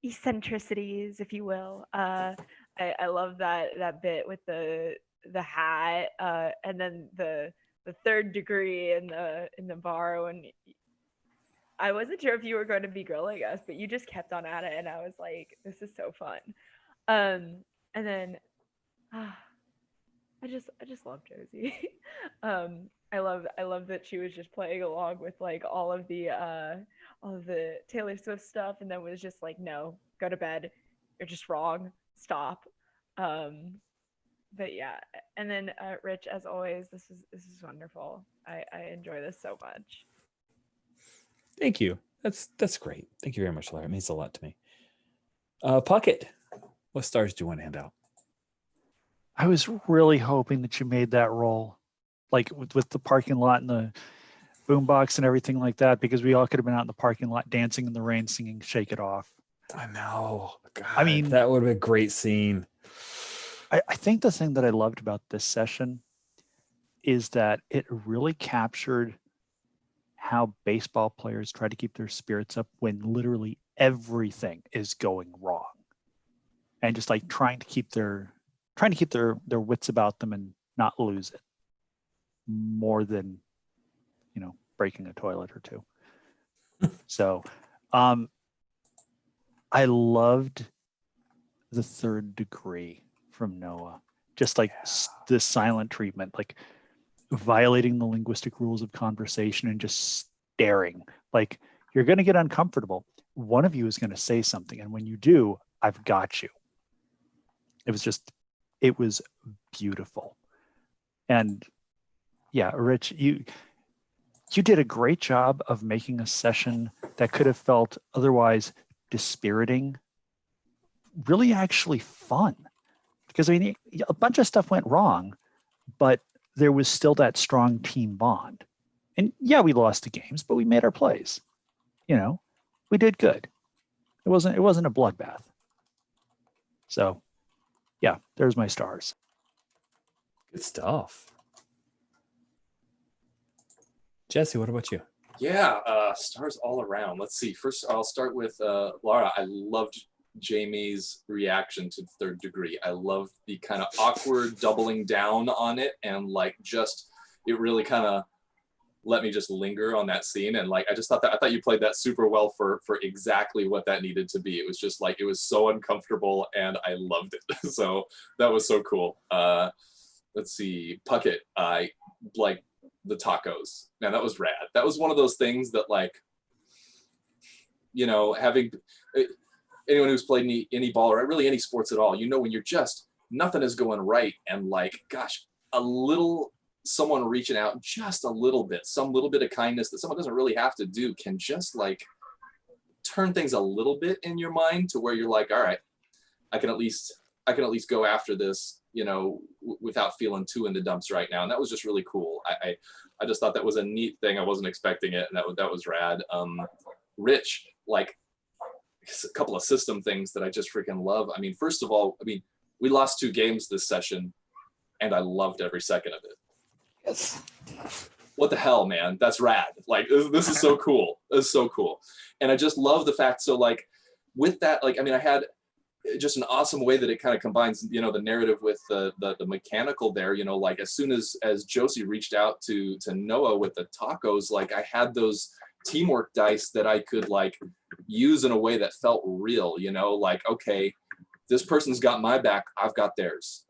eccentricities, if you will. I love that bit with the hat, and then the third degree in the bar when I wasn't sure if you were going to be grilling us, but you just kept on at it, and I was like, this is so fun. And then I just love Josie. I love that she was just playing along with like all of the Taylor Swift stuff, and then was just like, no, go to bed. You're just wrong. Stop. But yeah, and then Rich, as always, this is wonderful. I enjoy this so much. Thank you. That's great. Thank you very much, Laura. It means a lot to me. Puckett, what stars do you want to hand out? I was really hoping that you made that roll, like with the parking lot and the boombox and everything like that, because we all could have been out in the parking lot dancing in the rain, singing "Shake It Off." I know. God, I mean, that would have been a great scene. I think the thing that I loved about this session is that it really captured how baseball players try to keep their spirits up when literally everything is going wrong, and just like trying to keep their wits about them and not lose it, more than breaking a toilet or two. So I loved the third degree from Noah. Just like the silent treatment, like violating the linguistic rules of conversation and just staring. Like, you're going to get uncomfortable. One of you is going to say something. And when you do, I've got you. It was beautiful. And yeah, Rich, you did a great job of making a session that could have felt otherwise dispiriting, really actually fun. Because I mean, a bunch of stuff went wrong, but there was still that strong team bond. And yeah, we lost the games, but we made our plays. You know, we did good. It wasn't a bloodbath. So yeah, there's my stars. Good stuff. Jesse, what about you? Yeah, stars all around. Let's see. First, I'll start with Laura. I loved Jamie's reaction to Third Degree. I loved the kind of awkward doubling down on it, and like just it really kind of let me just linger on that scene. And like I thought you played that super well for exactly what that needed to be. It was just like it was so uncomfortable, and I loved it. So that was so cool. Let's see, Puckett. I like the tacos. Man, that was rad. That was one of those things that, like, you know, having anyone who's played any ball or really any sports at all, you know, when you're just nothing is going right, and like, gosh, a little someone reaching out just a little bit, some little bit of kindness that someone doesn't really have to do can just like turn things a little bit in your mind to where you're like, all right, I can at least go after this, you know, without feeling too in the dumps right now. And that was just really cool. I just thought that was a neat thing. I wasn't expecting it, and that was rad. Rich, like a couple of system things that I just freaking love. I mean, first of all, I mean, we lost 2 games this session, and I loved every second of it. Yes. What the hell, man? That's rad. Like, this is so cool. This is so cool. And I just love the fact, so like with that, like, I mean, I had just an awesome way that it kind of combines, you know, the narrative with the mechanical there, you know, like as soon as Josie reached out to Noah with the tacos, like I had those teamwork dice that I could like use in a way that felt real, you know, like, okay, this person's got my back, I've got theirs.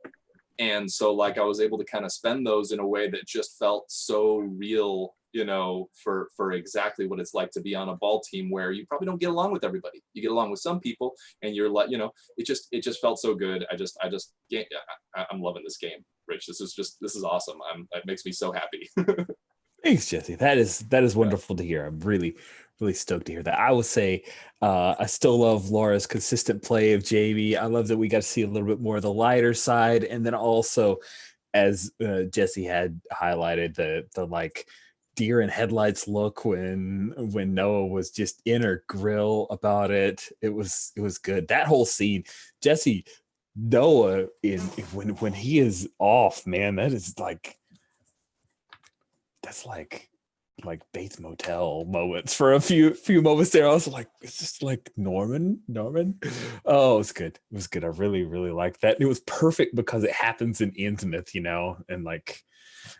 And so like I was able to kind of spend those in a way that just felt so real, you know, for exactly what it's like to be on a ball team where you probably don't get along with everybody. You get along with some people, and you're like, you know, it just felt so good. I'm loving this game, Rich. This is awesome. It makes me so happy. Thanks, Jesse. That is wonderful to hear. I'm really stoked to hear that. I would say I still love Laura's consistent play of Jamie. I love that we got to see a little bit more of the lighter side, and then also, as Jesse had highlighted, the like deer in headlights look when Noah was just in her grill about it. It was good. That whole scene, Jesse, Noah when he is off, man, that is like. That's like Bates Motel moments for a few moments there. I was like, it's just like Norman. Oh, it's good. It was good. I really liked that. And it was perfect because it happens in Innsmouth, you know, and like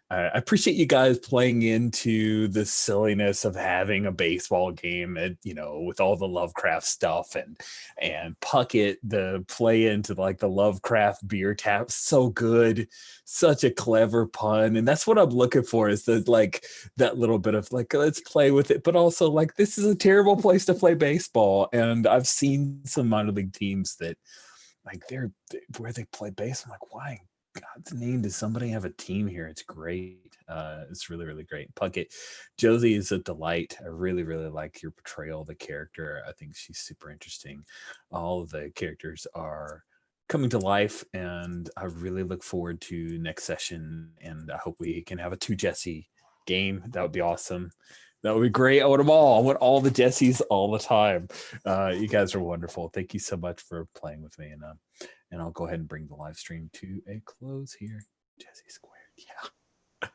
I appreciate you guys playing into the silliness of having a baseball game, and you know, with all the Lovecraft stuff and Puckett, the play into like the Lovecraft beer tap, so good, such a clever pun, and that's what I'm looking for, is the like that little bit of like, let's play with it, but also like, this is a terrible place to play baseball. And I've seen some minor league teams that like they're where they play base. I'm like, why? God's name, does somebody have a team here? It's great. It's really great. Puckett, Josie is a delight. I really like your portrayal of the character. I think she's super interesting. All of the characters are coming to life, and I really look forward to next session, and I hope we can have a 2 Jesse game. That would be awesome. That would be great. I want them all. I want all the Jessies all the time. You guys are wonderful. Thank you so much for playing with me, and I'll go ahead and bring the live stream to a close here. Jesse squared. Yeah.